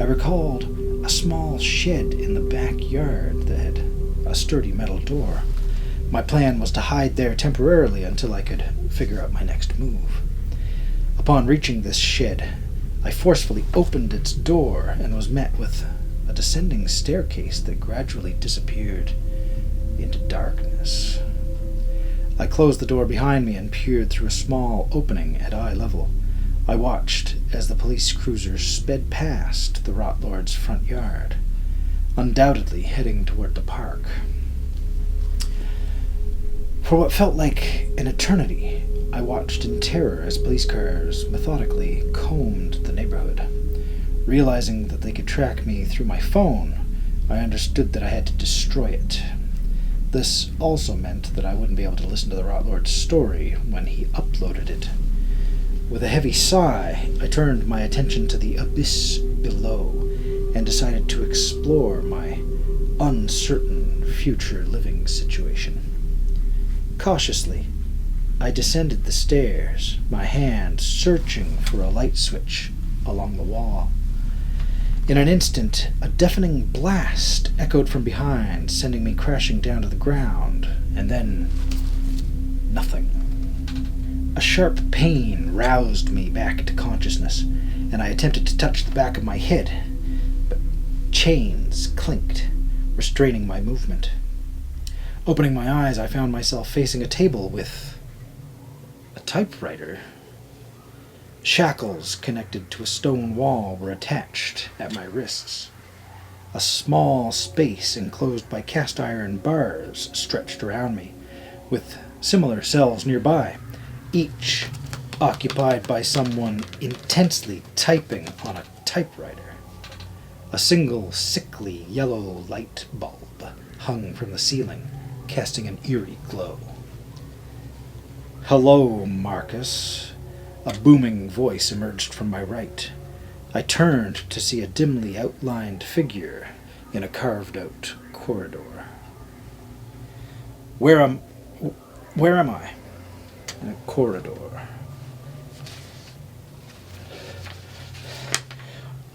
I recalled a small shed in the backyard that had a sturdy metal door. My plan was to hide there temporarily until I could figure out my next move. Upon reaching this shed, I forcefully opened its door and was met with a descending staircase that gradually disappeared into darkness. I closed the door behind me and peered through a small opening at eye level. I watched as the police cruiser sped past the Rot Lord's front yard, undoubtedly heading toward the park. For what felt like an eternity, I watched in terror as police cars methodically combed the neighborhood. Realizing that they could track me through my phone, I understood that I had to destroy it. This also meant that I wouldn't be able to listen to the Rot Lord's story when he uploaded it. With a heavy sigh, I turned my attention to the abyss below and decided to explore my uncertain future living situation. Cautiously, I descended the stairs, my hand searching for a light switch along the wall. In an instant, a deafening blast echoed from behind, sending me crashing down to the ground, and then nothing. A sharp pain roused me back to consciousness, and I attempted to touch the back of my head, but chains clinked, restraining my movement. Opening my eyes, I found myself facing a table with a typewriter. Shackles connected to a stone wall were attached at my wrists. A small space enclosed by cast iron bars stretched around me, with similar cells nearby, each occupied by someone intensely typing on a typewriter. A single sickly yellow light bulb hung from the ceiling, casting an eerie glow. "Hello, Marcus." A booming voice emerged from my right. I turned to see a dimly outlined figure in a carved-out corridor. Where am I? In a corridor.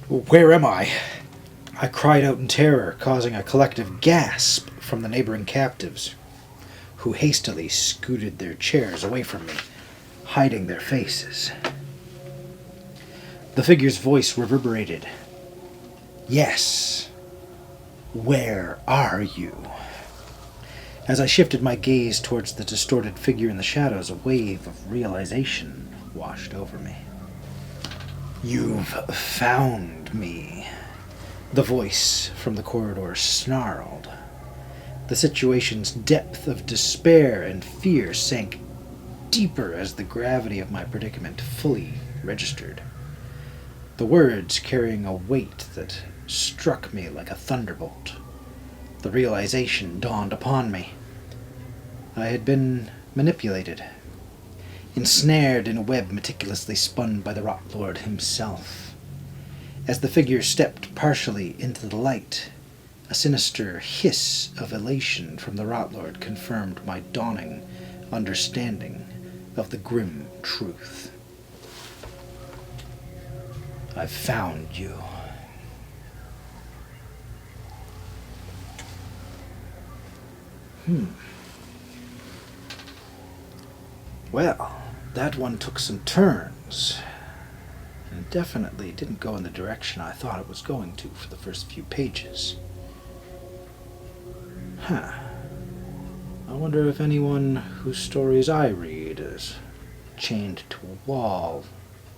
Where am I? I cried out in terror, causing a collective gasp from the neighboring captives, who hastily scooted their chairs away from me, hiding their faces. The figure's voice reverberated. "Yes. Where are you?" As I shifted my gaze towards the distorted figure in the shadows, a wave of realization washed over me. "You've found me," the voice from the corridor snarled. The situation's depth of despair and fear sank deeper as the gravity of my predicament fully registered. The words carrying a weight that struck me like a thunderbolt. The realization dawned upon me. I had been manipulated, ensnared in a web meticulously spun by the Rot Lord himself. As the figure stepped partially into the light, a sinister hiss of elation from the Rot Lord confirmed my dawning understanding of the grim truth. "I've found you." Well, that one took some turns. It definitely didn't go in the direction I thought it was going to for the first few pages. Huh. I wonder if anyone whose stories I read is chained to a wall,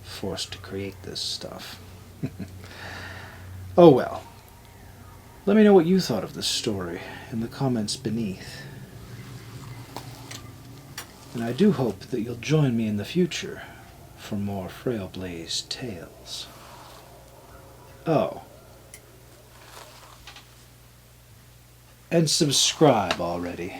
forced to create this stuff. Oh well. Let me know what you thought of this story in the comments beneath. And I do hope that you'll join me in the future for more Frail Blaze tales. Oh. And subscribe already.